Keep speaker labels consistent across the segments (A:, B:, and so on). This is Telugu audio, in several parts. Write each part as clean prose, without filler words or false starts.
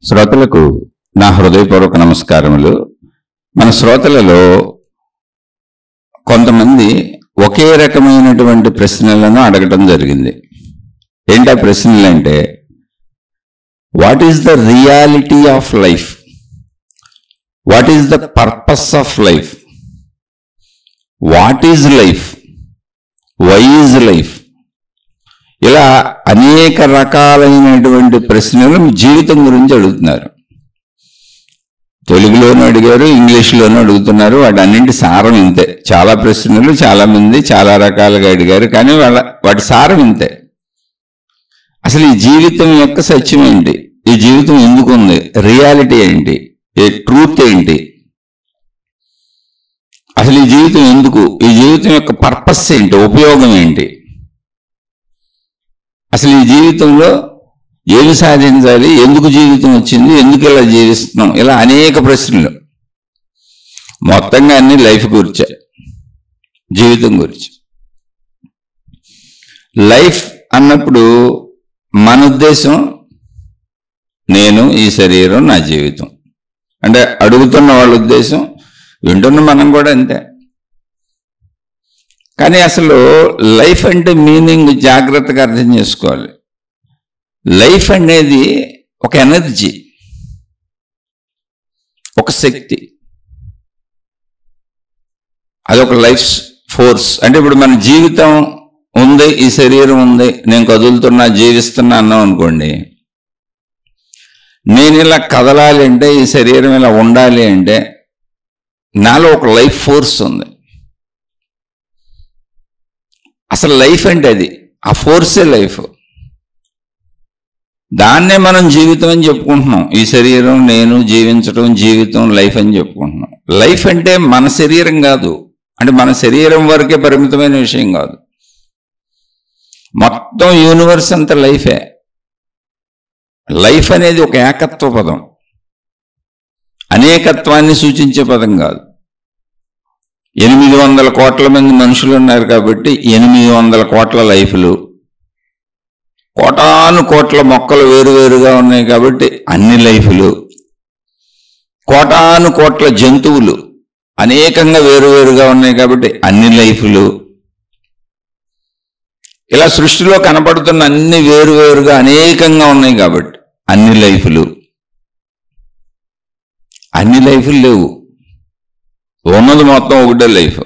A: శ్రోతలకు నా హృదయపూర్వక నమస్కారములు. మన శ్రోతలలో కొంతమంది ఒకే రకమైనటువంటి ప్రశ్నలను అడగటం జరిగింది. ఏంటా ప్రశ్నలు అంటే, what is the reality of life, what is the purpose of life, what is life, why is life, ఇలా అనేక రకాలైనటువంటి ప్రశ్నలు జీవితం గురించి అడుగుతున్నారు. తెలుగులోనూ అడిగారు, ఇంగ్లీష్లోనూ అడుగుతున్నారు. వాటన్నింటి సారం ఇంతే. చాలా ప్రశ్నలు చాలా మంది చాలా రకాలుగా అడిగారు, కానీ వాటి సారం ఇంతే. అసలు ఈ జీవితం యొక్క సత్యం ఏంటి, ఈ జీవితం ఎందుకు ఉంది, రియాలిటీ ఏంటి, ఈ ట్రూత్ ఏంటి, అసలు ఈ జీవితం ఎందుకు, ఈ జీవితం యొక్క పర్పస్ ఏంటి, ఉపయోగం ఏంటి, అసలు ఈ జీవితంలో ఏమి సాధించాలి, ఎందుకు జీవితం వచ్చింది, ఎందుకు ఇలా జీవిస్తున్నాం, ఇలా అనేక ప్రశ్నలు. మొత్తంగా అన్ని లైఫ్ గురించే, జీవితం గురించి. లైఫ్ అన్నప్పుడు మన ఉద్దేశం నేను, ఈ శరీరం, నా జీవితం. అంటే అడుగుతున్న వాళ్ళ ఉద్దేశం, వింటున్న మనం కూడా అంతే. కానీ అసలు లైఫ్ అంటే మీనింగ్ జాగ్రత్తగా అర్థం చేసుకోవాలి. లైఫ్ అనేది ఒక ఎనర్జీ, ఒక శక్తి, అదొక లైఫ్ ఫోర్స్. అంటే ఇప్పుడు మన జీవితం ఉంది, ఈ శరీరం ఉంది, నేను కదులుతున్నా, జీవిస్తున్నా అన్నాం అనుకోండి. నేను ఇలా కదలాలి అంటే, ఈ శరీరం ఇలా ఉండాలి అంటే, నాలో ఒక లైఫ్ ఫోర్స్ ఉంది. అసలు లైఫ్ అంటే అది, ఆ ఫోర్సే లైఫ్. దాన్నే మనం జీవితం అని చెప్పుకుంటున్నాం. ఈ శరీరం, నేను, జీవించడం, జీవితం, లైఫ్ అని చెప్పుకుంటున్నాం. లైఫ్ అంటే మన శరీరం కాదు, అంటే మన శరీరం వరకే పరిమితమైన విషయం కాదు. మొత్తం యూనివర్స్ అంతా లైఫే. లైఫ్ అనేది ఒక ఏకత్వ పదం, అనేకత్వాన్ని సూచించే పదం కాదు. 800 కోట్ల మంది మనుషులు ఉన్నారు కాబట్టి 800 కోట్ల లైఫ్లు, కోటాను కోట్ల మొక్కలు వేరువేరుగా ఉన్నాయి కాబట్టి అన్ని లైఫ్లు, కోటాను కోట్ల జంతువులు అనేకంగా వేరువేరుగా ఉన్నాయి కాబట్టి అన్ని లైఫ్లు, ఇలా సృష్టిలో కనపడుతున్న అన్ని వేరువేరుగా అనేకంగా ఉన్నాయి కాబట్టి అన్ని లైఫ్లు. అన్ని లైఫ్లు లేవు, ఉన్నది మొత్తం ఒకటే లైఫ్.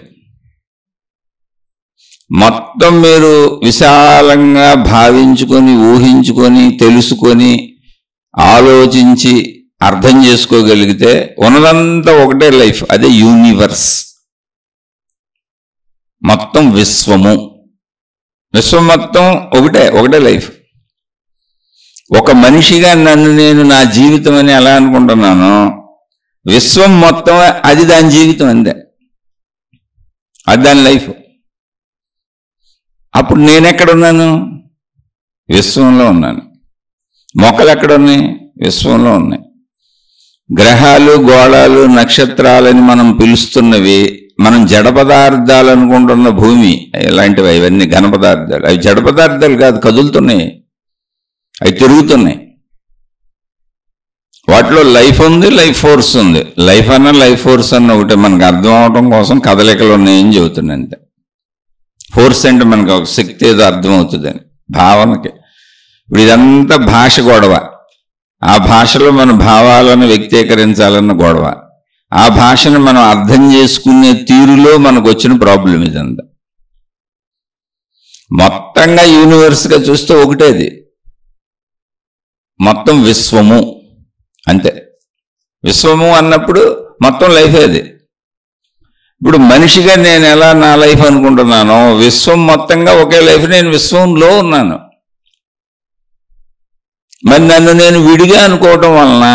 A: మొత్తం మీరు విశాలంగా భావించుకొని, ఊహించుకొని, తెలుసుకొని, ఆలోచించి అర్థం చేసుకోగలిగితే ఉన్నదంతా ఒకటే లైఫ్, అదే యూనివర్స్. మొత్తం విశ్వము, విశ్వం మొత్తం ఒకటే లైఫ్. ఒక మనిషిగా నన్ను నేను నా జీవితం అని ఎలా అనుకుంటున్నానో, విశ్వం మొత్తం అది దాని జీవితం, అంతే, అది దాని లైఫ్. అప్పుడు నేనెక్కడున్నాను? విశ్వంలో ఉన్నాను. మొక్కలు ఎక్కడున్నాయి? విశ్వంలో ఉన్నాయి. గ్రహాలు, గోళాలు, నక్షత్రాలని మనం పిలుస్తున్నవి, మనం జడ పదార్థాలు అనుకుంటున్న భూమి ఇలాంటివి, ఇవన్నీ ఘన పదార్థాలు. అవి జడ పదార్థాలు కాదు, కదులుతున్నాయి, అవి తిరుగుతున్నాయి. వాటిలో లైఫ్ ఉంది, లైఫ్ ఫోర్స్ ఉంది. లైఫ్ అన్న లైఫ్ ఫోర్స్ అన్న ఒకటి మనకు అర్థం అవడం కోసం కదలికలు ఉన్నాయని చెబుతుంది అంతే. ఫోర్స్ అంటే మనకు ఒక శక్తి ఏదో అర్థమవుతుందని భావనకి. ఇప్పుడు ఇదంతా భాష గొడవ. ఆ భాషలో మన భావాలను వ్యక్తీకరించాలన్న గొడవ. ఆ భాషను మనం అర్థం చేసుకునే తీరులో మనకు వచ్చిన ప్రాబ్లం ఇదంతా. మొత్తంగా యూనివర్స్గా చూస్తే ఒకటేది, మొత్తం విశ్వము, అంతే. విశ్వము అన్నప్పుడు మొత్తం లైఫ్ అది. ఇప్పుడు మనిషిగా నేను ఎలా నా లైఫ్ అనుకుంటున్నానో, విశ్వం మొత్తంగా ఒకే లైఫ్, నేను విశ్వంలో ఉన్నాను. మరి నన్ను నేను విడిగా అనుకోవటం వలన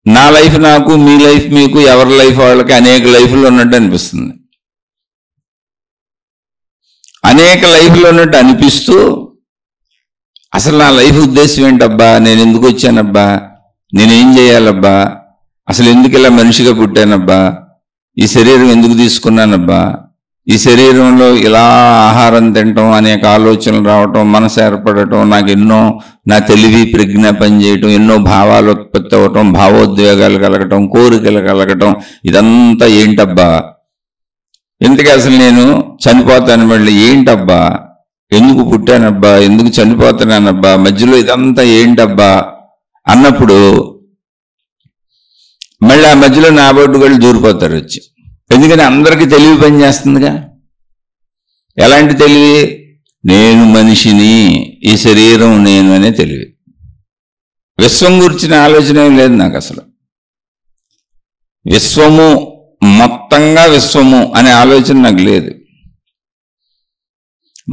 A: నా లైఫ్ నాకు, మీ లైఫ్ మీకు, ఎవరి లైఫ్ వాళ్ళకి అనేక లైఫ్లు ఉన్నట్టు అనిపిస్తుంది. అనేక లైఫ్లు ఉన్నట్టు అనిపిస్తూ అసలు నా లైఫ్ ఉద్దేశం ఏంటబ్బా, నేను ఎందుకు వచ్చానబ్బా, నేనేం చేయాలబ్బా, అసలు ఎందుకు ఇలా మనిషిగా పుట్టానబ్బా, ఈ శరీరం ఎందుకు తీసుకున్నానబ్బా, ఈ శరీరంలో ఇలా ఆహారం తినటం, అనేక ఆలోచనలు రావటం, మనసు ఏర్పడటం, నాకు ఎన్నో నా తెలివి ప్రజ్ఞ పనిచేయటం, ఎన్నో భావాలు ఉత్పత్తి అవ్వటం, భావోద్వేగాలు కలగటం, కోరికలు కలగటం, ఇదంతా ఏంటబ్బా? ఎందుకు అసలు నేను చనిపోతాను, మళ్ళీ ఏంటబ్బా, ఎందుకు పుట్టానబ్బా, ఎందుకు చనిపోతున్నానబ్బా, మధ్యలో ఇదంతా ఏంటబ్బా అన్నప్పుడు మళ్ళీ ఆ మధ్యలో నా బొడ్డుగళ్ళు దూరిపోతారు వచ్చి. ఎందుకని అందరికీ తెలివి పనిచేస్తుందిగా. ఎలాంటి తెలివి? నేను మనిషిని, ఈ శరీరం నేను అనే తెలివి. విశ్వం గురించిన ఆలోచన ఏం లేదు నాకు అసలు. విశ్వము మొత్తంగా విశ్వము అనే ఆలోచన నాకు లేదు.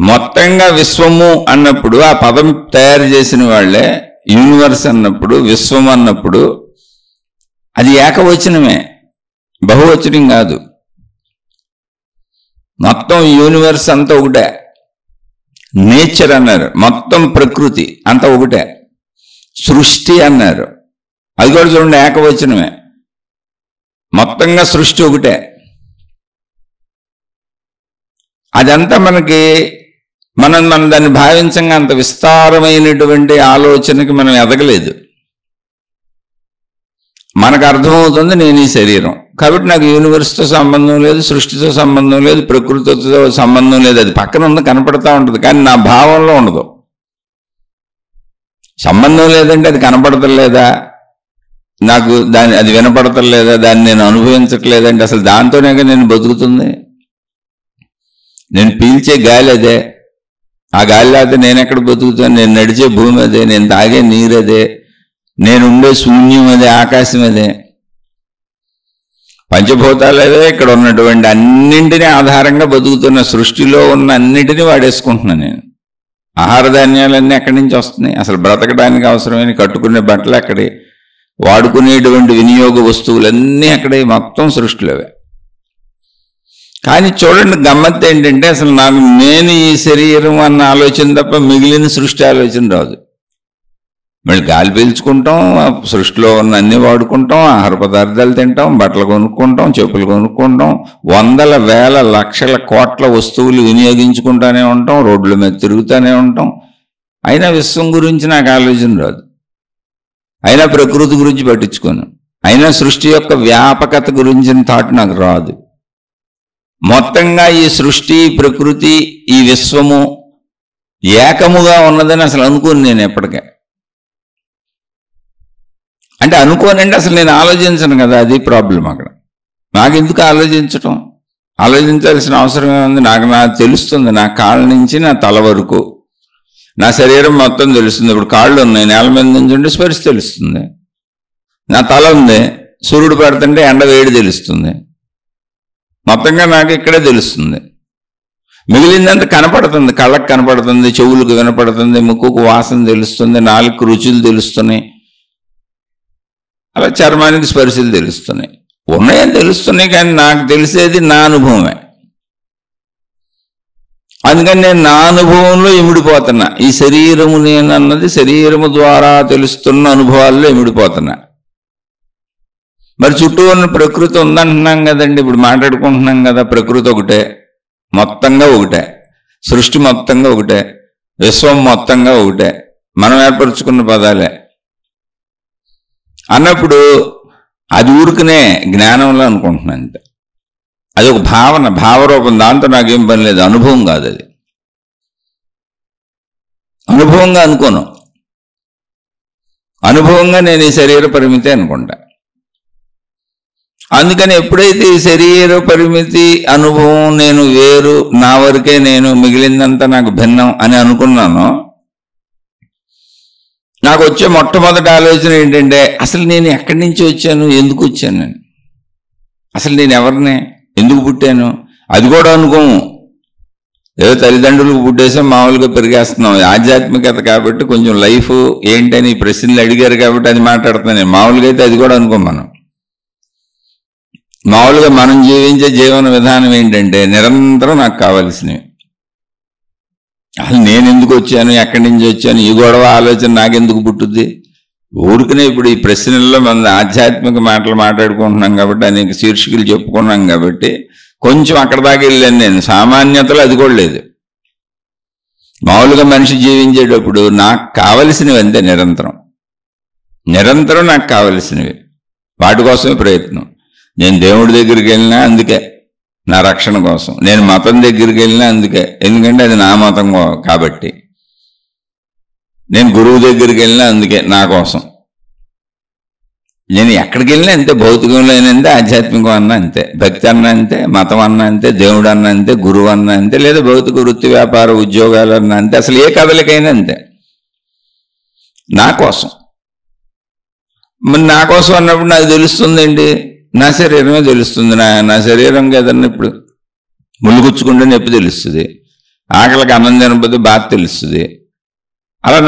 A: మొత్తంగా విశ్వము అన్నప్పుడు ఆ పదం తయారు చేసిన వాళ్ళే యూనివర్స్ అన్నప్పుడు, విశ్వం అన్నప్పుడు అది ఏకవచనమే, బహువచనం కాదు. మొత్తం యూనివర్స్ అంతా ఒకటే. నేచర్ అన్నారు, మొత్తం ప్రకృతి అంతా ఒకటే. సృష్టి అన్నారు, అది కూడా చూడండి ఏకవచనమే. మొత్తంగా సృష్టి ఒకటే. అదంతా మనకి మనం దాన్ని భావించంగా అంత విస్తారమైనటువంటి ఆలోచనకి మనం ఎదగలేదు. మనకు అర్థమవుతుంది నేను ఈ శరీరం కాబట్టి నాకు యూనివర్స్తో సంబంధం లేదు, సృష్టితో సంబంధం లేదు, ప్రకృతితో సంబంధం లేదు. అది పక్కన ఉంది, కనపడతా ఉంటుంది, కానీ నా భావంలో ఉండదు. సంబంధం లేదంటే అది కనపడతలేదా, నాకు అది వినపడతలేదా, దాన్ని నేను అనుభవించట్లేదంటే అసలు దాంతోనే నేను బతుకుతుంది. నేను పీల్చే గాలి అదే, ఆ గాలి లేకపోతే నేను ఎక్కడ బతుకుతాను? నేను నడిచే భూమి అదే, నేను తాగే నీరు అదే, నేనుండే శూన్యం అదే, ఆకాశం అదే, పంచభూతాలు అదే. ఇక్కడ ఉన్నటువంటి అన్నింటినీ ఆధారంగా బతుకుతున్న సృష్టిలో ఉన్న అన్నింటినీ వాడేసుకుంటున్నాను నేను. ఆహార ధాన్యాలన్నీ ఎక్కడి నుంచి వస్తున్నాయి? అసలు బ్రతకడానికి అవసరమైన కట్టుకునే బట్టలు అక్కడే, వాడుకునేటువంటి వినియోగ వస్తువులన్నీ అక్కడే, మొత్తం సృష్టిలోవే. కానీ చూడండి గమ్మత్తు ఏంటంటే అసలు నాకు నేను ఈ శరీరం అన్న ఆలోచన తప్ప మిగిలిన సృష్టి ఆలోచన రాదు. మళ్ళీ గాలి పీల్చుకుంటాం, సృష్టిలో ఉన్న అన్ని వాడుకుంటాం, ఆహార పదార్థాలు తింటాం, బట్టలు కొనుక్కుంటాం, చెప్పులు కొనుక్కుంటాం, వందల వేల లక్షల కోట్ల వస్తువులు వినియోగించుకుంటూనే ఉంటాం, రోడ్ల మీద తిరుగుతూనే ఉంటాం. అయినా విశ్వం గురించి నాకు ఆలోచన రాదు, అయినా ప్రకృతి గురించి పట్టించుకోను, అయినా సృష్టి యొక్క వ్యాపకత గురించిన థాట్ నాకు రాదు. మొత్తంగా ఈ సృష్టి, ప్రకృతి, ఈ విశ్వము ఏకముగా ఉన్నదని అసలు అనుకోను నేను ఎప్పటికే. అంటే అనుకోనంటే అసలు నేను ఆలోచించను కదా, అది ప్రాబ్లం అక్కడ. నాకు ఎందుకు ఆలోచించటం? ఆలోచించాల్సిన అవసరం ఏముంది? నాకు తెలుస్తుంది, నా కాళ్ళ నుంచి నా తల వరకు నా శరీరం మొత్తం తెలుస్తుంది. ఇప్పుడు కాళ్ళు ఉన్నాయి, నేల మీద నుంచి ఉంటే స్పర్శ తెలుస్తుంది. నా తల ఉంది, సూర్యుడు పడుతుంటే ఎండ వేడి తెలుస్తుంది. మొత్తంగా నాకు ఇక్కడే తెలుస్తుంది. మిగిలిందంతా కనపడుతుంది, కళ్ళకు కనపడుతుంది, చెవులకు వినపడుతుంది, ముక్కుకు వాసన తెలుస్తుంది, నాలుగు రుచులు తెలుస్తున్నాయి, అలా చర్మానికి స్పర్శలు తెలుస్తున్నాయి. ఉన్నాయని తెలుస్తున్నాయి, కానీ నాకు తెలిసేది నా అనుభవమే. అందుకని నేను నా అనుభవంలో ఇమిడిపోతున్నా. ఈ శరీరము నేనన్నది శరీరము ద్వారా తెలుస్తున్న అనుభవాల్లో ఇమిడిపోతున్నా. మరి చుట్టూ ఉన్న ప్రకృతి ఉందంటున్నాం కదండి, ఇప్పుడు మాట్లాడుకుంటున్నాం కదా. ప్రకృతి ఒకటే, మొత్తంగా ఒకటే, సృష్టి మొత్తంగా ఒకటే, విశ్వం మొత్తంగా ఒకటే, మనం ఏర్పరచుకున్న పదాలే అన్నప్పుడు అది ఊరుకునే జ్ఞానంలో అనుకుంటున్నాను అంతే. అది ఒక భావన, భావరూపం, దాంతో నాకేం పని లేదు. అనుభవం కాదు అది, అనుభవంగా అనుకోను. అనుభవంగా నేను ఈ శరీర పరిమితి అనుకుంటా. అందుకని ఎప్పుడైతే ఈ శరీర పరిమితి అనుభవం నేను వేరు, నా వరకే నేను, మిగిలిందంతా నాకు భిన్నం అని అనుకున్నానో, నాకు వచ్చే మొట్టమొదటి ఆలోచన ఏంటంటే అసలు నేను ఎక్కడి నుంచి వచ్చాను, ఎందుకు వచ్చాను, నేను అసలు నేను ఎవరిని, ఎందుకు పుట్టాను? అది కూడా అనుకోము. ఏదో తల్లిదండ్రులకు పుట్టేసాం, మామూలుగా పెరిగేస్తున్నాం. ఆధ్యాత్మికత కాబట్టి కొంచెం లైఫ్ ఏంటని ప్రశ్నలు అడిగారు కాబట్టి అది మాట్లాడుతున్నాను. మామూలుగా అయితే అది కూడా అనుకోం. మనం మామూలుగా మనం జీవించే జీవన విధానం ఏంటంటే నిరంతరం నాకు కావాల్సినవి. అసలు నేను ఎందుకు వచ్చాను, ఎక్కడి నుంచి వచ్చాను, ఈ గొడవ ఆలోచన నాకెందుకు పుట్టుద్ది? ఊరికనే ఇప్పుడు ఈ ప్రశ్నల్లో మన ఆధ్యాత్మిక మాటలు మాట్లాడుకుంటున్నాం కాబట్టి, అనేక శీర్షికలు చెప్పుకున్నాం కాబట్టి కొంచెం అక్కడ దాకా వెళ్ళాను నేను. సామాన్యతలో అది కూడా లేదు. మామూలుగా మనిషి జీవించేటప్పుడు నాకు కావలసినవి అంతే, నిరంతరం నాకు కావలసినవి, వాటి కోసమే ప్రయత్నం. నేను దేవుడి దగ్గరికి వెళ్ళినా అందుకే, నా రక్షణ కోసం. నేను మతం దగ్గరికి వెళ్ళినా అందుకే, ఎందుకంటే అది నా మతం కాబట్టి. నేను గురువు దగ్గరికి వెళ్ళినా అందుకే, నా కోసం. నేను ఎక్కడికి వెళ్ళినా అంతే, భౌతికంలో అంతే, ఆధ్యాత్మికం అన్నా అంతే, భక్తి అన్నా అంతే, మతం అన్నా అంతే, దేవుడు అన్నా అంతే, గురువు అన్నా అంతే, లేదా భౌతిక వృత్తి వ్యాపార ఉద్యోగాలు అన్నా అంతే, అసలు ఏ కదలికైనా అంతే, నా కోసం. మరి నా కోసం అన్నప్పుడు నాకు తెలుస్తుందండి, నా శరీరమే తెలుస్తుంది. నా శరీరంకి ఏదన్నా ఇప్పుడు ములుగుచ్చుకుంటే నొప్పి తెలుస్తుంది, ఆకలికి అన్నం తినకపోతే బాధ తెలుస్తుంది. అలా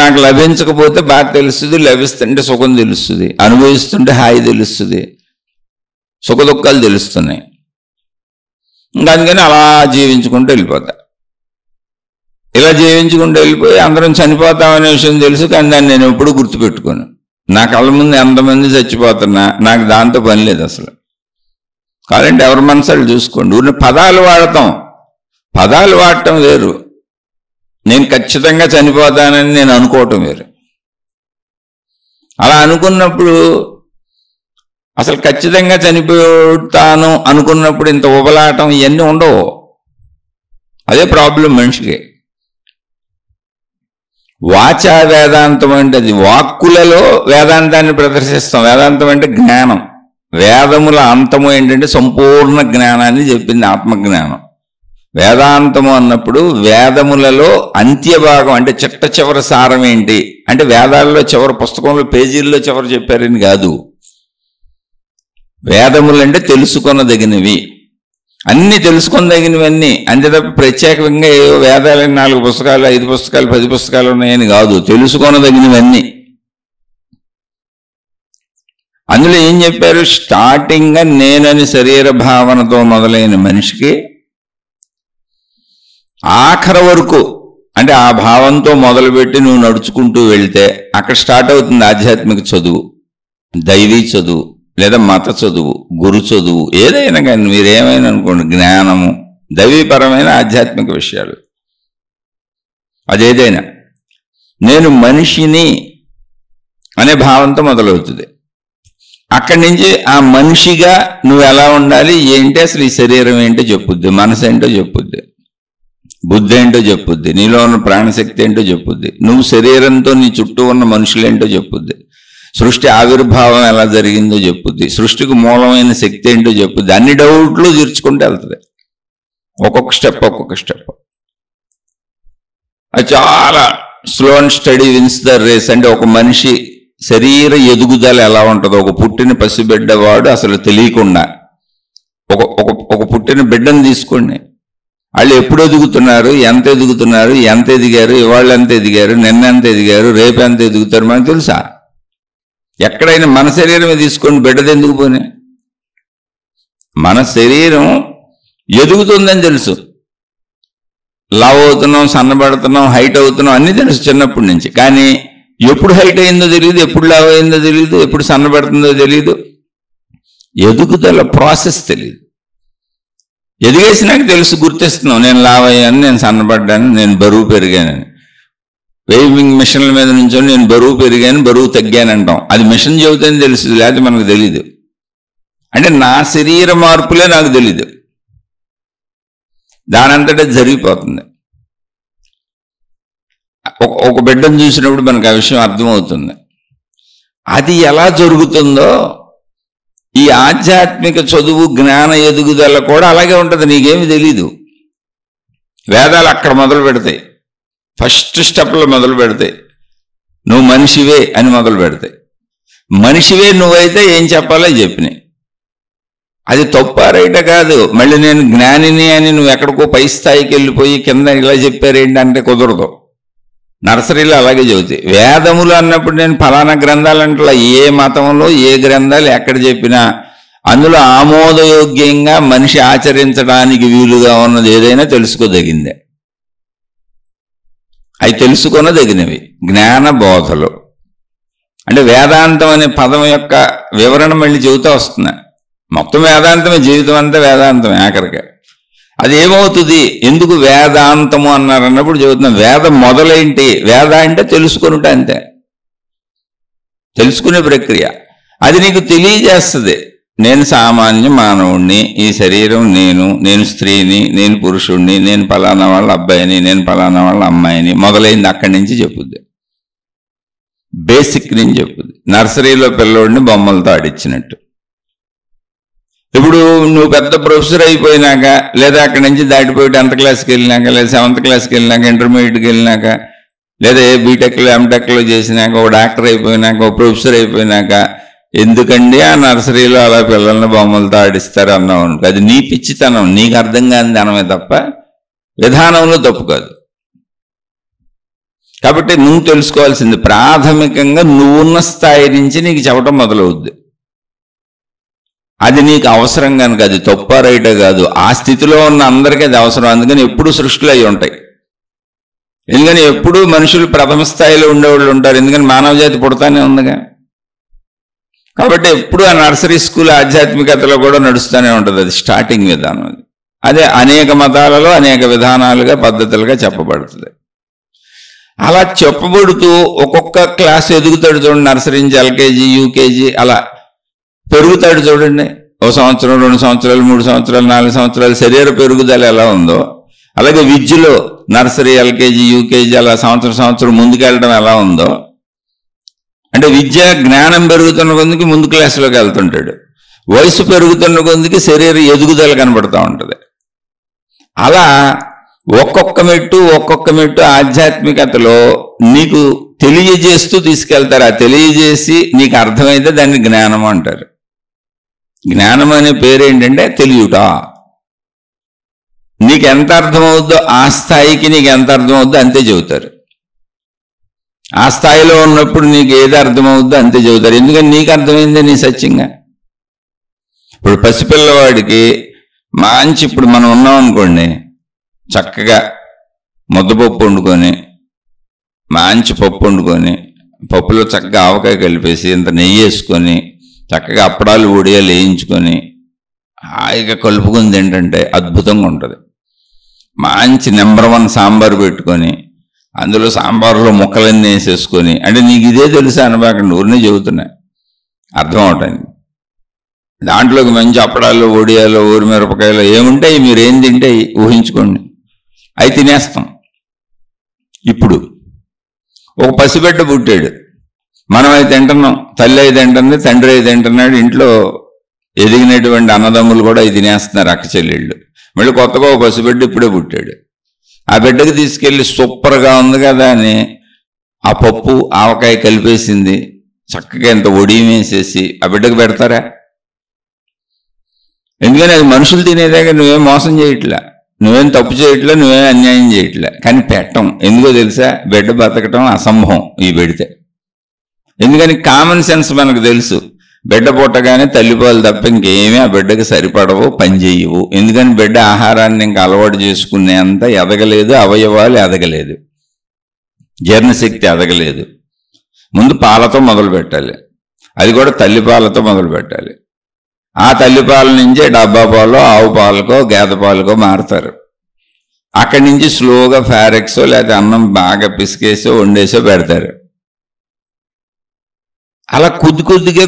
A: నాకు లభించకపోతే బాధ తెలుస్తుంది, లభిస్తుంటే సుఖం తెలుస్తుంది, అనుభవిస్తుంటే హాయి తెలుస్తుంది, సుఖ దుఃఖాలు తెలుస్తున్నాయి. ఇంకా అందుకని అలా జీవించుకుంటూ వెళ్ళిపోతా. ఇలా జీవించుకుంటూ వెళ్ళిపోయి అందరం చనిపోతామనే విషయం తెలుసు, కానీ దాన్ని నేను ఎప్పుడూ గుర్తుపెట్టుకోను. నా కళ్ళ ముందు ఎంతమంది చచ్చిపోతున్నా నాకు దాంతో పని లేదు అసలు. కావాలంటే ఎవరి మనసాలు చూసుకోండి. ఊరిని పదాలు వాడటం వేరు, నేను ఖచ్చితంగా చనిపోతానని నేను అనుకోవటం వేరు. అలా అనుకున్నప్పుడు, అసలు ఖచ్చితంగా చనిపోతాను అనుకున్నప్పుడు ఇంత ఉబలాటం ఇవన్నీ ఉండవు. అదే ప్రాబ్లం మనిషికి. వాచా వేదాంతం అంటే అది వాక్కులలో వేదాంతాన్ని ప్రదర్శిస్తాం. వేదాంతం అంటే జ్ఞానం. వేదముల అంతము ఏంటంటే సంపూర్ణ జ్ఞానాన్ని చెప్పింది, ఆత్మజ్ఞానం. వేదాంతము అన్నప్పుడు వేదములలో అంత్యభాగం అంటే చిట్ట చివరి సారం ఏంటి అంటే, వేదాల్లో చివరి పుస్తకంలో పేజీల్లో చివరి చెప్పారని కాదు. వేదములు అంటే తెలుసుకొనదగినవి, అన్ని తెలుసుకొనదగినవన్నీ. అంతే తప్ప ప్రత్యేకంగా ఏవో వేదాలని 4 పుస్తకాలు 5 పుస్తకాలు 10 పుస్తకాలు ఉన్నాయని కాదు, తెలుసుకొనదగినవన్నీ. అందులో ఏం చెప్పారు? స్టార్టింగ్గా నేనని శరీర భావనతో మొదలైన మనిషికి ఆఖరి వరకు అంటే ఆ భావంతో మొదలుపెట్టి నువ్వు నడుచుకుంటూ వెళ్తే అక్కడ స్టార్ట్ అవుతుంది ఆధ్యాత్మిక చదువు, దైవీ చదువు, లేదా మత చదువు, గురు చదువు, ఏదైనా కానీ మీరేమైనా అనుకోండి, జ్ఞానము, దైవీపరమైన ఆధ్యాత్మిక విషయాలు, అదేదైనా. నేను మనిషిని అనే భావంతో మొదలవుతుంది. అక్కడి నుంచి ఆ మనిషిగా నువ్వు ఎలా ఉండాలి, ఏంటి, అసలు ఈ శరీరం ఏంటో చెప్పుద్ది, మనసు ఏంటో చెప్పుద్ది, బుద్ధి ఏంటో చెప్పుద్ది, నీలో ఉన్న ప్రాణశక్తి ఏంటో చెప్పుద్ది, నువ్వు శరీరంతో నీ చుట్టూ ఉన్న మనుషులేంటో చెప్పుద్ది, సృష్టి ఆవిర్భావం ఎలా జరిగిందో చెప్పుద్ది, సృష్టికి మూలమైన శక్తి ఏంటో చెప్పుద్ది. అన్ని డౌట్లు తీర్చుకుంటూ వెళ్తుంది, ఒక్కొక్క స్టెప్. అది చాలా slow and steady wins the race. అంటే ఒక మనిషి శరీర ఎదుగుదల ఎలా ఉంటుందో, ఒక పుట్టిన పసిబిడ్డవాడు అసలు తెలియకుండా, ఒక పుట్టిన బిడ్డను తీసుకోండి, వాళ్ళు ఎప్పుడు ఎదుగుతున్నారు, ఎంత ఎదిగారు, ఇవాళ ఎంత ఎదిగారు, నిన్న ఎంత ఎదిగారు, రేపు ఎంత ఎదుగుతారు మనకు తెలుసా? ఎక్కడైనా మన శరీరమే తీసుకోండి, బిడ్డది ఎందుకు పోనీ. మన శరీరం ఎదుగుతుందని తెలుసు, లావ్ అవుతున్నాం, సన్నబడుతున్నాం, హైట్ అవుతున్నాం, అన్నీ తెలుసు చిన్నప్పటి నుంచి. కానీ ఎప్పుడు హైట్ అయిందో తెలియదు, ఎప్పుడు లావ్ అయిందో తెలియదు, ఎప్పుడు సన్నబడుతుందో తెలియదు, ఎదుగుదల ప్రాసెస్ తెలియదు. ఎదిగేసినాక తెలుసు, గుర్తిస్తున్నాం, నేను లావ్ అయ్యాను, నేను సన్నబడ్డాను, నేను బరువు పెరిగానని. వెయివింగ్ మిషన్ల మీద నుంచో నేను బరువు పెరిగాను, బరువు తగ్గాను అంటాం. అది మిషన్ చెబుతేనే తెలుస్తుంది, లేకపోతే మనకు తెలీదు. అంటే నా శరీర మార్పులే నాకు తెలీదు, దానంతటా జరిగిపోతుంది. ఒక బిడ్డను చూసినప్పుడు మనకు ఆ విషయం అర్థమవుతుంది. అది ఎలా జరుగుతుందో ఈ ఆధ్యాత్మిక చదువు, జ్ఞాన ఎదుగుదల కూడా అలాగే ఉంటుంది. నీకేమి తెలీదు. వేదాలు అక్కడ మొదలు పెడతాయి, ఫస్ట్ స్టెప్లో మొదలు పెడతాయి. నువ్వు మనిషివే అని మొదలు పెడతాయి. మనిషివే నువ్వైతే ఏం చెప్పాలో చెప్పినాయి. అది తప్పారైట కాదు. మళ్ళీ నేను జ్ఞానిని అని నువ్వు ఎక్కడికో పై స్థాయికి వెళ్ళిపోయి కింద ఇలా చెప్పారేంటంటే కుదరదు. నర్సరీలో అలాగే చెబుతాయి. వేదములు అన్నప్పుడు నేను ఫలానా గ్రంథాలు అంటే ఏ మతంలో ఏ గ్రంథాలు ఎక్కడ చెప్పినా అందులో ఆమోదయోగ్యంగా మనిషి ఆచరించడానికి వీలుగా ఉన్నది ఏదైనా తెలుసుకోదగిందే. అవి తెలుసుకొనదగినవి జ్ఞాన బోధలు. అంటే వేదాంతం అనే పదం యొక్క వివరణ మళ్ళీ చెబుతూ వస్తున్నా. మొత్తం వేదాంతమే, జీవితం అంతా వేదాంతమే ఆఖరిగా. అది ఏమవుతుంది, ఎందుకు వేదాంతము అన్నారు అన్నప్పుడు చెబుతున్నాం. వేదం మొదలేంటి? వేద అంటే తెలుసుకునుట, అంతే, తెలుసుకునే ప్రక్రియ. అది నీకు తెలియజేస్తుంది, నేను సామాన్య మానవుణ్ణి, ఈ శరీరం నేను స్త్రీని, నేను పురుషుణ్ణి, నేను ఫలానా వాళ్ళ అబ్బాయిని, నేను ఫలానా వాళ్ళ అమ్మాయిని, మొదలైంది అక్కడి నుంచి చెప్పుద్ది. బేసిక్ నుంచి చెప్పుద్ది. నర్సరీలో పిల్లోడిని బొమ్మలతో ఆడిచ్చినట్టు. ఇప్పుడు నువ్వు పెద్ద ప్రొఫెసర్ అయిపోయినాక, లేదా అక్కడి నుంచి దాటిపోయి 10th క్లాస్కి వెళ్ళినాక, లేదా 7th క్లాస్కి వెళ్ళినాక, ఇంటర్మీడియట్కి వెళ్ళినాక, లేదా బీటెక్లో ఎంటెక్లో చేసినాక, ఒక డాక్టర్ అయిపోయినాక, ఒక ప్రొఫెసర్ అయిపోయినాక, ఎందుకండి ఆ నర్సరీలో అలా పిల్లల్ని బొమ్మలతో ఆడిస్తారు అన్నావు. అది నీ పిచ్చితనం, నీకు అర్థం కాని ధనమే తప్ప విధానంలో తప్పు కాదు. కాబట్టి నువ్వు తెలుసుకోవాల్సింది ప్రాథమికంగా నువ్వున్న స్థాయి నుంచి నీకు చెప్పడం మొదలవుద్ది. అది నీకు అవసరం కనుక అది తప్ప రైటే కాదు, ఆ స్థితిలో ఉన్న అందరికీ అది అవసరం. అందుకని ఎప్పుడు సృష్టిలో అయి ఉంటాయి. ఎందుకని ఎప్పుడు మనుషులు ప్రథమ స్థాయిలో ఉండేవాళ్ళు ఉంటారు, ఎందుకని మానవ జాతి పుడతానే ఉందిగా. కాబట్టి ఎప్పుడు ఆ నర్సరీ స్కూల్ ఆధ్యాత్మికతలో కూడా నడుస్తూనే ఉంటుంది. అది స్టార్టింగ్ విధానం. అది అదే అనేక మతాలలో అనేక విధానాలుగా పద్ధతులుగా చెప్పబడుతుంది. అలా చెప్పబడుతూ ఒక్కొక్క క్లాస్ ఎదుగుతాడు చూడండి. నర్సరీ నుంచి ఎల్కేజీ, యూకేజీ అలా పెరుగుతాడు చూడండి. 1 సంవత్సరం, 2 సంవత్సరాలు, 3 సంవత్సరాలు, 4 సంవత్సరాలు శరీర పెరుగుదల ఎలా ఉందో, అలాగే విద్యలో నర్సరీ, ఎల్కేజీ, యూకేజీ అలా సంవత్సరం ముందుకెళ్ళడం ఎలా ఉందో, అంటే విద్య జ్ఞానం పెరుగుతున్న కొద్దికి ముందు క్లాసులోకి వెళ్తుంటాడు. వయసు పెరుగుతున్న కొద్దికి శరీర ఎదుగుదల కనబడుతూ ఉంటుంది. అలా ఒక్కొక్క మెట్టు ఆధ్యాత్మికతలో నీకు తెలియజేస్తూ తీసుకెళ్తారు. ఆ తెలియజేసి నీకు అర్థమైతే దాన్ని జ్ఞానం అంటారు. జ్ఞానం అనే పేరేంటంటే తెలియట. నీకు ఎంత అర్థమవుద్దో ఆ స్థాయికి నీకు ఎంత అర్థమవుద్దో అంతే చెబుతారు. ఆ స్థాయిలో ఉన్నప్పుడు నీకు ఏది అర్థమవుద్దో అంతే చెబుతారు. ఎందుకని నీకు అర్థమైందే నీ సత్యంగా. ఇప్పుడు పసిపిల్లవాడికి మంచి, ఇప్పుడు మనం ఉన్నాం అనుకోండి, చక్కగా ముద్దపప్పు వండుకొని, మంచి పప్పు వండుకొని, పప్పులో చక్కగా ఆవకాయ కలిపేసి ఇంత నెయ్యి వేసుకొని, చక్కగా అప్పడాలు ఒడియాలు వేయించుకొని హాయిగా కలుపుకుంది ఏంటంటే అద్భుతంగా ఉంటుంది. మంచి నెంబర్ 1 సాంబార్ పెట్టుకొని, అందులో సాంబార్లో ముక్కలన్నీ వేసేసుకొని, అంటే నీకు ఇదే తెలుసా అనబాకండి, ఊరినే చెబుతున్నా అర్థం అవటానికి. దాంట్లోకి మంచి అప్పడాలు, ఒడియాలు, ఊరిమిరపకాయలు ఏముంటాయి, మీరు ఏం తింటే ఊహించుకోండి, అవి తినేస్తాం. ఇప్పుడు ఒక పసిబిడ్డ పుట్టాడు, మనం అయితే తింటున్నాం, తల్లి అయితే తింటుంది, తండ్రి అయితే తింటున్నాడు, ఇంట్లో ఎదిగినటువంటి అన్నదమ్ములు కూడా ఇది తినేస్తున్నారు, అక్క చెల్లెళ్ళు. మళ్ళీ కొత్తగా ఒక పసిబిడ్డ ఇప్పుడే పుట్టాడు. ఆ బిడ్డకి తీసుకెళ్ళి సూపర్గా ఉంది కదా అని ఆ పప్పు ఆవకాయ కలిపేసింది, చక్కగా ఎంత ఒడియం వేసేసి ఆ బిడ్డకు పెడతారా? ఎందుకని అది మనుషులు తినేదాకా నువ్వేం మోసం చేయట్లా, నువ్వేం తప్పు చేయట్లా, నువ్వేం అన్యాయం చేయట్లే, కానీ పెట్టం. ఎందుకో తెలుసా? బిడ్డ బతకటం అసంభవం ఈ పెడితే. ఎందుకని కామన్ సెన్స్ మనకు తెలుసు, బిడ్డ పుట్టగానే తల్లిపాలు తప్ప ఇంకేమీ ఆ బిడ్డకి సరిపడవు, పనిచేయవు. ఎందుకని బిడ్డ ఆహారాన్ని ఇంకా అలవాటు చేసుకునేంత ఎదగలేదు, అవయవాలు ఎదగలేదు, జీర్ణశక్తి ఎదగలేదు. ముందు పాలతో మొదలు పెట్టాలి, అది కూడా తల్లిపాలతో మొదలు పెట్టాలి. ఆ తల్లిపాల నుంచే డబ్బా పాలు, ఆవు పాలకో గేదె పాలకో మారుతారు. అక్కడి నుంచి స్లోగా ఫారెక్సో లేకపోతే అన్నం బాగా పిసికేసో వండేసో పెడతారు. అలా కొద్ది కొద్దిగా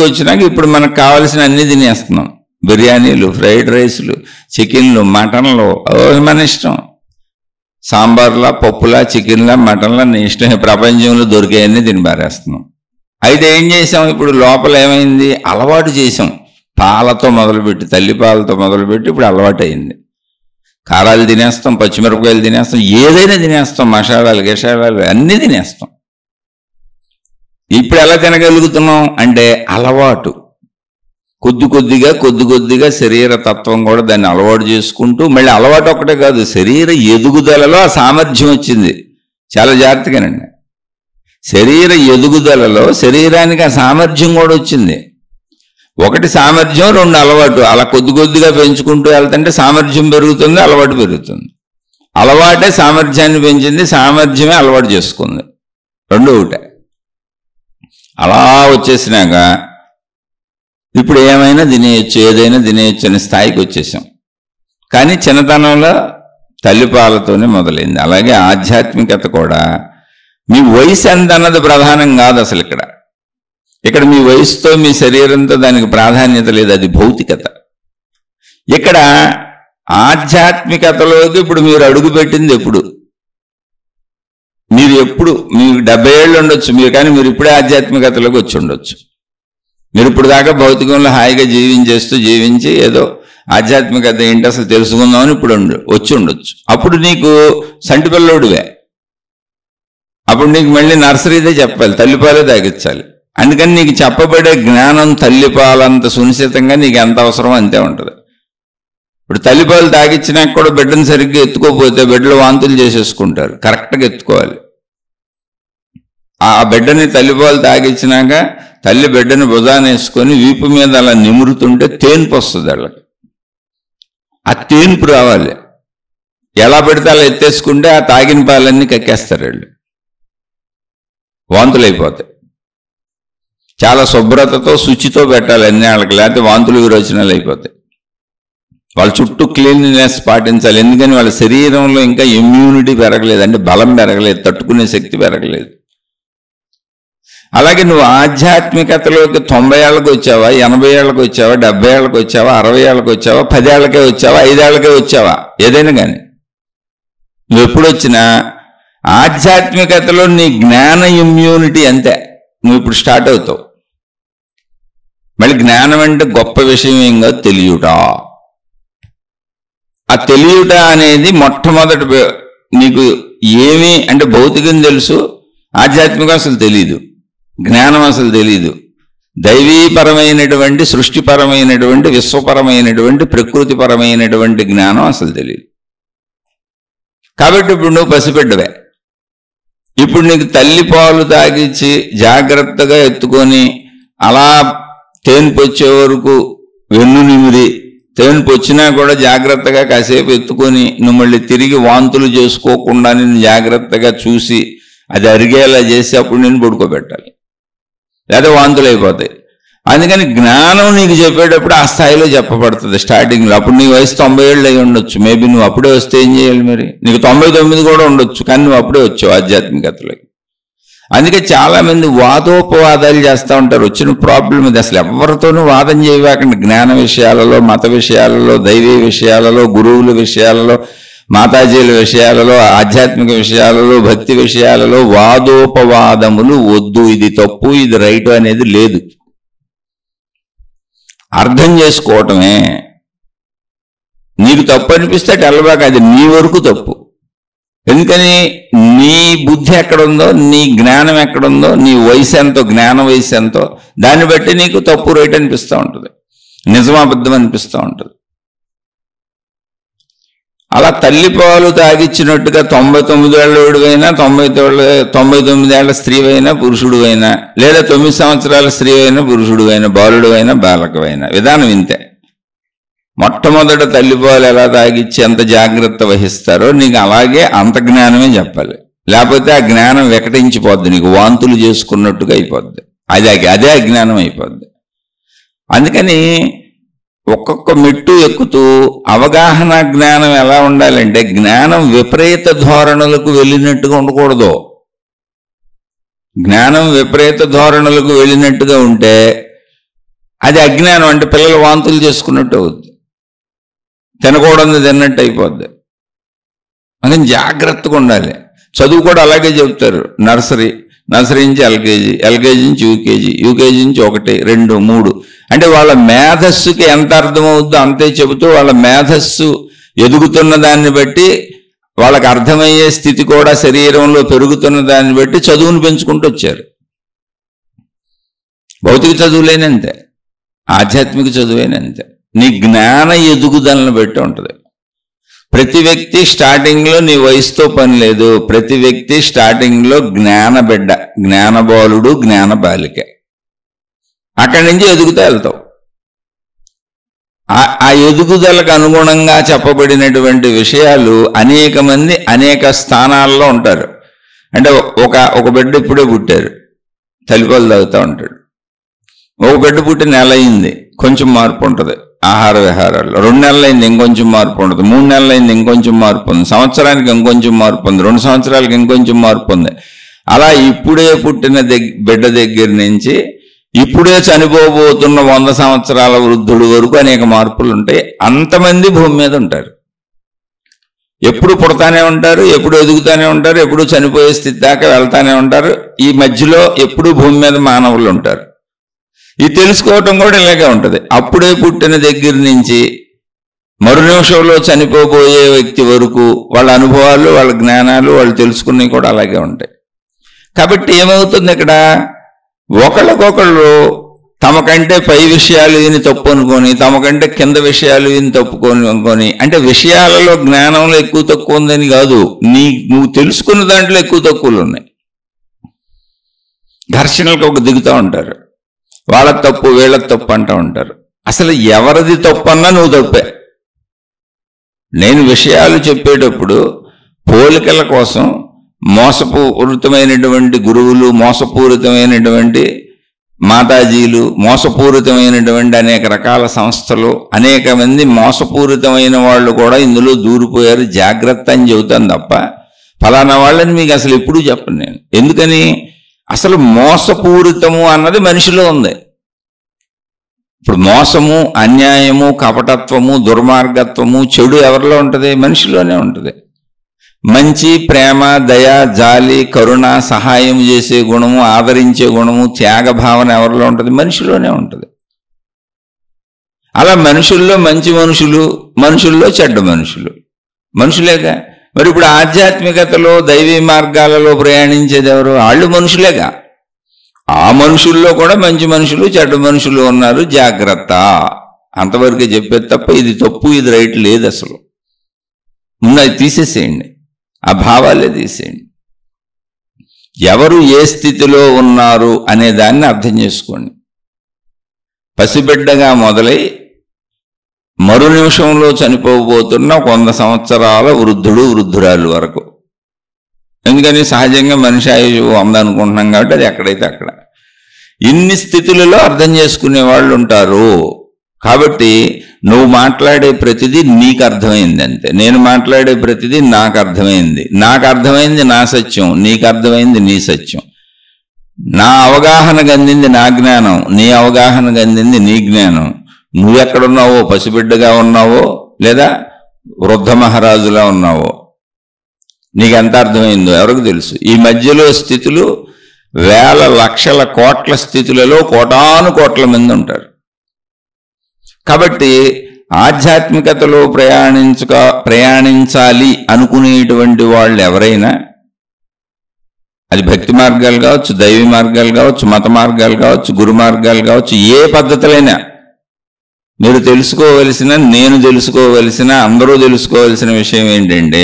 A: వచ్చినాక ఇప్పుడు మనకు కావాల్సిన అన్ని తినేస్తున్నాం. బిర్యానీలు, ఫ్రైడ్ రైస్లు, చికెన్లు, మటన్లు, మన ఇష్టం. సాంబార్లా, పప్పులా, చికెన్లా, మటన్లా నీ ఇష్టం. ప్రపంచంలో దొరికేవన్నీ తిని పారేస్తున్నాం. అయితే ఏం చేసాం, ఇప్పుడు లోపల ఏమైంది, అలవాటు చేసాం. పాలతో మొదలుపెట్టి, తల్లిపాలతో మొదలుపెట్టి ఇప్పుడు అలవాటు అయింది. కారాలు తినేస్తాం, పచ్చిమిరపకాయలు తినేస్తాం, ఏదైనా తినేస్తాం, మసాలాలు గిషాలాలు అన్నీ తినేస్తాం. ఇప్పుడు ఎలా తినగలుగుతున్నాం అంటే అలవాటు. కొద్దిగా శరీర తత్వం కూడా దాన్ని అలవాటు చేసుకుంటూ, మళ్ళీ అలవాటు ఒక్కటే కాదు, శరీర ఎదుగుదలలో ఆ సామర్థ్యం వచ్చింది. చాలా జాగ్రత్తగానండి. శరీర ఎదుగుదలలో శరీరానికి ఆ సామర్థ్యం కూడా వచ్చింది. ఒకటి సామర్థ్యం, 2 అలవాటు. అలా కొద్దిగా పెంచుకుంటూ వెళ్తుంటే సామర్థ్యం పెరుగుతుంది, అలవాటు పెరుగుతుంది. అలవాటే సామర్థ్యాన్ని పెంచింది, సామర్థ్యమే అలవాటు చేసుకుంది, 2 ఒకటే. అలా వచ్చేసినాక ఇప్పుడు ఏమైనా తినేయచ్చు, ఏదైనా తినేయచ్చు అనే స్థాయికి వచ్చేసాం. కానీ చిన్నతనంలో తల్లిపాలతోనే మొదలైంది. అలాగే ఆధ్యాత్మికత కూడా మీ వయసు ఎంత అన్నది ప్రధానం కాదు అసలు. ఇక్కడ మీ వయసుతో మీ శరీరంతో దానికి ప్రాధాన్యత లేదు, అది భౌతికత. ఇక్కడ ఆధ్యాత్మికతలోకి ఇప్పుడు మీరు అడుగు పెట్టింది ఎప్పుడు? మీరు మీకు 70 ఏళ్ళు ఉండొచ్చు మీరు, కానీ మీరు ఇప్పుడే ఆధ్యాత్మికతలోకి వచ్చి ఉండొచ్చు. మీరు ఇప్పుడు దాకా భౌతికంలో హాయిగా జీవించి ఏదో ఆధ్యాత్మికత ఏంటి అసలు తెలుసుకుందామని ఇప్పుడు వచ్చి ఉండొచ్చు. అప్పుడు నీకు సంటిపిల్లోడివే, అప్పుడు నీకు మళ్ళీ నర్సరీదే చెప్పాలి, తల్లిపాలే తాగించాలి. అందుకని నీకు చెప్పబడే జ్ఞానం తల్లిపాలంత సునిశ్చితంగా నీకు ఎంత అవసరమో అంతే ఉంటుంది. ఇప్పుడు తల్లిపాలు తాగించినాక కూడా బిడ్డను సరిగ్గా ఎత్తుకోకపోతే బిడ్డలు వాంతులు చేసేసుకుంటారు. కరెక్ట్గా ఎత్తుకోవాలి. ఆ బిడ్డని తల్లిపాలు తాగించినాక తల్లి బిడ్డని భుజాన వేసుకొని వీపు మీద అలా నిమురుతుంటే తేన్పు వస్తుంది వాళ్ళకి. ఆ తేన్పు రావాలి. ఎలా పెడితే అలా ఎత్తేసుకుంటే ఆ తాగిన పాలన్నీ కక్కేస్తారు వాళ్ళు, వాంతులు అయిపోతాయి. చాలా శుభ్రతతో శుచితో పెట్టాలి అన్ని వాళ్ళకి, లేకపోతే వాంతులు విరోచనాలు అయిపోతాయి. వాళ్ళ చుట్టూ క్లీన్లీనెస్ పాటించాలి. ఎందుకని వాళ్ళ శరీరంలో ఇంకా ఇమ్యూనిటీ పెరగలేదు, అంటే బలం పెరగలేదు, తట్టుకునే శక్తి పెరగలేదు. అలాగే నువ్వు ఆధ్యాత్మికతలోకి 90 ఏళ్ళకి వచ్చావా, 80 ఏళ్ళకి వచ్చావా, 70 ఏళ్ళకి వచ్చావా, 60 ఏళ్ళకి వచ్చావా, 10 ఏళ్ళకే వచ్చావా, 5 ఏళ్ళకే వచ్చావా, ఏదైనా కానీ నువ్వు ఎప్పుడు వచ్చినా ఆధ్యాత్మికతలో నీ జ్ఞాన ఇమ్యూనిటీ అంతే. నువ్వు ఇప్పుడు స్టార్ట్ అవుతావు. మళ్ళీ జ్ఞానం అంటే గొప్ప విషయం ఏం కాదు, తెలియుట. ఆ తెలియుట అనేది మొట్టమొదటి నీకు ఏమి అంటే భౌతికం తెలుసు, ఆధ్యాత్మికం అసలు తెలీదు, జ్ఞానం అసలు తెలీదు. దైవీపరమైనటువంటి, సృష్టిపరమైనటువంటి, విశ్వపరమైనటువంటి, ప్రకృతిపరమైనటువంటి జ్ఞానం అసలు తెలియదు. కాబట్టి ఇప్పుడు నువ్వు పసిపెట్టవే. ఇప్పుడు నీకు తల్లి పాలు తాగించి జాగ్రత్తగా ఎత్తుకొని అలా తేన్పు వచ్చే వరకు వెన్ను నిమిరి, తేన్పు వచ్చినా కూడా జాగ్రత్తగా కాసేపు ఎత్తుకొని నువ్వు మళ్ళీ తిరిగి వాంతులు చేసుకోకుండా నేను జాగ్రత్తగా చూసి అది అరిగేలా చేసి అప్పుడు నేను పడుకోబెట్టాలి, లేదా వాంతులు అయిపోతాయి. అందుకని జ్ఞానం నీకు చెప్పేటప్పుడు ఆ స్థాయిలో చెప్పబడుతుంది స్టార్టింగ్లో. అప్పుడు నీ వయసు 90 ఏళ్ళు అయి ఉండొచ్చు. మేబీ నువ్వు అప్పుడే వస్తే ఏం చేయాలి మరి? నీకు 99 కూడా ఉండొచ్చు, కానీ నువ్వు అప్పుడే వచ్చావు ఆధ్యాత్మికతలోకి. అందుకే చాలామంది వాదోపవాదాలు చేస్తూ ఉంటారు. వచ్చిన ప్రాబ్లం ఇది. అసలు ఎవరితోనూ వాదం చేయవాకండి. జ్ఞాన విషయాలలో, మత విషయాలలో, దైవీ విషయాలలో, గురువుల విషయాలలో, మాతాజీల విషయాలలో, ఆధ్యాత్మిక విషయాలలో, భక్తి విషయాలలో వాదోపవాదములు వద్దు. ఇది తప్పు, ఇది రైట్ అనేది లేదు. అర్థం చేసుకోవటమే. నీకు తప్పు అనిపిస్తే తెల్లబాక, అది నీ వరకు తప్పు. ఎందుకని నీ బుద్ధి ఎక్కడుందో, నీ జ్ఞానం ఎక్కడుందో, నీ వయసు ఎంతో, జ్ఞాన వయసు ఎంతో, దాన్ని బట్టి నీకు తప్పు రైట్ అనిపిస్తూ ఉంటుంది, నిజమాబద్ధం అనిపిస్తూ ఉంటుంది. అలా తల్లిపాలు తాగిచ్చినట్టుగా 99 ఏళ్ళ 99 ఏళ్ల స్త్రీవైనా పురుషుడువైనా, లేదా 9 సంవత్సరాల స్త్రీవైనా పురుషుడువైనా, బాలుడువైనా బాలకవైనా విధానం ఇంతే. మొట్టమొదట తల్లిపాలు ఎలా తాగిచ్చి ఎంత జాగ్రత్త వహిస్తారో నీకు అలాగే అంత జ్ఞానమే చెప్పాలి. లేకపోతే ఆ జ్ఞానం వికటించిపోద్ది, నీకు వాంతులు చేసుకున్నట్టుగా అయిపోద్ది. అదే అజ్ఞానం అయిపోద్ది. అందుకని ఒక్కొక్క మెట్టు ఎక్కుతూ అవగాహన జ్ఞానం ఎలా ఉండాలంటే, జ్ఞానం విపరీత ధోరణులకు వెళ్ళినట్టుగా ఉండకూడదు. జ్ఞానం విపరీత ధోరణులకు వెళ్ళినట్టుగా ఉంటే అది అజ్ఞానం. అంటే పిల్లలు వాంతులు చేసుకున్నట్టు అవుద్ది, తినకూడదు తిన్నట్టు అయిపోద్ది. అందుకని జాగ్రత్తగా ఉండాలి. చదువు కూడా అలాగే చెప్తారు. నర్సరీ నుంచి ఎల్కేజీ నుంచి యూకేజీ నుంచి 1, 2, 3 అంటే వాళ్ళ మేధస్సుకి ఎంత అర్థమవుద్దో అంతే చెబుతూ వాళ్ళ మేధస్సు ఎదుగుతున్న దాన్ని బట్టి, వాళ్ళకి అర్థమయ్యే స్థితి కూడా శరీరంలో పెరుగుతున్న దాన్ని బట్టి చదువును పెంచుకుంటూ వచ్చారు. భౌతిక చదువులేనంతే, ఆధ్యాత్మిక చదువేనంతే. నీ జ్ఞాన ఎదుగుదలను బట్టి ఉంటుంది. ప్రతి వ్యక్తి స్టార్టింగ్లో నీ వయసుతో పని లేదు. ప్రతి వ్యక్తి స్టార్టింగ్లో జ్ఞాన బిడ్డ, జ్ఞానబాలుడు, జ్ఞాన బాలిక. అక్కడి నుంచి ఎదుగుతూ వెళ్తావు. ఆ ఎదుగుదలకు అనుగుణంగా చెప్పబడినటువంటి విషయాలు అనేక మంది అనేక స్థానాల్లో ఉంటారు. అంటే ఒక బిడ్డ ఇప్పుడే పుట్టారు, తల్లిపాలు తాగుతూ ఉంటాడు. ఒక బిడ్డ పుట్టి నెల అయింది, కొంచెం మార్పు ఉంటుంది ఆహార విహారాల్లో. 2 నెలలు అయింది, ఇంకొంచెం మార్పు ఉంటుంది. 3 నెలలు అయింది, ఇంకొంచెం మార్పు ఉంది. సంవత్సరానికి ఇంకొంచెం మార్పు ఉంది. 2 సంవత్సరాలకి ఇంకొంచెం మార్పు ఉంది. అలా ఇప్పుడే పుట్టిన బిడ్డ దగ్గర నుంచి ఇప్పుడే చనిపోబోతున్న 100 సంవత్సరాల వృద్ధుడు వరకు అనేక మార్పులు ఉంటాయి. అంతమంది భూమి మీద ఉంటారు. ఎప్పుడు పుడతానే ఉంటారు, ఎప్పుడు ఎదుగుతానే ఉంటారు, ఎప్పుడు చనిపోయే స్థితి దాకా వెళ్తానే ఉంటారు. ఈ మధ్యలో ఎప్పుడు భూమి మీద మానవులు ఉంటారు. ఇది తెలుసుకోవటం కూడా ఇలాగే ఉంటుంది. అప్పుడే పుట్టిన దగ్గర నుంచి మరు నిమిషంలో చనిపోబోయే వ్యక్తి వరకు వాళ్ళ అనుభవాలు, వాళ్ళ జ్ఞానాలు, వాళ్ళు తెలుసుకున్నవి కూడా అలాగే ఉంటాయి. కాబట్టి ఏమవుతుంది, ఇక్కడ ఒకళ్ళకొకళ్ళు తమకంటే పై విషయాలు విని తప్పు అనుకొని, తమకంటే కింద విషయాలు విని తప్పుకొని అంటే విషయాలలో జ్ఞానంలో ఎక్కువ తక్కువ ఉందని కాదు, నువ్వు తెలుసుకున్న దాంట్లో ఎక్కువ తక్కువలు ఉన్నాయి. ఘర్షణలకు ఒక దిగుతూ ఉంటారు. వాళ్ళ తప్పు వీళ్ళ తప్పు అంటూ ఉంటారు. అసలు ఎవరిది తప్పు అన్నా నువ్వు తప్పే. నేను విషయాలు చెప్పేటప్పుడు పోలికల కోసం మోసపూరితమైనటువంటి గురువులు, మోసపూరితమైనటువంటి మాతాజీలు, మోసపూరితమైనటువంటి అనేక రకాల సంస్థలు, అనేక మంది మోసపూరితమైన వాళ్ళు కూడా ఇందులో దూరిపోయారు, జాగ్రత్త అని చెబుతాను తప్ప ఫలానా వాళ్ళని మీకు అసలు ఎప్పుడూ చెప్పను నేను. ఎందుకని, అసలు మోసపూరితము అన్నది మనిషిలో ఉంది. ఇప్పుడు మోసము, అన్యాయము, కపటత్వము, దుర్మార్గత్వము, చెడు ఎవరిలో ఉంటుంది? మనిషిలోనే ఉంటుంది. మంచి, ప్రేమ, దయ, జాలి, కరుణ, సహాయం చేసే గుణము, ఆదరించే గుణము, త్యాగ భావన ఎవరిలో ఉంటుంది? మనిషిలోనే ఉంటుంది. అలా మనుషుల్లో మంచి మనుషులు, మనుషుల్లో చెడ్డ మనుషులు, మనుషులేగా. మరి ఇప్పుడు ఆధ్యాత్మికతలో దైవీ మార్గాలలో ప్రయాణించేది ఎవరు? వాళ్ళు మనుషులేగా. ఆ మనుషుల్లో కూడా మంచి మనుషులు, చెడ్డ మనుషులు ఉన్నారు, జాగ్రత్త. అంతవరకే చెప్పేది తప్ప ఇది తప్పు ఇది రైట్ లేదు. అసలు ముందు అది తీసేసేయండి, ఆ భావాలే తీసేయండి. ఎవరు ఏ స్థితిలో ఉన్నారు అనే దాన్ని అర్థం చేసుకోండి. పసిబిడ్డగా మొదలై మరు నిమిషంలో చనిపోబోతున్న 100 సంవత్సరాల వృద్ధుడు, వృద్ధురాలు వరకు. ఎందుకని సహజంగా మనిషి ఆయుష్ 100 అనుకుంటున్నాం కాబట్టి అది ఎక్కడైతే అక్కడ. ఇన్ని స్థితులలో అర్థం చేసుకునే వాళ్ళు ఉంటారు. కాబట్టి నువ్వు మాట్లాడే ప్రతిదీ నీకు అర్థమైంది అంతే. నేను మాట్లాడే ప్రతిదీ నాకు అర్థమైంది. నాకు అర్థమైంది నా సత్యం, నీకు అర్థమైంది నీ సత్యం. నా అవగాహనకు అందింది నా జ్ఞానం, నీ అవగాహనకు అందింది నీ జ్ఞానం. నువ్వెక్కడున్నావో, పసిబిడ్డగా ఉన్నావో లేదా వృద్ధ మహారాజులా ఉన్నావో, నీకెంత అర్థమైందో ఎవరికి తెలుసు. ఈ మధ్యలో స్థితులు వేల లక్షల కోట్ల స్థితులలో కోటాను కోట్ల మంది ఉంటారు. కాబట్టి ఆధ్యాత్మికతలో ప్రయాణించాలి అనుకునేటువంటి వాళ్ళు ఎవరైనా, అది భక్తి మార్గాలు కావచ్చు, దైవీ మార్గాలు కావచ్చు, మత మార్గాలు కావచ్చు, గురు మార్గాలు కావచ్చు, ఏ పద్ధతులైనా మీరు తెలుసుకోవలసిన, నేను తెలుసుకోవలసిన, అందరూ తెలుసుకోవలసిన విషయం ఏంటంటే,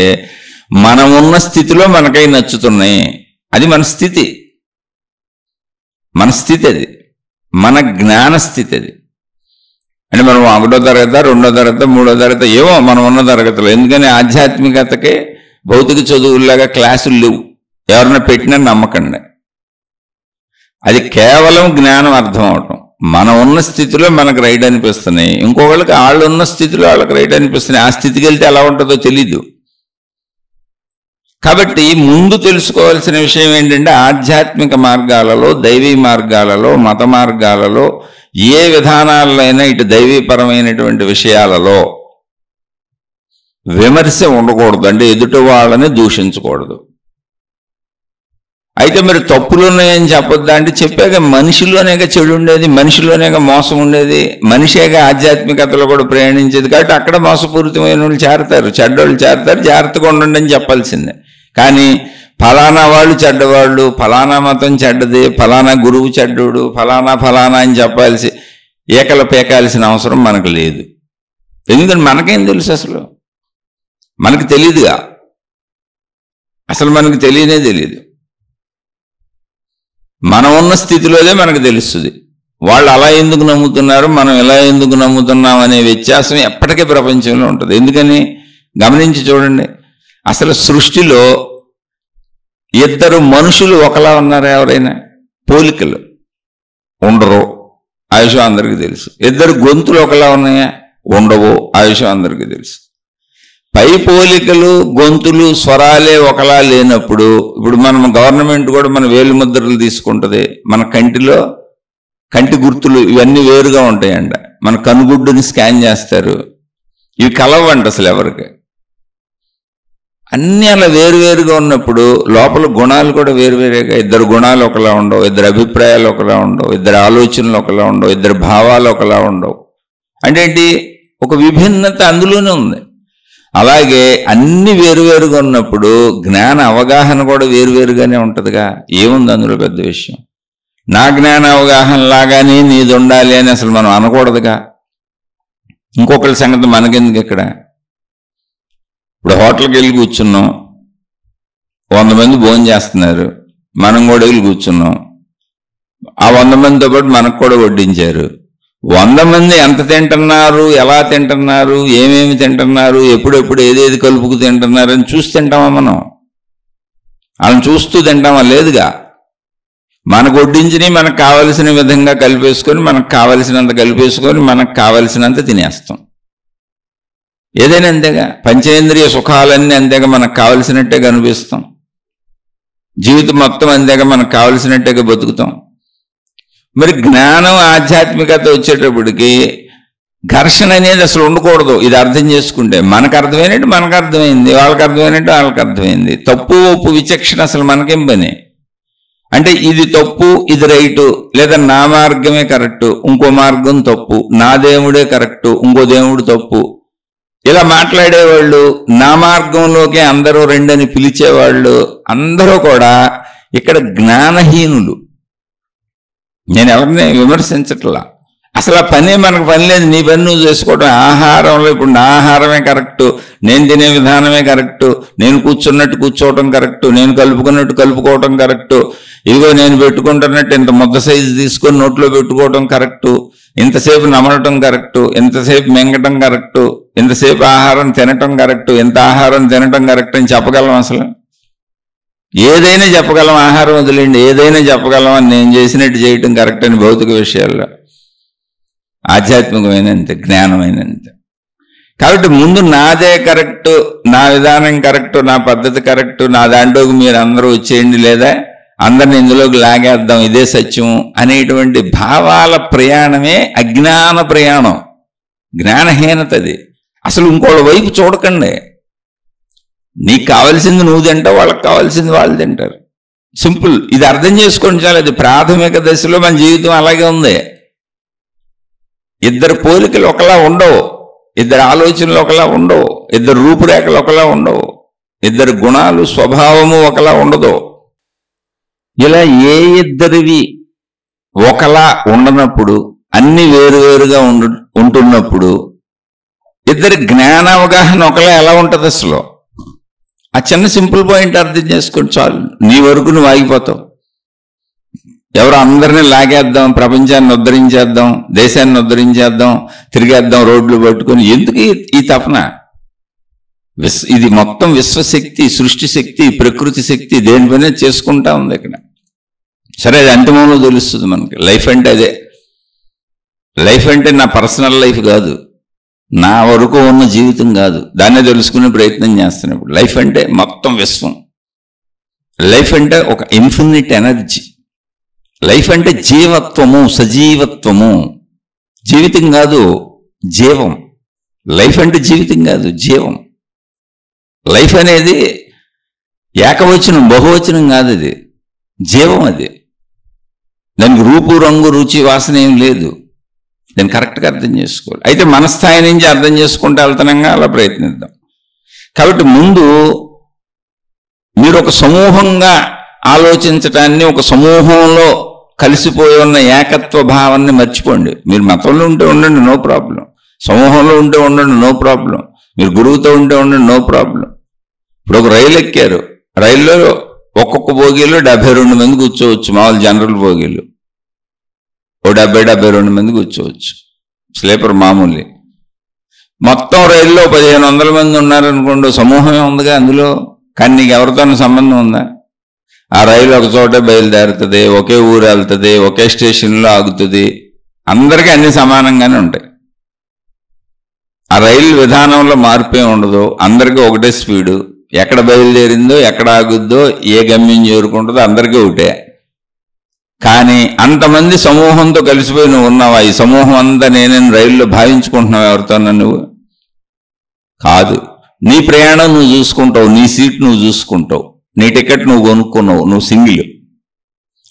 A: మనమున్న స్థితిలో మనకై నచ్చుతున్నాయి. అది మన స్థితి, మన స్థితి, అది మన జ్ఞాన స్థితి. అది అంటే మనం 1వ తరగతి, 2వ తరగతి, 3వ తరగతి ఏమో మనం ఉన్న తరగతిలో. ఎందుకని ఆధ్యాత్మికతకే భౌతిక చదువుల్లాగా క్లాసులు లేవు. ఎవరన్నా పెట్టినా నమ్మకండి. అది కేవలం జ్ఞానం అర్థం అవటం. మనం ఉన్న స్థితిలో మనకు రైట్ అనిపిస్తున్నాయి, ఇంకొకళ్ళకి వాళ్ళు ఉన్న స్థితిలో వాళ్ళకి రైట్ అనిపిస్తున్నాయి. ఆ స్థితికి వెళ్తే ఎలా ఉంటుందో తెలీదు. కాబట్టి ముందు తెలుసుకోవాల్సిన విషయం ఏంటంటే, ఆధ్యాత్మిక మార్గాలలో, దైవీ మార్గాలలో, మత మార్గాలలో, ఏ విధానాలైనా ఇటు దైవీపరమైనటువంటి విషయాలలో విమర్శ ఉండకూడదు. అంటే ఎదుటి వాళ్ళని దూషించకూడదు. అయితే మరి తప్పులు ఉన్నాయని చెప్పొద్దా అంటే, చెప్పాక మనిషిలోనేగా చెడు ఉండేది, మనిషిలోనేగా మోసం ఉండేది, మనిషేగా ఆధ్యాత్మికతలో కూడా ప్రయాణించేది. కాబట్టి అక్కడ మోసపూరితమైన వాళ్ళు చేరతారు, చెడ్డోళ్ళు చేరతారు, జాగ్రత్తగా ఉండండి అని చెప్పాల్సిందే. కానీ ఫలానా వాళ్ళు చెడ్డవాళ్ళు, ఫలానా మతం చెడ్డది, ఫలానా గురువు చెడ్డోడు, ఫలానా అని చెప్పాల్సి ఏకల పేకాల్సిన అవసరం మనకు లేదు. ఎందుకంటే మనకేం తెలుసు? అసలు మనకు తెలియదుగా. అసలు మనకు తెలియనే తెలియదు. మనం ఉన్న స్థితిలోనే మనకు తెలుస్తుంది. వాళ్ళు అలా ఎందుకు నమ్ముతున్నారు, మనం ఎలా ఎందుకు నమ్ముతున్నాం అనే వ్యత్యాసం ఎప్పటికీ ప్రపంచంలో ఉంటుంది. ఎందుకని గమనించి చూడండి. అసలు సృష్టిలో 2 మనుషులు ఒకలా ఉన్నారా? ఎవరైనా పోలికలు ఉండరు. ఆ ఆ విషయం అందరికీ తెలుసు. ఇద్దరు గొంతులు ఒకలా ఉన్నాయా? ఉండవు, ఆ విషయం అందరికీ తెలుసు. పై పోలికలు, గొంతులు, స్వరాలే ఒకలా లేనప్పుడు, ఇప్పుడు మనం గవర్నమెంట్ కూడా మన వేలు ముద్రలు తీసుకుంటుంది, మన కంటిలో కంటి గుర్తులు ఇవన్నీ వేరుగా ఉంటాయంట. మన కనుగుడ్డుని స్కాన్ చేస్తారు, ఇవి కలవంట అసలు ఎవరికి. అన్నీ అలా వేరువేరుగా ఉన్నప్పుడు లోపల గుణాలు కూడా వేరువేరుగా, ఇద్దరు గుణాలు ఒకలా ఉండవు, ఇద్దరు అభిప్రాయాలు ఒకలా ఉండవు, ఇద్దరు ఆలోచనలు ఒకలా ఉండవు, ఇద్దరు భావాలు ఒకలా ఉండవు. అంటే ఏంటి? ఒక విభిన్నత అందులోనే ఉంది. అలాగే అన్ని వేరువేరుగా ఉన్నప్పుడు జ్ఞాన అవగాహన కూడా వేరువేరుగానే ఉంటుందిగా. ఏముంది అందులో పెద్ద విషయం? నా జ్ఞాన అవగాహన లాగానే నీది ఉండాలి అని అసలు మనం అనకూడదుగా. ఇంకొకరి సంగతి మనకెందుకు ఇక్కడ? ఇప్పుడు హోటల్కి వెళ్ళి కూర్చున్నాం, 100 మంది భోజనం చేస్తున్నారు, మనం కూడా వెళ్ళి కూర్చున్నాం, ఆ 100 మందితో పాటు మనకు కూడా వడ్డించారు. 100 మంది ఎంత తింటున్నారు, ఎలా తింటున్నారు, ఏమేమి తింటున్నారు, ఎప్పుడెప్పుడు ఏదేది కలుపుకు తింటున్నారు అని చూసి తింటామా మనం? వాళ్ళని చూస్తూ తింటామా? లేదుగా. మనకు వడ్డించిని మనకు కావలసిన విధంగా కలిపేసుకొని, మనకు కావలసినంత కలిపేసుకొని, మనకు కావలసినంత తినేస్తాం. ఏదైనా అంతేగా. పంచేంద్రియ సుఖాలన్నీ అంతేగా, మనకు కావలసినట్టే కనిపిస్తాం. జీవితం మొత్తం అంతేగా, మనకు కావలసినట్టేగా బతుకుతాం. మరి జ్ఞానం, ఆధ్యాత్మికత వచ్చేటప్పటికి ఘర్షణ అనేది అసలు ఉండకూడదు. ఇది అర్థం చేసుకుంటే మనకు అర్థమైనట్టు మనకు అర్థమైంది, వాళ్ళకి అర్థమైనట్టు వాళ్ళకి అర్థమైంది. తప్పు ఒప్పు విచక్షణ అసలు మనకేం పని? అంటే ఇది తప్పు, ఇది రైటు, లేదా నా మార్గమే కరెక్టు, ఇంకో మార్గం తప్పు, నా దేవుడే కరెక్టు, ఇంకో దేవుడు తప్పు, ఇలా మాట్లాడేవాళ్ళు, నా మార్గంలోకి అందరూ రెండని పిలిచేవాళ్ళు అందరూ కూడా ఇక్కడ జ్ఞానహీనులు. నేను ఎవరిని విమర్శించట్లా. అసలు ఆ పనే మనకు పని లేదు, నీ పని నువ్వు చేసుకోవడం. ఆహారంలో ఇప్పుడు నా ఆహారమే కరెక్టు, నేను తినే విధానమే కరెక్టు, నేను కూర్చున్నట్టు కూర్చోవటం కరెక్టు, నేను కలుపుకున్నట్టు కలుపుకోవటం కరెక్టు, ఇదిగో నేను పెట్టుకుంటున్నట్టు ఇంత ముద్ద సైజు తీసుకొని నోట్లో పెట్టుకోవటం కరెక్టు, ఇంతసేపు నమలటం కరెక్టు, ఇంతసేపు మింగటం కరెక్టు, ఇంతసేపు ఆహారం తినటం కరెక్టు, ఇంత ఆహారం తినటం కరెక్ట్ అని చెప్పగలం? అసలు ఏదైనా చెప్పగలం. ఆహారం వదిలేండి, ఏదైనా చెప్పగలం. అని నేను చేసినట్టు చేయటం కరెక్ట్ అని భౌతిక విషయాల్లో. ఆధ్యాత్మికమైనంతే, జ్ఞానమైనంతే. కాబట్టి ముందు నాదే కరెక్టు, నా విధానం కరెక్టు, నా పద్ధతి కరెక్టు, నా దాంట్లోకి మీరు అందరూ వచ్చేయండి, లేదా అందరిని ఇందులోకి లాగేద్దాం, ఇదే సత్యం అనేటువంటి భావాల ప్రయాణమే అజ్ఞాన ప్రయాణం, జ్ఞానహీనతది. అసలు ఇంకోళ్ళ వైపు చూడకండి. నీకు కావాల్సింది నువ్వు తింటావు, వాళ్ళకి కావాల్సింది వాళ్ళు తింటారు. సింపుల్. ఇది అర్థం చేసుకోండి చాలు. అది ప్రాథమిక దశలో మన జీవితం అలాగే ఉంది. ఇద్దరు పోలికలు ఒకలా ఉండవు, ఇద్దరు ఆలోచనలు ఒకలా ఉండవు, ఇద్దరు రూపురేఖలు ఒకలా ఉండవు, ఇద్దరు గుణాలు స్వభావము ఒకలా ఉండదు. ఇలా ఏ ఇద్దరివి ఒకలా ఉండనప్పుడు, అన్ని వేరువేరుగా ఉంటున్నప్పుడు ఇద్దరి జ్ఞానావగాహన ఒకలా ఎలా ఉంటుంది అసలు? ఆ చిన్న సింపుల్ పాయింట్ అర్థం చేసుకోండి చాలు. నీ వరకు నువ్వు ఆగిపోతావు. ఎవరు అందరినీ లాగేద్దాం, ప్రపంచాన్ని ఉద్ధరించేద్దాం, దేశాన్ని ఉద్ధరించేద్దాం, తిరిగేద్దాం రోడ్లు పట్టుకొని, ఎందుకు ఈ తపన? ఇది మొత్తం విశ్వశక్తి, సృష్టి శక్తి, ప్రకృతి శక్తి దేనిపైన చేసుకుంటా ఉంది ఇక్కడ. సరే, అది అంతిమంలో తెలుస్తుంది మనకి. లైఫ్ అంటే అదే. లైఫ్ అంటే నా పర్సనల్ లైఫ్ కాదు, నా వరకు ఉన్న జీవితం కాదు, దాన్నే తెలుసుకునే ప్రయత్నం చేస్తున్నప్పుడు. లైఫ్ అంటే మొత్తం విశ్వం. లైఫ్ అంటే ఒక ఇన్ఫినిట్ ఎనర్జీ. లైఫ్ అంటే జీవత్వము, సజీవత్వము. జీవితం కాదు, జీవం. లైఫ్ అంటే జీవితం కాదు, జీవం. లైఫ్ అనేది ఏకవచనం, బహువచనం కాదు, అది జీవం. అది దానికి రూపు, రంగు, రుచి, వాసన ఏం లేదు. దాన్ని కరెక్ట్గా అర్థం చేసుకోవాలి. అయితే మన స్థాయి నుంచి అర్థం చేసుకుంటే వెళ్తానంగా అలా ప్రయత్నిద్దాం. కాబట్టి ముందు మీరు ఒక సమూహంగా ఆలోచించటాన్ని, ఒక సమూహంలో కలిసిపోయి ఉన్న ఏకత్వ భావాన్ని మర్చిపోండి. మీరు మతంలో ఉంటే ఉండండి, నో ప్రాబ్లం. సమూహంలో ఉంటే ఉండండి, నో ప్రాబ్లం. మీరు గురువుతో ఉంటే ఉండండి, నో ప్రాబ్లం. ఇప్పుడు ఒక రైలు ఎక్కారు, రైల్లో ఒక్కొక్క బోగీలో 72 మంది కూర్చోవచ్చు. మామూలు జనరల్ బోగీలు ఓ 70-72 మంది కూర్చోవచ్చు, స్లీపర్ మామూలు. మొత్తం రైల్లో 1500 మంది ఉన్నారనుకోండి, సమూహమే ఉందిగా అందులో. కానీ నీకు ఎవరితో సంబంధం ఉందా? ఆ రైలు ఒక చోటే బయలుదేరుతుంది, ఒకే ఊరు వెళ్తుంది, ఒకే స్టేషన్లో ఆగుతుంది, అందరికీ అన్ని సమానంగానే ఉంటాయి. ఆ రైలు విధానంలో మార్పే ఉండదు, అందరికీ ఒకటే స్పీడు. ఎక్కడ బయలుదేరిందో, ఎక్కడ ఆగుద్దో, ఏ గమ్యం చేరుకుంటుందో అందరికీ ఒకటే. కానీ అంతమంది సమూహంతో కలిసిపోయి నువ్వు ఉన్నావా? ఈ సమూహం అంతా నేనేను రైల్లో భావించుకుంటున్నావు ఎవరితోన్నా? నువ్వు కాదు. నీ ప్రయాణం నువ్వు చూసుకుంటావు, నీ సీట్ నువ్వు చూసుకుంటావు, నీ టికెట్ నువ్వు కొనుక్కున్నావు, నువ్వు సింగిల్,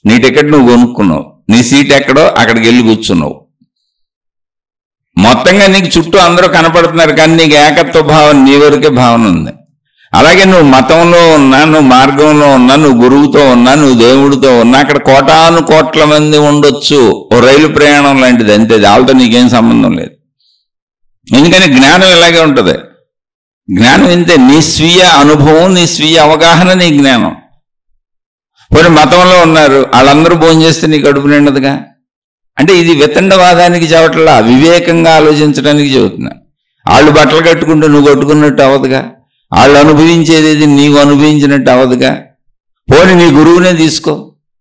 A: నీ టికెట్ నువ్వు కొనుక్కున్నావు, నీ సీట్ ఎక్కడో అక్కడికి వెళ్ళి కూర్చున్నావు. మొత్తంగా నీకు చుట్టూ అందరూ కనపడుతున్నారు, కానీ నీకు ఏకత్వ భావన, నీ వరకే భావన ఉంది. అలాగే నువ్వు మతంలో ఉన్నా, నువ్వు మార్గంలో ఉన్నా, నువ్వు గురువుతో ఉన్నా, నువ్వు దేవుడితో ఉన్నా, అక్కడ కోటాను కోట్ల మంది ఉండొచ్చు. ఓ రైలు ప్రయాణం లాంటిది అంతే, వాళ్ళతో నీకేం సంబంధం లేదు. ఎందుకని జ్ఞానం ఇలాగే ఉంటుంది. జ్ఞానం ఇంతే, నీ స్వీయ అనుభవం, నీ స్వీయ అవగాహన నీ జ్ఞానం. పోనీ మతంలో ఉన్నారు, వాళ్ళందరూ భోజనం చేస్తే నీ కడుపు నిండదుగా. అంటే ఇది వితండవాదానికి చెవట్లా, వివేకంగా ఆలోచించడానికి చెబుతున్నా. వాళ్ళు బట్టలు కట్టుకుంటే నువ్వు కట్టుకున్నట్టు అవదుగా, వాళ్ళు అనుభవించేది నీవు అనుభవించినట్టు అవదుగా. పోనీ నీ గురువునే తీసుకో,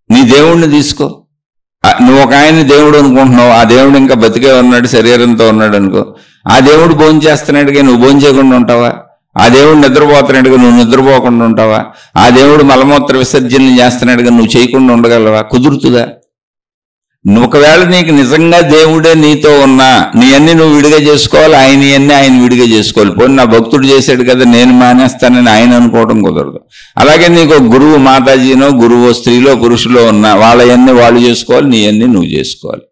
A: నీ దేవుణ్ణి తీసుకో. నువ్వు ఒక ఆయన దేవుడు అనుకుంటున్నావు, ఆ దేవుడు ఇంకా బతికే ఉన్నాడు, శరీరంతో ఉన్నాడు అనుకో. ఆ దేవుడు భోజనం చేస్తున్నాడుగా, నువ్వు భోజనం చేయకుండా ఉంటావా? ఆ దేవుడు నిద్రపోతున్నాడుగా, నువ్వు నిద్రపోకుండా ఉంటావా? ఆ దేవుడు మలమూత్ర విసర్జనలు చేస్తున్నాడుగా, నువ్వు చేయకుండా ఉండగలవా? కుదురుతుందా? ఒకవేళ నీకు నిజంగా దేవుడే నీతో ఉన్నా, నీ అన్ని నువ్వు విడిగా చేసుకోవాలి, ఆయన విడిగా చేసుకోవాలి. పోనీ నా భక్తుడు చేశాడు కదా నేను మానేస్తానని ఆయన అనుకోవడం కుదరదు. అలాగే నీకు గురువు మాతాజీనో, గురువు స్త్రీలో పురుషులో ఉన్నా, వాళ్ళవన్నీ వాళ్ళు చేసుకోవాలి, నీ అన్ని నువ్వు చేసుకోవాలి.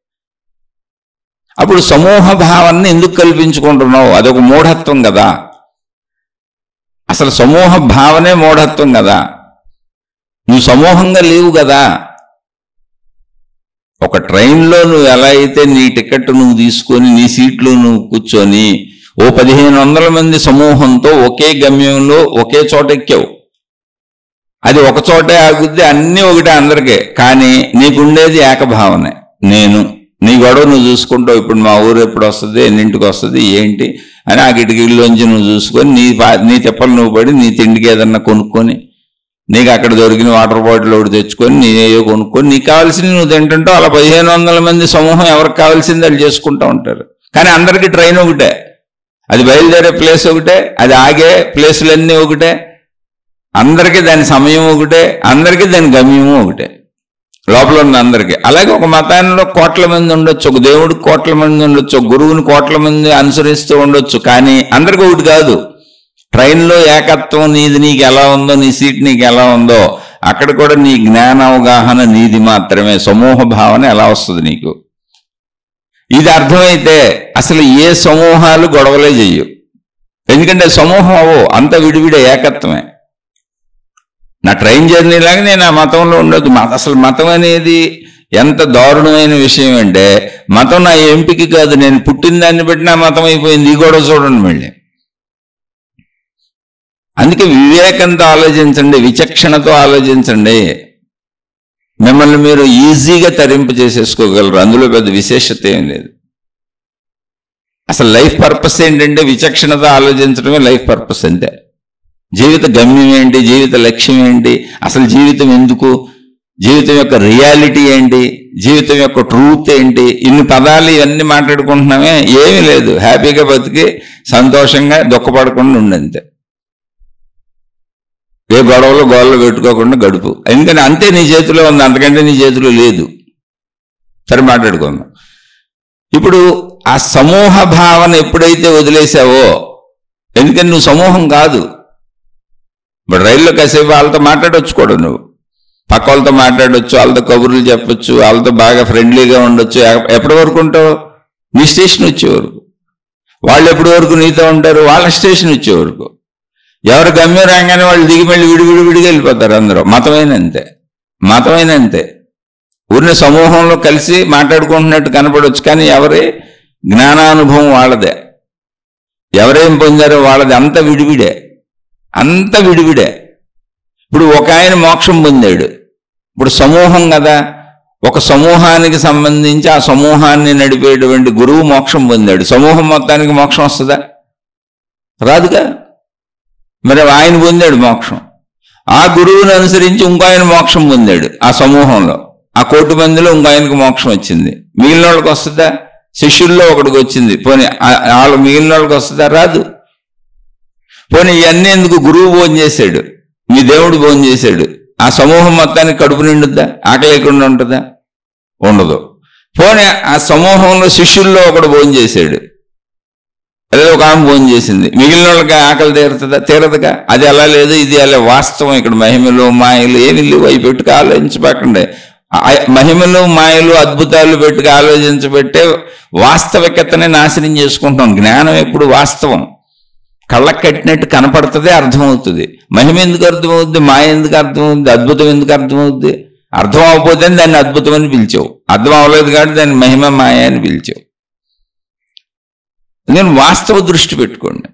A: అప్పుడు సమూహ భావాన్ని ఎందుకు కల్పించుకుంటున్నావు? అదొక మూఢత్వం కదా. అసలు సమూహ భావనే మూఢత్వం కదా. నువ్వు సమూహంగా లేవు కదా. ఒక ట్రైన్లో నువ్వు ఎలా అయితే నీ టికెట్ నువ్వు తీసుకొని నీ సీట్లో నువ్వు కూర్చొని ఓ 1500 మంది సమూహంతో ఒకే గమ్యంలో ఒకే చోట ఎక్కావు. అది ఒక చోటే ఆగుద్ది, అన్నీ ఒకటే అందరికీ. కానీ నీకుండేది ఏకభావనే. నేను నీ గొడవ నువ్వు చూసుకుంటావు. ఇప్పుడు మా ఊరు ఎప్పుడు వస్తుంది, ఎన్నింటికి వస్తుంది, ఏంటి అని ఆ కిటికీల్లోంచి నువ్వు చూసుకొని నీ తిప్పలు నువ్వు పడి నీ తిండికి ఏదన్నా కొనుక్కొని, నీకు అక్కడ దొరికిన వాటర్ బాటిల్ ఒకటి తెచ్చుకొని నీయో కొనుక్కొని నీకు కావాల్సింది నువ్వు తింటుంటావు. అలా 1500 మంది సమూహం ఎవరికి కావాల్సింది వాళ్ళు చేసుకుంటూ ఉంటారు. కానీ అందరికీ ట్రైన్ ఒకటే, అది బయలుదేరే ప్లేస్ ఒకటే, అది ఆగే ప్లేసులన్నీ ఒకటే, అందరికీ దాని సమయం ఒకటే, అందరికీ దాని గమ్యము ఒకటే, లోపల ఉన్న అందరికీ. అలాగే ఒక మతాల్లో కోట్ల మంది ఉండొచ్చు, ఒక దేవుడికి కోట్ల మంది ఉండొచ్చు, ఒక గురువుని కోట్ల మంది అనుసరిస్తూ ఉండొచ్చు, కానీ అందరికీ ఒకటి కాదు. ట్రైన్లో ఏకత్వం నీది, నీకు ఎలా ఉందో, నీ సీట్ నీకు ఎలా ఉందో, అక్కడ కూడా నీ జ్ఞాన అవగాహన నీది మాత్రమే. సమూహ భావన ఎలా వస్తుంది నీకు? ఇది అర్థమైతే అసలు ఏ సమూహాలు గొడవలే చెయ్యు. ఎందుకంటే సమూహం అవో, అంత విడివిడే ఏకత్వమే. నా ట్రైన్ జర్నీ లాగా నేను ఆ మతంలో ఉండొద్దు. అసలు మతం అనేది ఎంత దారుణమైన విషయం అంటే, మతం నా ఎంపిక కాదు, నేను పుట్టిన దాన్ని బట్టి నా మతం అయిపోయింది. ఈ గొడవ చూడండి మళ్ళీ. అందుకే వివేకంతో ఆలోచించండి, విచక్షణతో ఆలోచించండి. మిమ్మల్ని మీరు ఈజీగా తరింపు చేసేసుకోగలరు. అందులో పెద్ద విశేషత ఏం లేదు. అసలు లైఫ్ పర్పస్ ఏంటంటే విచక్షణతో ఆలోచించడమే లైఫ్ పర్పస్. అంతే. జీవిత గమ్యం ఏంటి, జీవిత లక్ష్యం ఏంటి, అసలు జీవితం ఎందుకు, జీవితం యొక్క రియాలిటీ ఏంటి, జీవితం యొక్క ట్రూత్ ఏంటి, ఇన్ని పదాలు ఇవన్నీ మాట్లాడుకుంటున్నామే. ఏమీ లేదు, హ్యాపీగా బతికి సంతోషంగా దుఃఖపడకుండా ఉండంతే. ఏ గొడవలు పెట్టుకోకుండా గడుపు. ఎందుకంటే అంతే నీ చేతిలో ఉంది, అంతకంటే నీ చేతిలో లేదు. సరే మాట్లాడుకుందాం. ఇప్పుడు ఆ సమూహ భావన ఎప్పుడైతే వదిలేసావో, ఎందుకని నువ్వు సమూహం కాదు. ఇప్పుడు రైల్లో కాసేపు వాళ్ళతో మాట్లాడవచ్చు కూడా, నువ్వు పక్క వాళ్ళతో మాట్లాడవచ్చు, వాళ్ళతో కబుర్లు చెప్పచ్చు, వాళ్ళతో బాగా ఫ్రెండ్లీగా ఉండొచ్చు. ఎప్పటి వరకు ఉంటావు? నీ స్టేషన్ వచ్చే వరకు. వాళ్ళు ఎప్పటి వరకు నీతో ఉంటారు? వాళ్ళ స్టేషన్ వచ్చే వరకు. ఎవరు గమ్యం రాగానే వాళ్ళు దిగి మళ్ళీ విడిగా వెళ్ళిపోతారు అందరూ. మతమైన అంతే. ఊరిని సమూహంలో కలిసి మాట్లాడుకుంటున్నట్టు కనపడవచ్చు, కానీ ఎవరి జ్ఞానానుభవం వాళ్ళదే, ఎవరేం పొందారో వాళ్ళది. అంత విడివిడే. ఇప్పుడు ఒక ఆయన మోక్షం పొందాడు. ఇప్పుడు సమూహం కదా, ఒక సమూహానికి సంబంధించి ఆ సమూహాన్ని నడిపేటువంటి గురువు మోక్షం పొందాడు. సమూహం మొత్తానికి మోక్షం వస్తుందా? రాదుగా. మరి ఆయన పొందాడు మోక్షం. ఆ గురువుని అనుసరించి ఇంకో ఆయన మోక్షం పొందాడు. ఆ సమూహంలో ఆ 1,000,000 మందిలో ఇంకో ఆయనకు మోక్షం వచ్చింది. మిగిలిన వాళ్ళకి వస్తుందా? శిష్యుల్లో ఒకడికి వచ్చింది, పోనీ వాళ్ళు మిగిలిన వాళ్ళకి వస్తుందా? రాదు. పోనీ ఇవన్నీ ఎందుకు? గురువు భోజనం చేశాడు, మీ దేవుడు భోజనం చేశాడు, ఆ సమూహం మొత్తానికి కడుపు నిండుద్దా? ఆకలి లేకుండా ఉంటుందా? ఉండదు. పోనీ ఆ సమూహంలో శిష్యుల్లో ఒకడు భోజనం చేశాడు, అదే ఒక ఆమె భోజనం చేసింది, మిగిలిన వాళ్ళకి ఆకలి తీరుతుందా? తీరదుగా. అది అలా లేదు, ఇది అలా. వాస్తవం ఇక్కడ మహిమలు మాయలు ఏమి లేవు, అవి పెట్టుకు ఆలోచించబకండి. మహిమలు మాయలు అద్భుతాలు పెట్టుకు ఆలోచించబట్టే వాస్తవికతని నాశనం చేసుకుంటాం. జ్ఞానం ఎప్పుడు వాస్తవం, కళ్ళకు కట్టినట్టు కనపడుతుంది, అర్థమవుతుంది. మహిమ ఎందుకు అర్థమవుద్ది? మాయ ఎందుకు అర్థమవుద్ది? అద్భుతం ఎందుకు అర్థమవుద్ది? అర్థం అవ్వకపోతే దాన్ని అద్భుతం అని పిలిచావు, అర్థం అవ్వలేదు కాబట్టి దాన్ని మహిమ మాయ అని పిలిచావు. నేను వాస్తవ దృష్టి పెట్టుకోండి.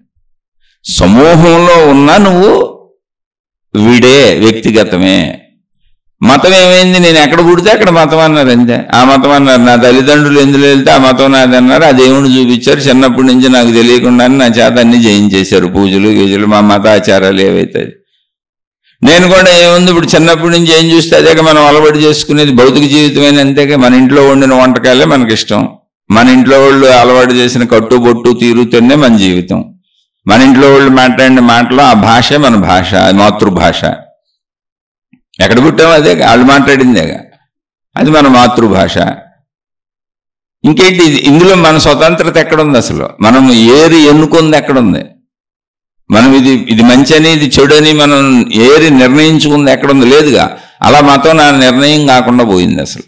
A: సమూహంలో ఉన్నా నువ్వు వీడే, వ్యక్తిగతమే. మతం ఏమైంది? నేను ఎక్కడ పుడితే అక్కడ మతం అన్నారు, అంతే. ఆ మతం అన్నారు, నా తల్లిదండ్రులు ఎందులో వెళ్తే ఆ మతం నాది అన్నారు, ఆ దేవుడు చూపించారు. చిన్నప్పటి నుంచి నాకు తెలియకుండానే నా చేత అన్ని చేయించేశారు, పూజలు గీజలు, మా మత ఆచారాలు ఏవైతే. నేను కూడా ఏముంది, ఇప్పుడు చిన్నప్పటి నుంచి ఏం చూస్తే అదేక మనం అలవాటు చేసుకునేది. భౌతిక జీవితమైన అంతేగా. మన ఇంట్లో వండిన వంటకాలే మనకి ఇష్టం, మన ఇంట్లో వాళ్ళు అలవాటు చేసిన కట్టు బొట్టు తీరుతోనే మన జీవితం. మన ఇంట్లో వాళ్ళు మాట్లాడిన మాటలు, ఆ భాషే మన భాష, మాతృభాష. ఎక్కడ పుట్టామో అదే, వాళ్ళు మాట్లాడిందేగా, అది మన మాతృభాష. ఇంకేంటి? ఇందులో మన స్వతంత్రత ఎక్కడుంది? అసలు మనం ఏరి ఎన్నుకుంది ఎక్కడుంది? మనం ఇది మంచి అని ఇది చెడు అని మనం ఏరి నిర్ణయించుకుంది ఎక్కడుంది? లేదుగా. అలా మతం నా నిర్ణయం కాకుండా పోయింది. అసలు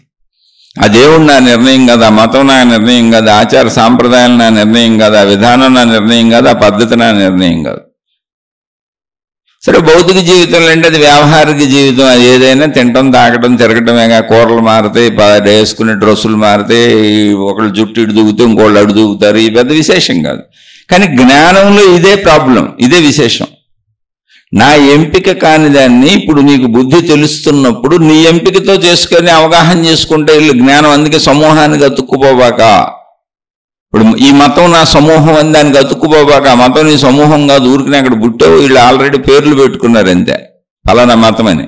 A: ఆ దేవుడు నా నిర్ణయం కాదు, ఆ మతం నా నిర్ణయం కాదు, ఆచార సాంప్రదాయాలు నా నిర్ణయం కాదు, ఆ విధానం నా నిర్ణయం కాదు, ఆ పద్ధతి నా నిర్ణయం కాదు. సరే, భౌతిక జీవితంలో అంటే అది వ్యావహారిక జీవితం. అది ఏదైనా తినటం తాగటం తిరగటమేగా. కూరలు మారితే, వేసుకునే డ్రెస్సులు మారితే, ఒకళ్ళు జుట్టు ఇటు దూగితే ఇంకోళ్ళు అడు దూగుతారు, ఈ పెద్ద విశేషం కాదు. కానీ జ్ఞానంలో ఇదే ప్రాబ్లం, ఇదే విశేషం. నా ఎంపిక కాని దాన్ని ఇప్పుడు నీకు బుద్ధి తెలుస్తున్నప్పుడు నీ ఎంపికతో చేసుకొని అవగాహన చేసుకుంటే వీళ్ళు జ్ఞానం. అందుకే సమూహానికి అతుక్కుపోబాక. ఇప్పుడు ఈ మతం నా సమూహం అని దానికి అతుక్కుపోబాక. మతం నీ సమూహం కాదు, ఊరికి అక్కడ పుట్టావు. వీళ్ళు ఆల్రెడీ పేర్లు పెట్టుకున్నారు అంతే, ఫలానా మతం అని.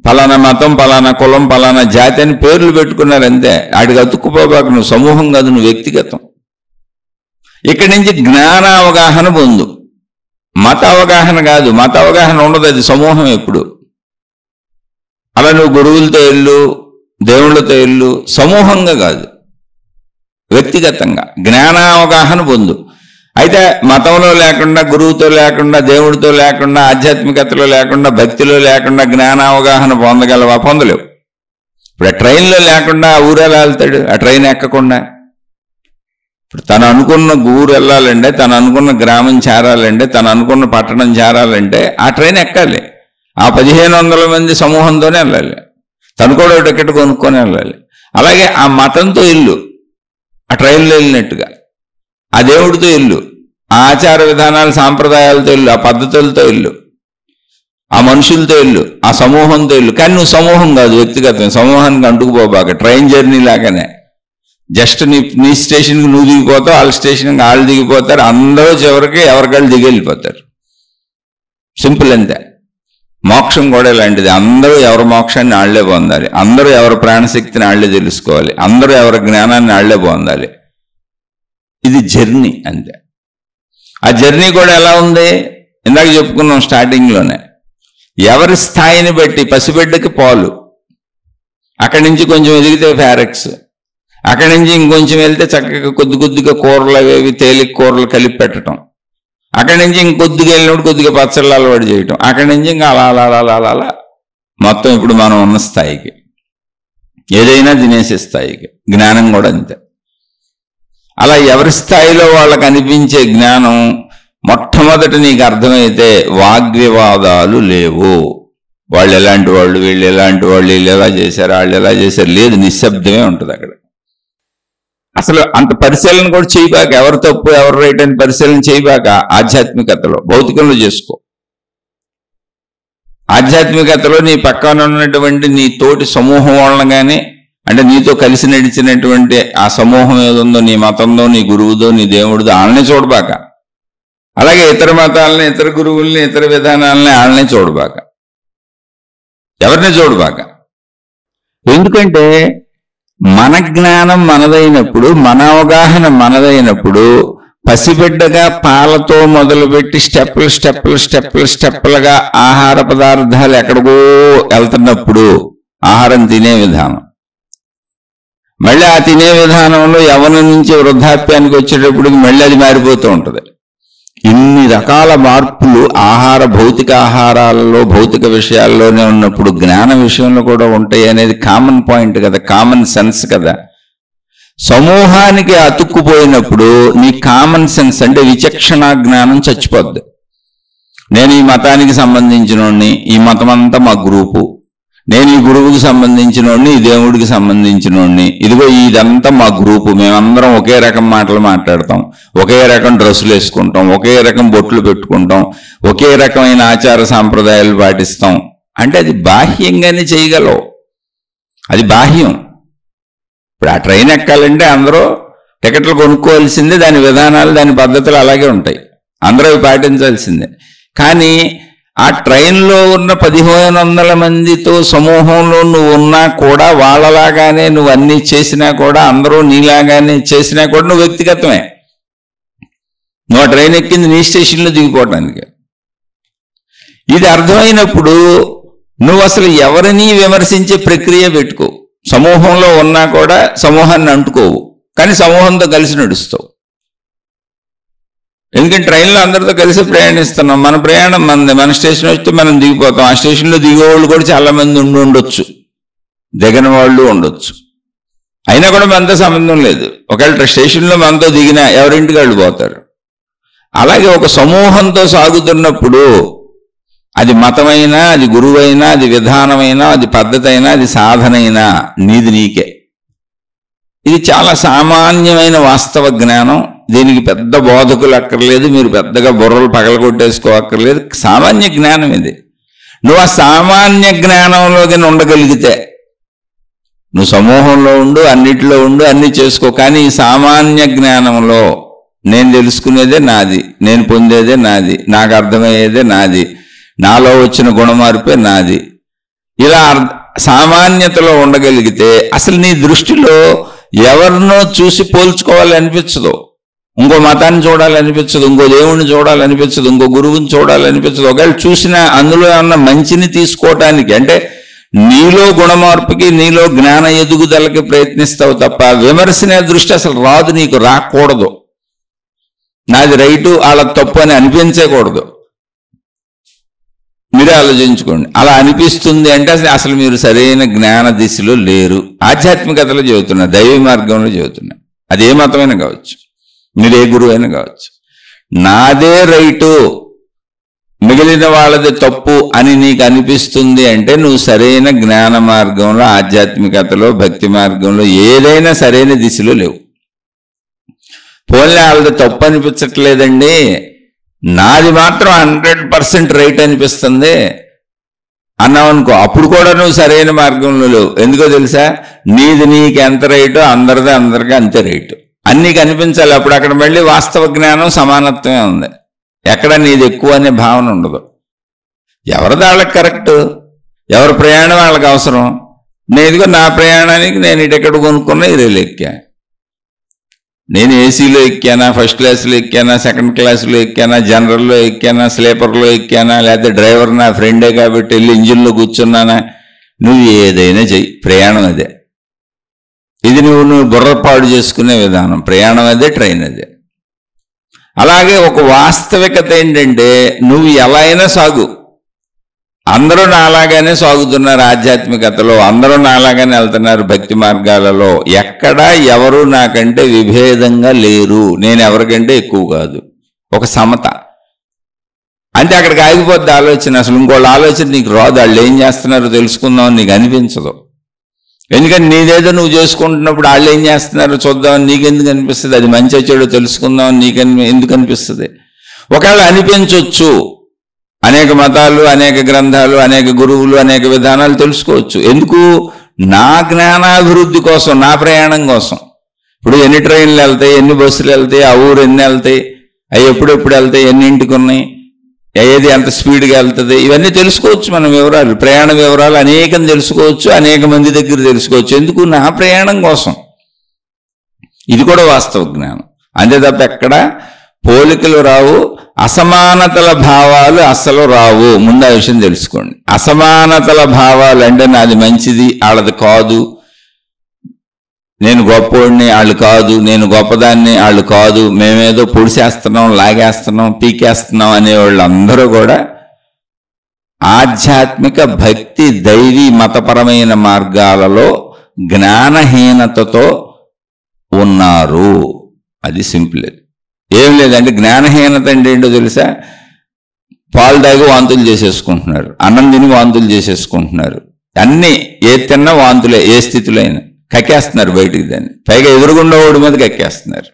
A: ఫలానా మతం, ఫలానా కులం, ఫలానా జాతి అని పేర్లు పెట్టుకున్నారు అంతే. వాడికి అతుక్కుపోబాక. నువ్వు సమూహం కాదు, నువ్వు వ్యక్తిగతం. ఇక్కడి నుంచి జ్ఞాన అవగాహన పొందు, మత అవగాహన కాదు. మత అవగాహన ఉండదు, అది సమూహం ఎప్పుడు. అలా నువ్వు గురువులతో వెళ్ళు, దేవుళ్ళతో వెళ్ళు, సమూహంగా కాదు, వ్యక్తిగతంగా జ్ఞానావగాహన పొందు. అయితే మతంలో లేకుండా, గురువుతో లేకుండా, దేవుడితో లేకుండా, ఆధ్యాత్మికతలో లేకుండా, భక్తిలో లేకుండా జ్ఞానావగాహన పొందగలవా? పొందలేవు. ఇప్పుడు ఆ ట్రైన్లో లేకుండా ఆ ఊరెలా వెళ్తాడు? ఆ ట్రైన్ ఎక్కకుండా. ఇప్పుడు తను అనుకున్న ఊరు వెళ్ళాలంటే, తను అనుకున్న గ్రామం చేరాలంటే, తను అనుకున్న పట్టణం చేరాలంటే ఆ ట్రైన్ ఎక్కాలి. ఆ 1500 మంది సమూహంతోనే వెళ్ళాలి. తను కూడా టికెట్ కొనుక్కొని వెళ్ళాలి. అలాగే ఆ మతంతో ఇల్లు, ఆ ట్రైన్లో వెళ్ళినట్టుగా ఆ దేవుడితో ఇల్లు, ఆ ఆచార విధానాలు సాంప్రదాయాలతో ఇల్లు, ఆ పద్ధతులతో ఇల్లు, ఆ మనుషులతో ఇల్లు, ఆ సమూహంతో ఇల్లు. కానీ నువ్వు సమూహం కాదు, వ్యక్తిగతం. సమూహానికి అంటుకుపోబాక. ట్రైన్ జర్నీ లాగానే జస్ట్ నీ స్టేషన్కి నువ్వు దిగిపోతావు, వాళ్ళ స్టేషన్కి వాళ్ళు దిగిపోతారు, అందరూ చివరికి ఎవరికాళ్ళు దిగి వెళ్ళిపోతారు. సింపుల్ అంతే. మోక్షం కూడా ఇలాంటిది. అందరూ ఎవరి మోక్షాన్ని వాళ్ళే పొందాలి, అందరూ ఎవరి ప్రాణశక్తిని వాళ్ళే తెలుసుకోవాలి, అందరూ ఎవరి జ్ఞానాన్ని వాళ్ళే పొందాలి. ఇది జర్నీ అంతే. ఆ జర్నీ కూడా ఎలా ఉంది? ఇందాక చెప్పుకున్నాం స్టార్టింగ్లోనే. ఎవరి స్థాయిని బట్టి, పసిబిడ్డకి పాలు, అక్కడి నుంచి కొంచెం ఎదిగితే ఫారెక్స్, అక్కడి నుంచి ఇంకొంచెం వెళ్తే చక్కగా కొద్ది కొద్దిగా కూరలు అవేవి తేలిక కూరలు కలిపి పెట్టడం, అక్కడి నుంచి ఇంకొద్దిగా వెళ్ళినప్పుడు కొద్దిగా పచ్చళ్ళు అలవాటు చేయటం, అక్కడి నుంచి ఇంకా అలా అలా అలా అలా అలా మొత్తం ఇప్పుడు మనం ఉన్న స్థాయికి, ఏదైనా తినేసే స్థాయికి. జ్ఞానం కూడా అంతే. అలా ఎవరి స్థాయిలో వాళ్ళకు అనిపించే జ్ఞానం మొట్టమొదట నీకు అర్థమైతే వాగ్వివాదాలు లేవు. వాళ్ళు ఎలాంటి వాళ్ళు, వీళ్ళు ఎలాంటి వాళ్ళు, వీళ్ళు ఎలా చేశారు, వాళ్ళు ఎలా చేశారు, లేదు, నిశ్శబ్దమే ఉంటుంది అక్కడ. అసలు అంత పరిశీలన కూడా చేయబాక. ఎవరు తప్పు ఎవరు రైట్ అని పరిశీలన చేయబాక. ఆధ్యాత్మికతలో, భౌతికంలో చేసుకో. ఆధ్యాత్మికతలో నీ పక్కన ఉన్నటువంటి నీ తోటి సమూహం వాళ్ళని కానీ, అంటే నీతో కలిసి నడిచినటువంటి ఆ సమూహం ఏదుందో, నీ మతంలో, నీ గురువుదో, నీ దేవుడిదో, వాళ్ళనే చూడబాక. అలాగే ఇతర మతాలని, ఇతర గురువుల్ని, ఇతర విధానాలని వాళ్ళనే చూడబాక. ఎవరిని చూడబాక. ఎందుకంటే మన జ్ఞానం మనదైనప్పుడు, మన అవగాహన మనదైనప్పుడు, పసిబిడ్డగా పాలతో మొదలుపెట్టి స్టెప్పులుగా ఆహార పదార్థాలు ఎక్కడికో వెళ్తున్నప్పుడు ఆహారం తినే విధానం, మళ్ళీ ఆ తినే విధానంలో యవ్వనం నుంచి వృద్ధాప్యానికి వచ్చేటప్పటికి మళ్ళీ అది మారిపోతూ ఉంటుంది. ఇన్ని రకాల మార్పులు భౌతిక ఆహారాలలో, భౌతిక విషయాల్లోనే ఉన్నప్పుడు జ్ఞాన విషయంలో కూడా ఉంటాయి అనేది కామన్ పాయింట్ కదా, కామన్ సెన్స్ కదా. సమూహానికి అతుక్కుపోయినప్పుడు నీ కామన్ సెన్స్ అంటే విచక్షణ జ్ఞానం చచ్చిపోద్ది. నేను ఈ మతానికి సంబంధించినోడిని, ఈ మతం అంతా మా గ్రూపు, నేను ఈ గురువుకి సంబంధించినోడిని, ఈ దేవుడికి సంబంధించినోడిని, ఇదిగో ఇదంతా మా గ్రూపు, మేమందరం ఒకే రకం మాటలు మాట్లాడతాం, ఒకే రకం డ్రెస్సులు వేసుకుంటాం, ఒకే రకం బొట్లు పెట్టుకుంటాం, ఒకే రకమైన ఆచార సాంప్రదాయాలు పాటిస్తాం అంటే అది బాహ్యంగానే చేయగలవు, అది బాహ్యం. ఇప్పుడు ఆ ట్రైన్ ఎక్కాలంటే అందరూ టికెట్లు కొనుక్కోవాల్సిందే, దాని విధానాలు, దాని పద్ధతులు అలాగే ఉంటాయి, అందరూ అవి పాటించాల్సిందే. కానీ ఆ ట్రైన్లో ఉన్న 1500 మందితో సమూహంలో నువ్వు ఉన్నా కూడా, వాళ్ళలాగానే నువ్వు అన్నీ చేసినా కూడా, అందరూ నీలాగానే చేసినా కూడా నువ్వు వ్యక్తిగతమే. నువ్వు ట్రైన్ ఎక్కింది నీ స్టేషన్లో దిగిపోవటానికి. ఇది అర్థమైనప్పుడు నువ్వు అసలు ఎవరిని విమర్శించే ప్రక్రియ పెట్టుకో. సమూహంలో ఉన్నా కూడా సమూహాన్ని అంటుకోవు, కానీ సమూహంతో కలిసి నడుస్తావు. ఎందుకంటే ట్రైన్లో అందరితో కలిసి ప్రయాణిస్తున్నాం, మన ప్రయాణం మనది, మన స్టేషన్ వస్తే మనం దిగిపోతాం. ఆ స్టేషన్లో దిగేవాళ్ళు కూడా చాలా మంది ఉండొచ్చు, దిగని వాళ్ళు ఉండొచ్చు, అయినా కూడా మనతో సంబంధం లేదు. ఒకవేళ స్టేషన్లో మనతో దిగినా ఎవరింటికి వాళ్ళు పోతారు. అలాగే ఒక సమూహంతో సాగుతున్నప్పుడు అది మతమైనా, అది గురువైనా, అది విధానమైనా, అది పద్ధతి అయినా, అది సాధనైనా నీది నీకే. ఇది చాలా సామాన్యమైన వాస్తవ జ్ఞానం. దీనికి పెద్ద బోధకులు అక్కర్లేదు, మీరు పెద్దగా బుర్రలు పగలగొట్టేసుకోవక్కర్లేదు, సామాన్య జ్ఞానం ఇది. నువ్వు ఆ సామాన్య జ్ఞానంలోకి ఉండగలిగితే నువ్వు సమూహంలో ఉండు, అన్నిటిలో ఉండు, అన్ని చేసుకో. కానీ ఈ సామాన్య జ్ఞానంలో నేను తెలుసుకునేదే నాది, నేను పొందేదే నాది, నాకు అర్థమయ్యేదే నాది, నాలో వచ్చిన గుణమార్పే నాది, ఇలా సామాన్యతలో ఉండగలిగితే అసలు నీ దృష్టిలో ఎవరినో చూసి పోల్చుకోవాలనిపించదు, ఇంకో మతాన్ని చూడాలనిపించదు, ఇంకో దేవుణ్ణి చూడాలనిపించదు, ఇంకో గురువుని చూడాలనిపించదు. ఒకవేళ చూసినా అందులో ఏమన్నా మంచిని తీసుకోవటానికి, అంటే నీలో గుణమార్పుకి, నీలో జ్ఞాన ఎదుగుదలకి ప్రయత్నిస్తావు తప్ప విమర్శనే దృష్టి అసలు రాదు, నీకు రాకూడదు. నాది రైటు వాళ్ళ తప్పు అని అనిపించకూడదు. మీరే ఆలోచించుకోండి. అలా అనిపిస్తుంది అంటే అసలు మీరు సరైన జ్ఞాన దిశలో లేరు. ఆధ్యాత్మికతలో చెబుతున్నా, దైవ మార్గంలో చెబుతున్నా, అది ఏ మతమైనా కావచ్చు, మీరు ఏ గురువు అయినా కావచ్చు. నాదే రైటు, మిగిలిన వాళ్ళది తప్పు అని నీకు అనిపిస్తుంది అంటే నువ్వు సరైన జ్ఞాన మార్గంలో, ఆధ్యాత్మికతలో, భక్తి మార్గంలో ఏదైనా సరైన దిశలో లేవు. పోలే వాళ్ళది తప్పు అనిపించట్లేదండి, నాది మాత్రం 100% రైట్ అనిపిస్తుంది అన్నావు అనుకో, అప్పుడు కూడా నువ్వు సరైన మార్గంలో లేవు. ఎందుకో తెలుసా, నీది నీకు ఎంత రైటో అందరిది అందరికీ అంతే రైటు అని నీకు అనిపించాలి. అప్పుడు అక్కడ మళ్ళీ వాస్తవ జ్ఞానం, సమానత్వమే ఉంది, ఎక్కడ నీది ఎక్కువ అనే భావన ఉండదు. ఎవరిది వాళ్ళకి కరెక్ట్, ఎవరి ప్రయాణం వాళ్ళకి అవసరం. నేనుగో నా ప్రయాణానికి నేను ఇటు ఎక్కడ కొనుక్కున్నా ఈ రైలు ఎక్కా, నేను ఏసీలో ఎక్కానా, ఫస్ట్ క్లాస్లో ఎక్కానా, సెకండ్ క్లాస్లో ఎక్కానా, జనరల్లో ఎక్కానా, స్లీపర్లో ఎక్కానా, లేకపోతే డ్రైవర్ నా ఫ్రెండే కాబట్టి వెళ్ళి ఇంజిన్లో కూర్చున్నానా, నువ్వు ఏదైనా చెయ్యి, ప్రయాణం అదే. ఇది నువ్వు బుర్రపాడు చేసుకునే విధానం, ప్రయాణం అదే, ట్రైన్ అదే. అలాగే ఒక వాస్తవికత ఏంటంటే నువ్వు ఎలా అయినా సాగు, అందరూ నాలాగానే సాగుతున్నారు ఆధ్యాత్మికతలో, అందరూ నాలాగానే వెళ్తున్నారు భక్తి మార్గాలలో, ఎక్కడా ఎవరు నాకంటే విభేదంగా లేరు, నేను ఎవరికంటే ఎక్కువ కాదు, ఒక సమత. అంటే అక్కడికి ఆగిపోద్ది ఆలోచన. అసలు ఇంకోళ్ళ ఆలోచన నీకు రాదు, వాళ్ళు ఏం చేస్తున్నారో తెలుసుకుందామని నీకు అనిపించదు. ఎందుకంటే నీదేదో నువ్వు చేసుకుంటున్నప్పుడు వాళ్ళు ఏం చేస్తున్నారో చూద్దామని నీకెందుకు అనిపిస్తుంది, అది మంచి చెడు తెలుసుకుందామని నీకు ఎందుకు అనిపిస్తుంది. ఒకవేళ అనిపించవచ్చు, అనేక మతాలు, అనేక గ్రంథాలు, అనేక గురువులు, అనేక విధానాలు తెలుసుకోవచ్చు. ఎందుకు? నా జ్ఞానాభివృద్ధి కోసం, నా ప్రయాణం కోసం. ఇప్పుడు ఎన్ని ట్రైన్లు వెళ్తాయి, ఎన్ని బస్సులు వెళ్తాయి, ఆ ఊరు ఎన్ని వెళ్తాయి, అవి ఎప్పుడెప్పుడు వెళ్తాయి, ఎన్నింటికి ఉన్నాయి, ఏది ఎంత స్పీడ్గా వెళ్తుంది ఇవన్నీ తెలుసుకోవచ్చు. మనం వివరాలు, ప్రయాణ వివరాలు అనేకం తెలుసుకోవచ్చు, అనేక మంది దగ్గర తెలుసుకోవచ్చు. ఎందుకు? నా ప్రయాణం కోసం. ఇది కూడా వాస్తవ జ్ఞానం. అంతే తప్ప ఎక్కడ పోలికలు రావు, అసమానతల భావాలు అస్సలు రావు. ముందు ఆ విషయం తెలుసుకోండి. అసమానతల భావాలు అంటే నాది మంచిది వాళ్ళది కాదు, నేను గొప్పవాడిని వాళ్ళు కాదు, నేను గొప్పదాన్ని వాళ్ళు కాదు, మేమేదో పొడిసేస్తున్నాం, లాగేస్తున్నాం, పీకేస్తున్నాం అనేవాళ్ళు అందరూ కూడా ఆధ్యాత్మిక భక్తి దైవీ మతపరమైన మార్గాలలో జ్ఞానహీనతతో ఉన్నారు. అది సింపుల్. ఏం లేదంటే జ్ఞానహీనత అంటే ఏంటో తెలుసా? పాలు తాగి వాంతులు చేసేసుకుంటున్నారు, అన్నం తిని వాంతులు చేసేసుకుంటున్నారు, అన్నీ ఏ తిన్నా వాంతులే, ఏ స్థితిలో అయినా కక్కేస్తున్నారు బయటికి. దాన్ని పైగా ఎదురుగుండా ఓడి మీద కక్కేస్తున్నారు.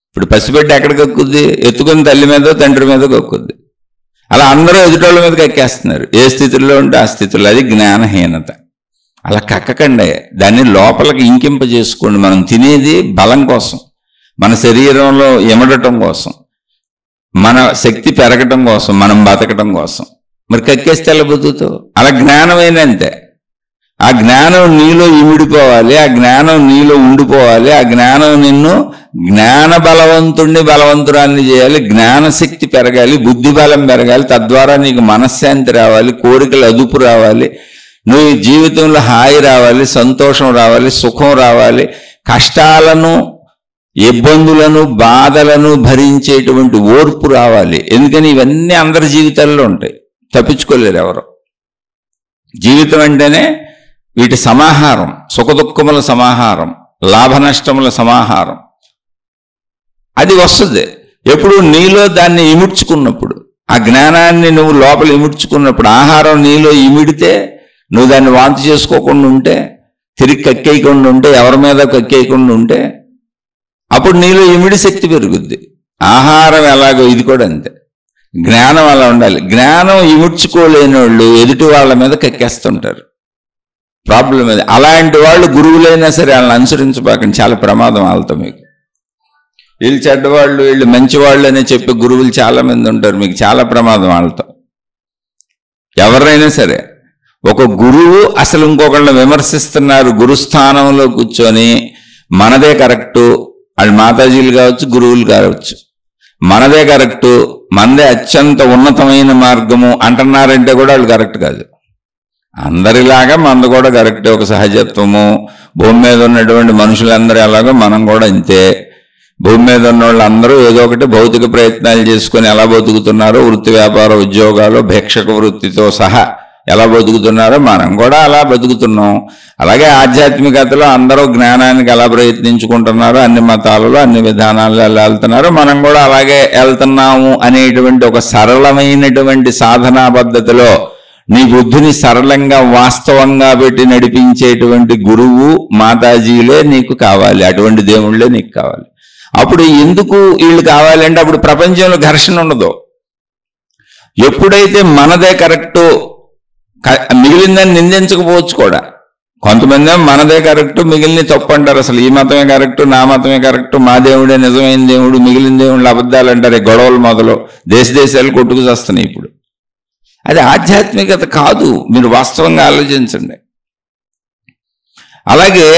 A: ఇప్పుడు పసిబిడ్డ ఎక్కడ కక్కుద్ది? ఎత్తుకుని తల్లి మీద తండ్రి మీద కక్కుద్ది. అలా అందరూ ఎదుటోళ్ళ మీద కక్కేస్తున్నారు, ఏ స్థితిలో ఉంటే ఆ స్థితిలో. అది జ్ఞానహీనత. అలా కక్కకండి, దాన్ని లోపలికి ఇంకింపజేసుకోండి. మనం తినేది బలం కోసం, మన శరీరంలో ఎమడటం కోసం, మన శక్తి పెరగటం కోసం, మనం బతకటం కోసం. మరి కక్కేస్తే ఎలా బతుకుతావు? అలా జ్ఞానమైన అంతే. ఆ జ్ఞానం నీలో ఇమిడిపోవాలి, ఆ జ్ఞానం నీలో ఉండిపోవాలి, ఆ జ్ఞానం నిన్ను జ్ఞాన బలవంతురాన్ని చేయాలి, జ్ఞానశక్తి పెరగాలి, బుద్ధి బలం పెరగాలి. తద్వారా నీకు మనశ్శాంతి రావాలి, కోరికలు అదుపు రావాలి, నువ్వు జీవితంలో హాయి రావాలి, సంతోషం రావాలి, సుఖం రావాలి, కష్టాలను ఇబ్బందులను బాధలను భరించేటువంటి ఓర్పు రావాలి. ఎందుకని ఇవన్నీ అందరి జీవితాల్లో ఉంటాయి, తప్పించుకోలేరు ఎవరు. జీవితం అంటేనే వీటి సమాహారం, సుఖదుఖముల సమాహారం, లాభ నష్టముల సమాహారం. అది వస్తుంది ఎప్పుడు? నీలో దాన్ని ఇముడ్చుకున్నప్పుడు, ఆ జ్ఞానాన్ని నువ్వు లోపల ఇముడ్చుకున్నప్పుడు. ఆహారం నీలో ఇమిడితే, నువ్వు దాన్ని వాంతి చేసుకోకుండా ఉంటే, తిరిగి కక్కేయకుండా ఉంటే, ఎవరి మీద కక్కేయకుండా ఉంటే, అప్పుడు నీలో ఇమిడి శక్తి పెరుగుద్ది. ఆహారం ఎలాగో ఇది కూడా అంతే, జ్ఞానం అలా ఉండాలి. జ్ఞానం ఇముడ్చుకోలేని వాళ్ళు ఎదుటి వాళ్ళ మీద కక్కేస్తుంటారు. ప్రాబ్లం అది. అలాంటి వాళ్ళు గురువులైనా సరే వాళ్ళని అనుసరించబాకండి, చాలా ప్రమాదం వాళ్ళతో. మీకు వీళ్ళు చెడ్డవాళ్ళు, వీళ్ళు మంచివాళ్ళు అని చెప్పే గురువులు చాలా మంది ఉంటారు, మీకు చాలా ప్రమాదం వాళ్ళతో. ఎవరైనా సరే ఒక గురువు అసలు ఇంకొకళ్ళని విమర్శిస్తున్నారు, గురుస్థానంలో కూర్చొని మనదే కరెక్టు, వాళ్ళు మాతాజీలు కావచ్చు, గురువులు కావచ్చు, మనదే కరెక్టు, మనదే అత్యంత ఉన్నతమైన మార్గము అంటున్నారంటే కూడా వాళ్ళు కరెక్ట్ కాదు. అందరిలాగా మనది కూడా కరెక్టే, ఒక సహజత్వము. భూమి మీద ఉన్నటువంటి మనుషులందరూ ఎలాగో మనం కూడా ఇంతే. భూమి మీద ఉన్న వాళ్ళందరూ ఏదో ఒకటి భౌతిక ప్రయత్నాలు చేసుకొని ఎలా బతుకుతున్నారో, వృత్తి వ్యాపార ఉద్యోగాలు భిక్షక వృత్తితో సహా ఎలా బతుకుతున్నారో మనం కూడా అలా బతుకుతున్నాం. అలాగే ఆధ్యాత్మికతలో అందరూ జ్ఞానానికి ఎలా ప్రయత్నించుకుంటున్నారో, అన్ని మతాలలో అన్ని విధానాల్లో ఎలా వెళ్తున్నారో మనం కూడా అలాగే వెళ్తున్నాము అనేటువంటి ఒక సరళమైనటువంటి సాధనా పద్ధతిలో నీ బుద్ధిని సరళంగా వాస్తవంగా పెట్టి నడిపించేటువంటి గురువు మాతాజీలే నీకు కావాలి, అటువంటి దేవుళ్ళే నీకు కావాలి. అప్పుడు ఎందుకు వీళ్ళు కావాలంటే అప్పుడు ప్రపంచంలో ఘర్షణ ఉండదు. ఎప్పుడైతే మనదే కరెక్టు, మిగిలిందని నిందించకపోవచ్చు కూడా. కొంతమంది మనదే కరెక్టు, మిగిలిన తప్పు అంటారు. అసలు ఈ మతమే కరెక్టు, నా మతమే కరెక్టు, మా దేవుడే నిజమైన దేవుడు, మిగిలిన దేవుళ్ళు అబద్ధాలు అంటారు. గొడవలు మొదలు దేశాలు కొట్టుకు వస్తున్నాయి ఇప్పుడు. అది ఆధ్యాత్మికత కాదు, మీరు వాస్తవంగా ఆలోచించండి. అలాగే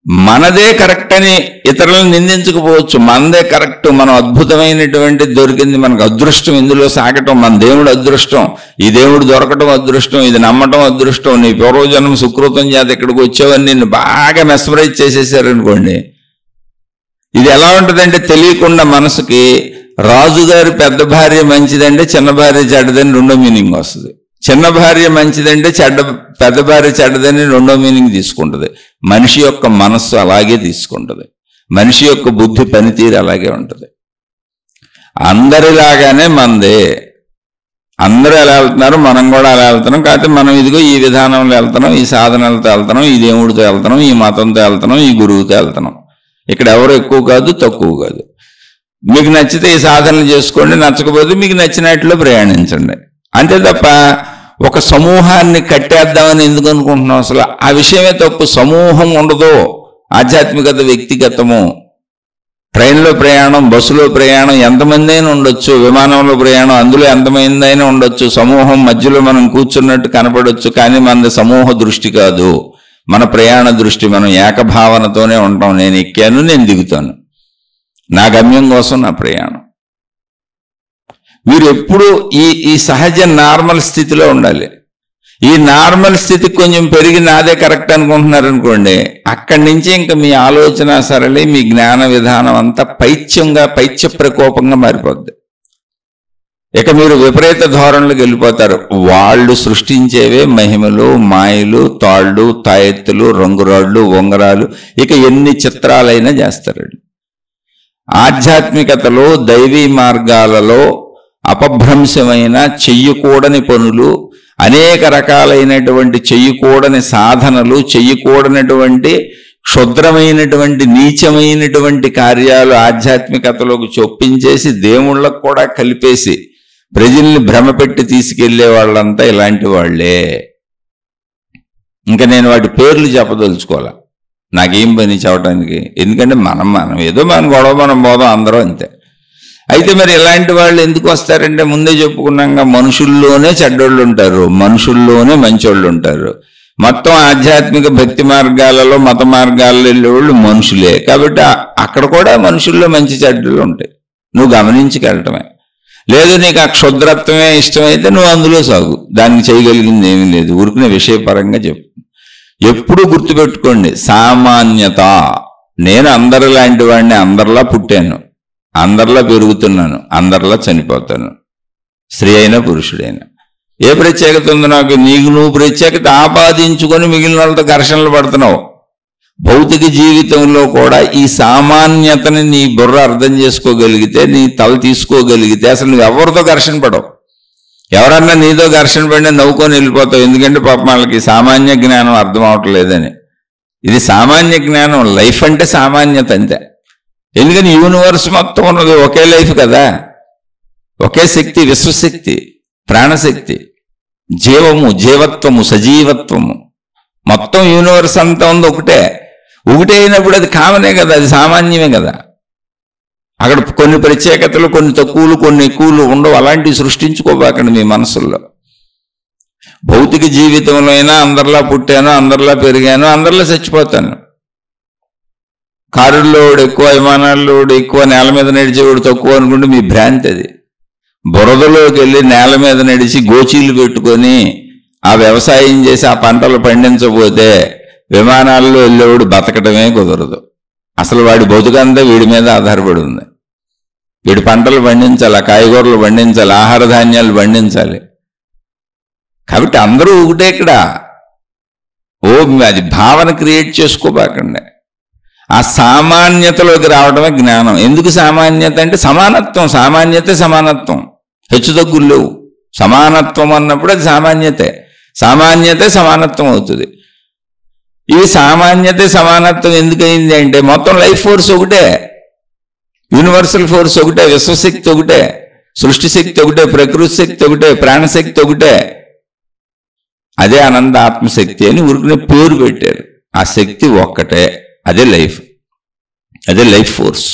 A: మనదే కరెక్ట్ అని ఇతరులను నిందించకపోవచ్చు, మనదే కరెక్ట్, మనం అద్భుతమైనటువంటి దొరికింది, మనకు అదృష్టం ఇందులో సాగటం, మన దేవుడు అదృష్టం, ఈ దేవుడు దొరకటం అదృష్టం, ఇది నమ్మటం అదృష్టం, నీ పూర్వజన్మ సుకృతం చేత ఇక్కడికి వచ్చేవని నిన్ను బాగా మెస్మరైజ్ చేసేసారనుకోండి. ఇది ఎలా ఉంటుందంటే తెలియకుండా మనసుకి రాజుగారి పెద్ద భార్య మంచిదంటే చిన్న భార్య చెడ్డదని రెండో మీనింగ్ వస్తుంది. చిన్న భార్య మంచిదంటే పెద్ద భార్య చెడ్డదని రెండో మీనింగ్ తీసుకుంటుంది. మనిషి యొక్క మనస్సు అలాగే తీసుకుంటుంది, మనిషి యొక్క బుద్ధి పనితీరు అలాగే ఉంటుంది. అందరిలాగానే మనదే, అందరూ ఎలా వెళ్తున్నారు మనం కూడా అలా వెళ్తున్నాం. కాకపోతే మనం ఇదిగో ఈ విధానంలో వెళ్తున్నాం, ఈ సాధనలతో వెళ్తున్నాం, ఈ దేవుడితో వెళ్తున్నాం, ఈ మతంతో వెళ్తున్నాం, ఈ గురువుతో వెళ్తున్నాం. ఇక్కడ ఎవరు ఎక్కువ కాదు, తక్కువ కాదు. మీకు నచ్చితే ఈ సాధనలు చేసుకోండి, నచ్చకపోతే మీకు నచ్చినట్లు ప్రయాణించండి. అంతే తప్ప ఒక సమూహాన్ని కట్టేద్దామని ఎందుకు అనుకుంటున్నాం? అసలు ఆ విషయమే తప్పు. సమూహం ఉండదు, ఆధ్యాత్మికత వ్యక్తిగతము. ట్రైన్లో ప్రయాణం, బస్సులో ప్రయాణం ఎంతమంది అయినా ఉండొచ్చు, విమానంలో ప్రయాణం అందులో ఎంతమంది అయినా ఉండొచ్చు, సమూహం మధ్యలో మనం కూర్చున్నట్టు కనపడొచ్చు, కానీ మనది సమూహ దృష్టి కాదు, మన ప్రయాణ దృష్టి. మనం ఏకభావనతోనే ఉంటాం. నేను ఎక్కాను, నేను దిగుతాను, నా గమ్యం కోసం నా ప్రయాణం. మీరు ఎప్పుడు ఈ సహజ నార్మల్ స్థితిలో ఉండాలి. ఈ నార్మల్ స్థితి కొంచెం పెరిగి నాదే కరెక్ట్ అనుకుంటున్నారనుకోండి, అక్కడి నుంచి ఇంకా మీ ఆలోచన సరళి, మీ జ్ఞాన విధానం అంతా పైత్య ప్రకోపంగా మారిపోద్ది. ఇక మీరు విపరీత ధోరణులకు వెళ్ళిపోతారు. వాళ్ళు సృష్టించేవే మహిమలు, మాయలు, తాళ్ళు, తాయెత్తులు, రంగురాళ్ళు, ఉంగరాలు, ఇక ఎన్ని చిత్రాలైనా చేస్తారు. ఆధ్యాత్మికతలో, దైవీ మార్గాలలో అపభ్రంశమైన చెయ్యకూడని పనులు, అనేక రకాలైనటువంటి చెయ్యకూడని సాధనలు, చెయ్యకూడనటువంటి క్షుద్రమైనటువంటి నీచమైనటువంటి కార్యాలు ఆధ్యాత్మికతలోకి చొప్పించేసి దేవుళ్ళకు కూడా కలిపేసి ప్రజల్ని భ్రమపెట్టి తీసుకెళ్లే వాళ్ళంతా ఇలాంటి వాళ్లే. ఇంకా నేను వాటి పేర్లు చెప్పదలుచుకోవాలా, నాకేం పని చెప్పడానికి. ఎందుకంటే మనం ఏదో మన గొడవ మనం పోదాం, అందరూ అంతే. అయితే మరి ఇలాంటి వాళ్ళు ఎందుకు వస్తారంటే, ముందే చెప్పుకున్నాక మనుషుల్లోనే చెడ్డోళ్ళు ఉంటారు, మనుషుల్లోనే మంచోళ్ళు ఉంటారు. మొత్తం ఆధ్యాత్మిక భక్తి మార్గాలలో, మత మార్గాల్లో వెళ్ళేవాళ్ళు మనుషులే. కాబట్టి అక్కడ కూడా మనుషుల్లో మంచి చెడ్డలు ఉంటాయి. నువ్వు గమనించుకెళ్ళటమే. లేదు నీకు ఆ క్షుద్రత్వమే ఇష్టమైతే నువ్వు అందులో సాగు, దానికి చేయగలిగింది ఏమీ లేదు. ఊరికినే విషయపరంగా చెప్పు. ఎప్పుడు గుర్తుపెట్టుకోండి, సామాన్యత. నేను అందరి లాంటి వాడిని, అందరిలా పుట్టాను, అందరిలా పెరుగుతున్నాను, అందరిలా చనిపోతాను, స్త్రీ అయినా పురుషుడైనా. ఏ ప్రత్యేకత ఉంది నాకు? నీకు నువ్వు ప్రత్యేకత ఆపాదించుకొని మిగిలిన వాళ్ళతో ఘర్షణలు పడుతున్నావు. భౌతిక జీవితంలో కూడా ఈ సామాన్యతని నీ బుర్ర అర్థం చేసుకోగలిగితే, నీ తల తీసుకోగలిగితే అసలు నువ్వు ఎవరితో ఘర్షణ పడవు. ఎవరన్నా నీతో ఘర్షణ పడినా నవ్వుకొని వెళ్ళిపోతావు. ఎందుకంటే పాపం వాళ్ళకి సామాన్య జ్ఞానం అర్థం అవట్లేదని. ఇది సామాన్య జ్ఞానం. లైఫ్ అంటే సామాన్యత అంతే. ఎందుకని యూనివర్స్ మొత్తం ఉన్నది ఒకే లైఫ్ కదా, ఒకే శక్తి, విశ్వశక్తి, ప్రాణశక్తి, జీవము, జీవత్వము, సజీవత్వము, మొత్తం యూనివర్స్ అంతా ఉంది ఒకటే. ఒకటే అయినప్పుడు అది కామనే కదా, అది సామాన్యమే కదా. అక్కడ కొన్ని ప్రత్యేకతలు, కొన్ని తక్కువలు, కొన్ని ఎక్కువలు ఉండవు. అలాంటివి సృష్టించుకోబాకండి మీ మనసుల్లో. భౌతిక జీవితంలో అయినా అందరిలా పుట్టాను, అందరిలా పెరిగాను, అందరిలా చచ్చిపోతాను. కారుల్లో ఎక్కువ, విమానాల్లో ఎక్కువ, నేల మీద నడిచేవాడు తక్కువ అనుకుంటే మీ భ్రాంతి అది. బురదలోకి వెళ్ళి నేల మీద నడిచి గోచీలు పెట్టుకొని ఆ వ్యవసాయం చేసి ఆ పంటలు పండించబోతే విమానాల్లో వెళ్ళేవాడు బతకటమే కుదరదు. అసలు వాడి బతుకంతా వీడి మీద ఆధారపడి ఉంది. వీడి పంటలు పండించాలి, కాయగూరలు పండించాలి, ఆహార ధాన్యాలు పండించాలి. కాబట్టి అందరూ ఒకటే ఇక్కడ. అది భావన క్రియేట్ చేసుకోబాకండి. ఆ సామాన్యతలోకి రావడమే జ్ఞానం. ఎందుకు సామాన్యత అంటే సమానత్వం. సామాన్యతే సమానత్వం, హెచ్చు తగ్గులు లేవు. సమానత్వం అన్నప్పుడు అది సామాన్యతే. సామాన్యతే సమానత్వం అవుతుంది. ఈ సామాన్యతే సమానత్వం ఎందుకయింది అంటే మొత్తం లైఫ్ ఫోర్స్ ఒకటే, యూనివర్సల్ ఫోర్స్ ఒకటే, విశ్వశక్తి ఒకటే, సృష్టి శక్తి ఒకటే, ప్రకృతి శక్తి ఒకటే, ప్రాణశక్తి ఒకటే. అదే అనంత ఆత్మశక్తి అని ఊరికనే పేరు పెట్టారు. ఆ శక్తి ఒక్కటే, అదే లైఫ్, అదే లైఫ్ ఫోర్స్.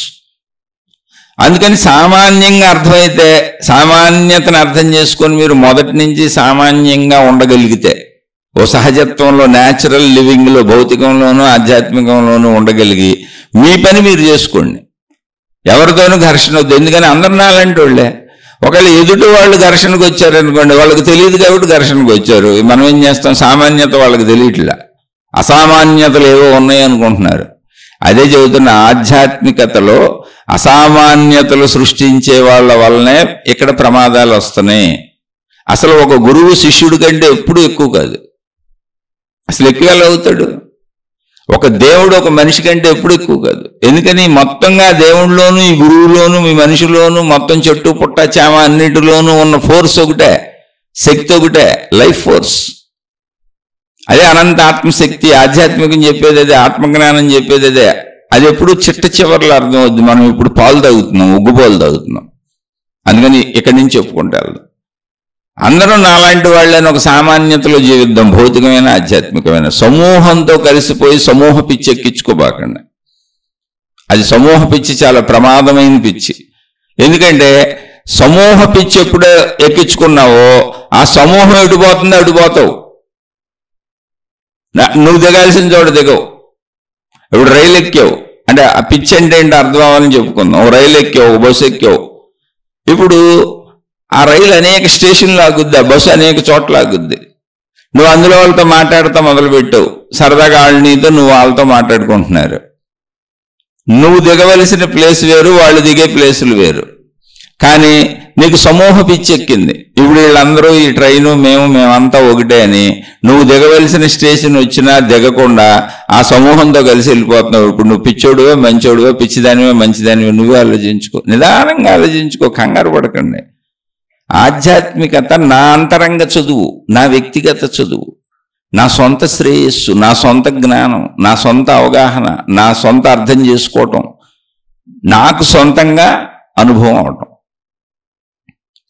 A: అందుకని సామాన్యంగా అర్థమైతే, సామాన్యతను అర్థం చేసుకొని మీరు మొదటి నుంచి సామాన్యంగా ఉండగలిగితే, ఓ సహజత్వంలో, న్యాచురల్ లివింగ్లో, భౌతికంలోనూ ఆధ్యాత్మికంలోనూ ఉండగలిగి మీ పని మీరు చేసుకోండి. ఎవరితోనూ ఘర్షణ వద్దు. ఎందుకని అందరు నాలంటి వాళ్ళే. ఒకవేళ ఎదుటి వాళ్ళు ఘర్షణకు వచ్చారనుకోండి, వాళ్ళకి తెలియదు కాబట్టి ఘర్షణకు వచ్చారు. మనం ఏం చేస్తాం, సామాన్యత వాళ్ళకి తెలియట్లా, అసామాన్యతలు ఏవో ఉన్నాయి అనుకుంటున్నారు. అదే చెబుతున్న, ఆధ్యాత్మికతలో అసామాన్యతలు సృష్టించే వాళ్ళ వల్లనే ఇక్కడ ప్రమాదాలు వస్తున్నాయి. అసలు ఒక గురువు శిష్యుడి కంటే ఎప్పుడూ ఎక్కువ కాదు. అసలు ఎక్కువ ఎలా అవుతాడు? ఒక దేవుడు ఒక మనిషి కంటే ఎప్పుడు ఎక్కువ కాదు. ఎందుకని మొత్తంగా దేవుడిలోను, ఈ గురువులోను, మీ మనిషిలోను, మొత్తం చెట్టు పుట్ట చేమ అన్నిటిలోనూ ఉన్న ఫోర్స్ ఒకటే, శక్తి ఒకటే, లైఫ్ ఫోర్స్. అదే అనంత ఆత్మశక్తి. ఆధ్యాత్మికం చెప్పేది అదే, ఆత్మజ్ఞానం చెప్పేది అదే. అది ఎప్పుడు చిట్ట చివరిలో అర్థం అవుద్ది. మనం ఇప్పుడు పాలు తాగుతున్నాం, ఉగ్గు పాలు తాగుతున్నాం. అందుకని ఇక్కడి నుంచి చెప్పుకుంటే వెళ్దాం. అందరూ నాలాంటి వాళ్ళని ఒక సామాన్యతలో జీవిద్దాం, భౌతికమైన ఆధ్యాత్మికమైన. సమూహంతో కలిసిపోయి సమూహ పిచ్చెక్కించుకోబాకండి. అది సమూహ పిచ్చి చాలా ప్రమాదమైన పిచ్చి. ఎందుకంటే సమూహ పిచ్చి ఎప్పుడు ఎక్కించుకున్నావో ఆ సమూహం ఎడిపోతుందో అడిపోతావు. నువ్వు దిగాల్సిన చోట దిగవు. ఇప్పుడు రైలు ఎక్కావు అంటే ఆ పిచ్చి అంటే ఏంటి అర్థం అవ్వాలని చెప్పుకుందాం. రైలు ఎక్కావు, బస్సు ఎక్కావు. ఇప్పుడు ఆ రైలు అనేక స్టేషన్లు ఆగుద్ది, ఆ బస్సు అనేక చోట్ల ఆగుద్ది. నువ్వు అందులో వాళ్ళతో మాట్లాడుతూ మొదలుపెట్టావు. సరదాగా వాళ్ళు నీతో, నువ్వు వాళ్ళతో మాట్లాడుకుంటున్నారు. నువ్వు దిగవలసిన ప్లేస్ వేరు, వాళ్ళు దిగే ప్లేసులు వేరు. కానీ నీకు సమూహ పిచ్చి ఎక్కింది. ఇప్పుడు వీళ్ళందరూ ఈ ట్రైను మేమంతా ఒకటే అని నువ్వు దిగవలసిన స్టేషన్ వచ్చినా దిగకుండా ఆ సమూహంతో కలిసి వెళ్ళిపోతున్నావు. ఇప్పుడు నువ్వు పిచ్చోడువో మంచోడువో, పిచ్చిదానివో మంచిదానివో నువ్వే ఆలోచించుకో. నిదానంగా ఆలోచించుకో, కంగారు పడకండి. ఆధ్యాత్మికత నా అంతరంగ చదువు, నా వ్యక్తిగత చదువు, నా సొంత శ్రేయస్సు, నా సొంత జ్ఞానం, నా సొంత అవగాహన, నా సొంత అర్థం చేసుకోవటం, నాకు సొంతంగా అనుభవం అవటం.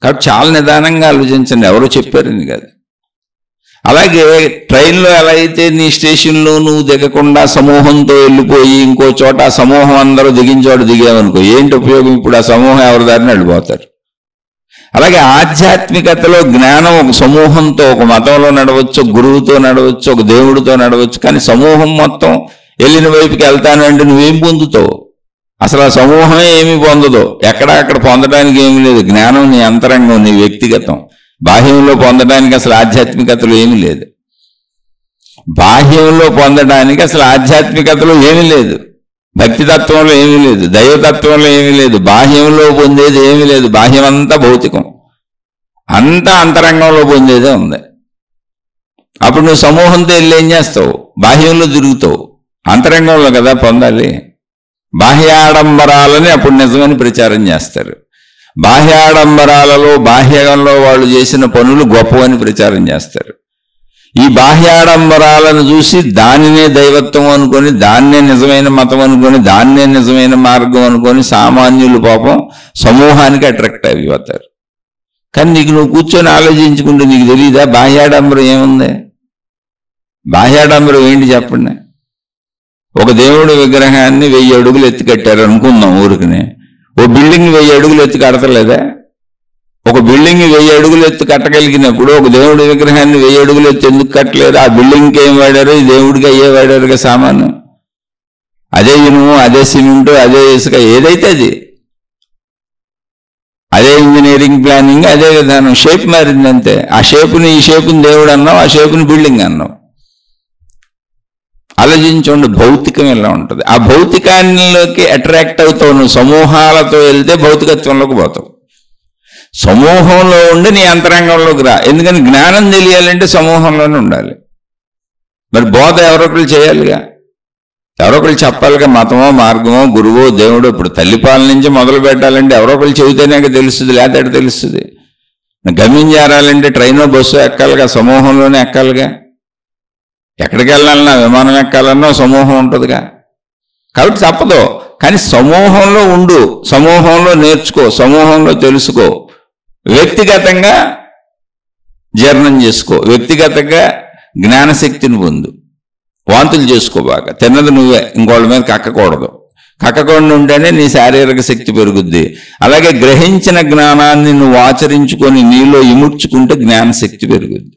A: కాబట్టి చాలా నిదానంగా ఆలోచించండి, ఎవరో చెప్పారని కాదు. అలాగే ట్రైన్లో ఎలా అయితే నీ స్టేషన్లో నువ్వు దిగకుండా సమూహంతో వెళ్ళిపోయి ఇంకో చోట ఆ సమూహం అందరూ దిగిన చోట దిగామనుకో, ఏంటి ఉపయోగం? ఇప్పుడు ఆ సమూహం ఎవరి దారిని వెళ్ళిపోతారు. అలాగే ఆధ్యాత్మికతలో జ్ఞానం ఒక సమూహంతో, ఒక మతంలో నడవచ్చు, ఒక గురువుతో నడవచ్చు, ఒక దేవుడితో నడవచ్చు. కానీ సమూహం మొత్తం వెళ్ళిన వైపుకి వెళ్తానంటే నువ్వేం పొందుతావు? అసలు ఆ సమూహమే ఏమి పొందదు. అక్కడ పొందడానికి ఏమీ లేదు. జ్ఞానం నీ అంతరంగం, నీ వ్యక్తిగతం. బాహ్యంలో పొందడానికి అసలు ఆధ్యాత్మికతలో ఏమీ లేదు. బాహ్యంలో పొందడానికి అసలు ఆధ్యాత్మికతలో ఏమీ లేదు. భక్తి తత్వంలో ఏమీ లేదు, దైవతత్వంలో ఏమీ లేదు, బాహ్యంలో పొందేది ఏమీ లేదు. బాహ్యం అంతా భౌతికం, అంతా అంతరంగంలో పొందేదే ఉంది. అప్పుడు నువ్వు సమూహంతో వెళ్ళి ఏం చేస్తావు? బాహ్యంలో తిరుగుతావు. అంతరంగంలో కదా పొందాలి. బాహ్యాడంబరాలని అప్పుడు నిజమని ప్రచారం చేస్తారు. బాహ్యాడంబరాలలో, బాహ్యంలో వాళ్ళు చేసిన పనులు గొప్పవని ప్రచారం చేస్తారు. ఈ బాహ్యాడంబరాలను చూసి దానినే దైవత్వం అనుకొని, దాన్నే నిజమైన మతం అనుకొని, దాన్నే నిజమైన మార్గం అనుకొని సామాన్యులు పాపం సమూహానికి అట్రాక్ట్ అయిపోతారు. కానీ నీకు నువ్వు కూర్చొని ఆలోచించుకుంటే నీకు తెలియదా బాహ్యాడంబరం ఏముంది? బాహ్యాడంబరం ఏంటి చెప్పండి? ఒక దేవుడి విగ్రహాన్ని 1000 అడుగులు ఎత్తి కట్టారు అనుకుందాం ఊరికనే. ఓ బిల్డింగ్ 1000 అడుగులు ఎత్తి కడతలేదా? ఒక బిల్డింగ్ 1000 అడుగులు ఎత్తు కట్టగలిగినప్పుడు ఒక దేవుడి విగ్రహాన్ని 1000 అడుగులు ఎత్తు ఎందుకు కట్టలేదు? ఆ బిల్డింగ్కి ఏం వాడారు? ఈ దేవుడికి అయ్యే వాడారుగా సామాను. అదే ఇనుము, అదే సిమెంటు, అదే ఇసుక, ఏదైతే అది అదే ఇంజనీరింగ్ ప్లానింగ్, అదే విధానం. షేప్ మారింది అంతే. ఆ షేపుని ఈ షేపుని దేవుడు అన్నావు, ఆ షేపుని బిల్డింగ్ అన్నావు. ఆలోచించండి, భౌతికం ఎలా ఉంటుంది. ఆ భౌతికాల్లోకి అట్రాక్ట్ అవుతావు. నువ్వు సమూహాలతో వెళ్తే భౌతికత్వంలోకి పోతావు. సమూహంలో ఉండి నీ అంతరంగంలోకి రా. ఎందుకని జ్ఞానం తెలియాలంటే సమూహంలోనే ఉండాలి. మరి బోధ ఎవరొకరు చేయాలిగా, ఎవరొకరు చెప్పాలిగా. మతమో, మార్గమో, గురువో, దేవుడో. ఇప్పుడు తల్లిపాల నుంచి మొదలు పెట్టాలంటే ఎవరొకరు చెబితేనే తెలుస్తుంది, లేకపోతే తెలుస్తుంది. గమ్యం చేరాలంటే ట్రైనో బస్సు ఎక్కాలిగా, సమూహంలోనే ఎక్కాలిగా. ఎక్కడికి వెళ్ళాలన్నా, విమానం ఎక్కాలన్నా సమూహం ఉంటుందిగా. కాబట్టి తప్పదు. కానీ సమూహంలో ఉండు, సమూహంలో నేర్చుకో, సమూహంలో తెలుసుకో, వ్యక్తిగతంగా జీర్ణం చేసుకో, వ్యక్తిగతంగా జ్ఞానశక్తిని పొందు. వాంతులు చేసుకో బాగా. తిన్నది నువ్వే, ఇంకోళ్ళ మీద కక్కకూడదు. కక్కకుండా ఉంటేనే నీ శారీరక శక్తి పెరుగుద్ది. అలాగే గ్రహించిన జ్ఞానాన్ని నువ్వు ఆచరించుకొని నీలో ఇముడ్చుకుంటే జ్ఞానశక్తి పెరుగుద్ది.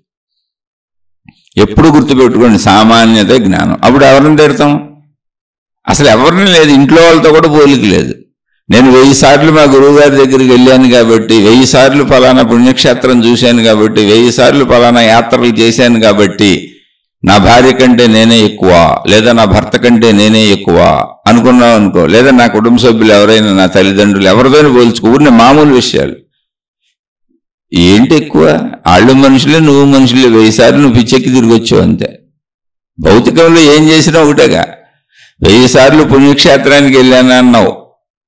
A: ఎప్పుడు గుర్తుపెట్టుకోండి, సామాన్యత జ్ఞానం. అప్పుడు ఎవరిని తిడతాం? అసలు ఎవరిని లేదు, ఇంట్లో వాళ్ళతో కూడా పోలిక లేదు. నేను 1000 సార్లు మా గురువు గారి దగ్గరికి వెళ్ళాను కాబట్టి, 1000 సార్లు ఫలానా పుణ్యక్షేత్రం చూశాను కాబట్టి, 1000 సార్లు ఫలానా యాత్రలు చేశాను కాబట్టి నా భార్య కంటే నేనే ఎక్కువ, లేదా నా భర్త కంటే నేనే ఎక్కువ అనుకున్నావు అనుకో, లేదా నా కుటుంబ సభ్యులు ఎవరైనా, నా తల్లిదండ్రులు ఎవరితోనే పోల్చుకో. ఊరిని మామూలు విషయాలు. ఏంటి ఎక్కువ? వాళ్ళు మనుషులే, నువ్వు మనుషులే. 1000 సార్లు నువ్వు పిచ్చెక్కి తిరిగి వచ్చావు అంతే. భౌతికంలో ఏం చేసినా ఒకటేగా. 1000 సార్లు పుణ్యక్షేత్రానికి వెళ్ళాను అన్నావు,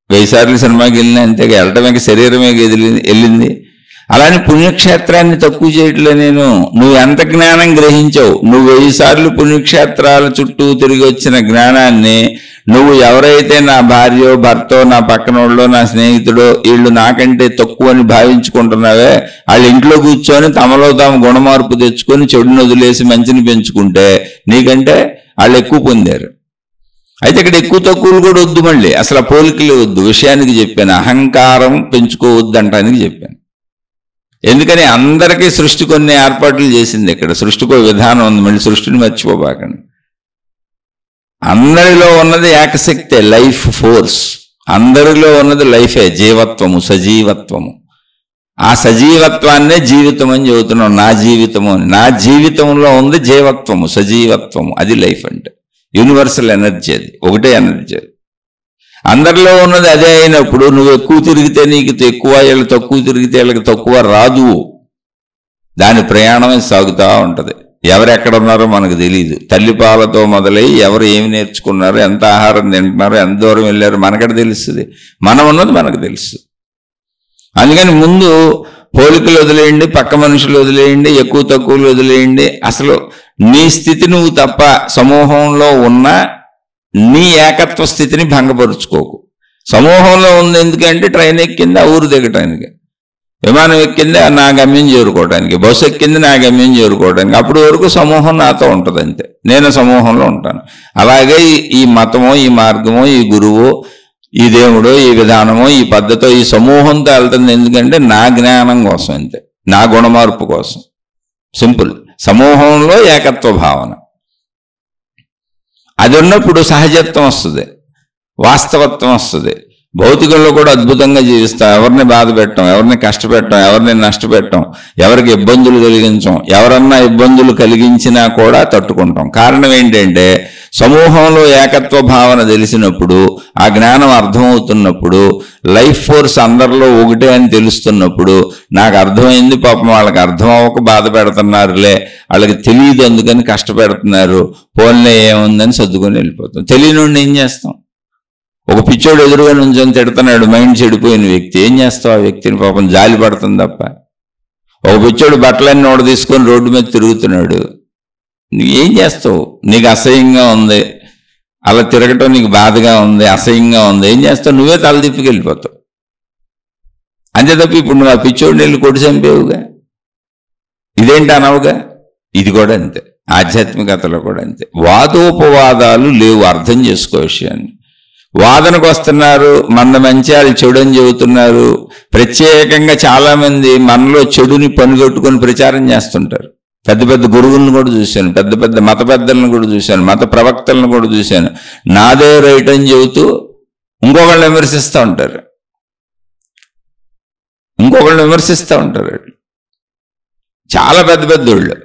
A: 1000 సార్లు సినిమాకి వెళ్ళినా అంతేగా. వెళ్ళటమే శరీరమే వెళ్ళింది. అలానే పుణ్యక్షేత్రాన్ని తక్కువ చేయట్లే నేను. నువ్వు ఎంత జ్ఞానం గ్రహించావు? నువ్వు 1000 సార్లు పుణ్యక్షేత్రాల చుట్టూ తిరిగి వచ్చిన జ్ఞానాన్ని నువ్వు ఎవరైతే నా భార్యో, భర్తో, నా పక్కనోళ్ళో, నా స్నేహితుడో, వీళ్ళు నాకంటే తక్కువ అని భావించుకుంటున్నావే, వాళ్ళ ఇంట్లో కూర్చొని తమలో తాము గుణమార్పు తెచ్చుకొని చెడును వదిలేసి మంచిని పెంచుకుంటే నీకంటే వాళ్ళు ఎక్కువ పొందారు. అయితే ఇక్కడ ఎక్కువ తక్కువలు కూడా వద్దు, మళ్ళీ అసలు పోలికలు వద్దు. విషయానికి చెప్పాను, అహంకారం పెంచుకోవద్దు అంటానికి చెప్పాను. ఎందుకని అందరికీ సృష్టి కొన్ని ఏర్పాట్లు చేసింది. ఇక్కడ సృష్టికో విధానం ఉంది, మళ్ళీ సృష్టిని మర్చిపోబాకండి. అందరిలో ఉన్నది ఏకశక్తే, లైఫ్ ఫోర్స్. అందరిలో ఉన్నది లైఫే, జీవత్వము, సజీవత్వము. ఆ సజీవత్వాన్నే జీవితం అని చెబుతున్నాం. నా జీవితము అని, నా జీవితంలో ఉంది జీవత్వము, సజీవత్వము. అది లైఫ్ అంటే. యూనివర్సల్ ఎనర్జీ, అది ఒకటే ఎనర్జీ. అది అందరిలో ఉన్నది అదే అయినప్పుడు నువ్వు ఎక్కువ తిరిగితే నీకు ఎక్కువ, వీళ్ళు తక్కువ తిరిగితే వీళ్ళకి తక్కువ రాదు. దాని ప్రయాణమే సాగుతూ ఉంటుంది. ఎవరెక్కడ ఉన్నారో మనకు తెలియదు. తల్లిపాలతో మొదలై ఎవరు ఏమి నేర్చుకున్నారో, ఎంత ఆహారం తింటున్నారో, ఎంత దూరం వెళ్ళారో మనకడ తెలుస్తుంది. మనం ఉన్నది మనకు తెలుసు. అందుకని ముందు పోలికలు వదిలేయండి, పక్క మనుషులు వదిలేయండి, ఎక్కువ తక్కువలు వదిలేయండి. అసలు నీ స్థితి నువ్వు తప్ప సమూహంలో ఉన్న నీ ఏకత్వ స్థితిని భంగపరుచుకోకు. సమూహంలో ఉంది ఎందుకంటే ట్రైన్ ఎక్కింది ఆ ఊరు దిగటానికి, విమానం ఎక్కింది నా గమ్యం చేరుకోవడానికి, బస్సు ఎక్కింది నా గమ్యం చేరుకోవడానికి. అప్పటి వరకు సమూహం నాతో ఉంటుంది అంతే, నేను సమూహంలో ఉంటాను. అలాగే ఈ మతమో, ఈ మార్గమో, ఈ గురువో, ఈ దేవుడో, ఈ విధానమో, ఈ పద్ధతో, ఈ సమూహంతో వెళ్తుంది ఎందుకంటే నా జ్ఞానం కోసం అంతే, నా గుణమార్పు కోసం. సింపుల్. సమూహంలో ఏకత్వ భావన అది ఉన్నప్పుడు సహజత్వం వస్తుంది, వాస్తవత్వం వస్తుంది. భౌతికంలో కూడా అద్భుతంగా జీవిస్తాం. ఎవరిని బాధ పెట్టం, ఎవరిని కష్టపెట్టం, ఎవరిని నష్టపెట్టం, ఎవరికి ఇబ్బందులు కలిగించం. ఎవరన్నా ఇబ్బందులు కలిగించినా కూడా తట్టుకుంటాం. కారణం ఏంటంటే సమూహంలో ఏకత్వ భావన తెలిసినప్పుడు, ఆ జ్ఞానం అర్థమవుతున్నప్పుడు, లైఫ్ ఫోర్స్ అందరిలో ఒకటే అని తెలుస్తున్నప్పుడు నాకు అర్థమైంది, పాపం వాళ్ళకి అర్థం అవ్వక బాధ పెడుతున్నారులే, వాళ్ళకి తెలియదు అందుకని కష్టపెడుతున్నారు, పోన్లే ఏముందని సర్దుకొని వెళ్ళిపోతాం. తెలియని ఏం చేస్తాం? ఒక పిచ్చోడు ఎదురుగా నుంచొని తిడుతున్నాడు, మైండ్ చెడిపోయిన వ్యక్తి, ఏం చేస్తావు? ఆ వ్యక్తిని పాపం జాలి పడుతుంది తప్ప. ఒక పిచ్చోడు బట్టలన్నీ నోడ తీసుకొని రోడ్డు మీద తిరుగుతున్నాడు, ఏం చేస్తావు? నీకు అసహ్యంగా ఉంది, అలా తిరగటం నీకు బాధగా ఉంది, అసహ్యంగా ఉంది, ఏం చేస్తావు? నువ్వే తల తిప్పికి వెళ్ళిపోతావు. అంతే తప్ప ఇప్పుడు నువ్వు ఆ పిచ్చోడిని వెళ్ళి కొట్టి చంపేవుగా, ఇదేంటి అనవుగా. ఇది కూడా అంతే, ఆధ్యాత్మికతలో కూడా అంతే. వాదోపవాదాలు లేవు, అర్థం చేసుకో విషయాన్ని. వాదనకు వస్తున్నారు, మన మంచి వాళ్ళు చెడు అని చెబుతున్నారు. ప్రత్యేకంగా చాలామంది మనలో చెడుని పనిగట్టుకొని ప్రచారం చేస్తుంటారు. పెద్ద పెద్ద గురువులను కూడా చూశాను, పెద్ద పెద్ద మత పెద్దలను కూడా చూశాను, మత ప్రవక్తలను కూడా చూశాను. నాదే రైట్ అని చెబుతూ ఇంకొకళ్ళని విమర్శిస్తూ ఉంటారు, చాలా పెద్ద పెద్దోళ్ళు.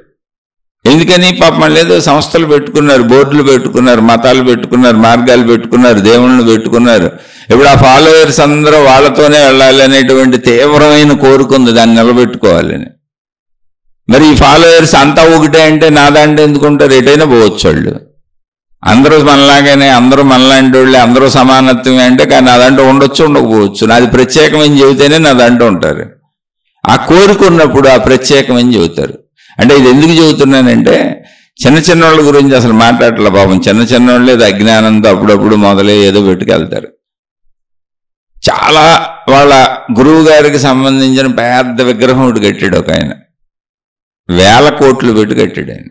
A: ఎందుకని? పాపం లేదో సంస్థలు పెట్టుకున్నారు, బోర్డులు పెట్టుకున్నారు, మతాలు పెట్టుకున్నారు, మార్గాలు పెట్టుకున్నారు, దేవుళ్ళను పెట్టుకున్నారు. ఇప్పుడు ఆ ఫాలోవర్స్ అందరూ వాళ్ళతోనే వెళ్ళాలి అనేటువంటి తీవ్రమైన కోరుకుంది, దాన్ని నిలబెట్టుకోవాలని. మరి ఈ ఫాలోవర్స్ అంతా ఒకటే అంటే నా దాంట్లో ఎందుకుంటారు? ఎటైనా పోవచ్చు వాళ్ళు. అందరూ మనలాగానే, అందరూ మనలాంటి వాళ్ళే, అందరూ సమానత్వమే అంటే, కానీ నా దాంట్లో ఉండొచ్చు, ఉండకపోవచ్చు. నాది ప్రత్యేకమని చెబితేనే నా దాంట్లో ఉంటారు. ఆ కోరుకున్నప్పుడు ఆ ప్రత్యేకమని చెబుతారు. అంటే ఇది ఎందుకు చెబుతున్నానంటే, చిన్న చిన్న వాళ్ళ గురించి అసలు మాట్లాడలే పాపం. చిన్న చిన్న వాళ్ళు ఏదో అజ్ఞానంతో అప్పుడప్పుడు మొదలై ఏదో పెట్టుకెళ్తారు. చాలా వాళ్ళ గురువు గారికి సంబంధించిన పెద్ద విగ్రహం ఒకటి కట్టాడు ఒక ఆయన, 1000 కోట్లు పెట్టి కట్టాడు ఆయన.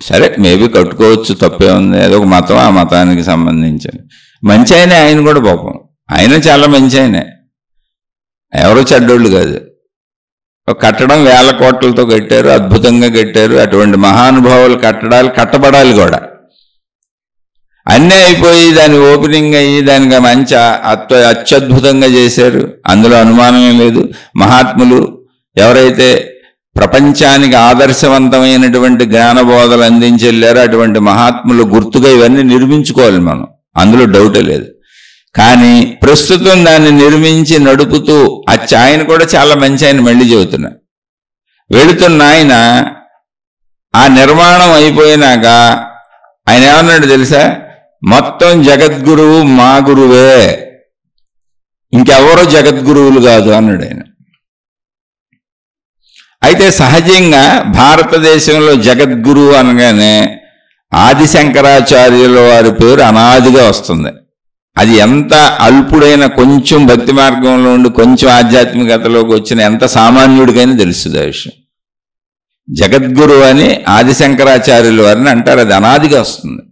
A: సరే, మేబీ కట్టుకోవచ్చు, తప్పే ఉంది, అదొక మతం, ఆ మతానికి సంబంధించిన మంచి ఆయన. ఆయన కూడా పాపం, ఆయన చాలా మంచి ఆయన, ఎవరో చెడ్డోళ్ళు కాదు. కట్టడం 1000 కోట్లతో కట్టారు, అద్భుతంగా కట్టారు. అటువంటి మహానుభావులు కట్టడాలు కట్టబడాలి కూడా. అన్నీ అయిపోయి దాని ఓపెనింగ్ అయ్యి దానికి మంచి అత్యద్భుతంగా చేశారు, అందులో అనుమానమే లేదు. మహాత్ములు ఎవరైతే ప్రపంచానికి ఆదర్శవంతమైనటువంటి జ్ఞానబోధలు అందించెళ్ళారో అటువంటి మహాత్ములు గుర్తుగా ఇవన్నీ నిర్మించుకోవాలి మనం, అందులో డౌటే లేదు. కానీ ప్రస్తుతం దాన్ని నిర్మించి నడుపుతూ ఆయన కూడా చాలా మంచి ఆయన, మళ్ళీ చెబుతున్నా, వెళుతున్న ఆయన ఆ నిర్మాణం అయిపోయినాక ఆయన ఏమన్నాడు తెలుసా? మొత్తం జగద్గురువు మా గురువే, ఇంకెవరో జగద్గురువులు కాదు అన్నాడు ఆయన. అయితే సహజంగా భారతదేశంలో జగద్గురువు అనగానే ఆదిశంకరాచార్యుల వారి పేరు అనాదిగా వస్తుంది. అది ఎంత అల్పుడైన, కొంచెం భక్తి మార్గంలో ఉండి కొంచెం ఆధ్యాత్మికతలోకి వచ్చిన ఎంత సామాన్యుడికైనా తెలుస్తుంది ఆ విషయం. జగద్గురు అని ఆదిశంకరాచార్యుల వారిని అంటారు, అది అనాదిగా వస్తుంది.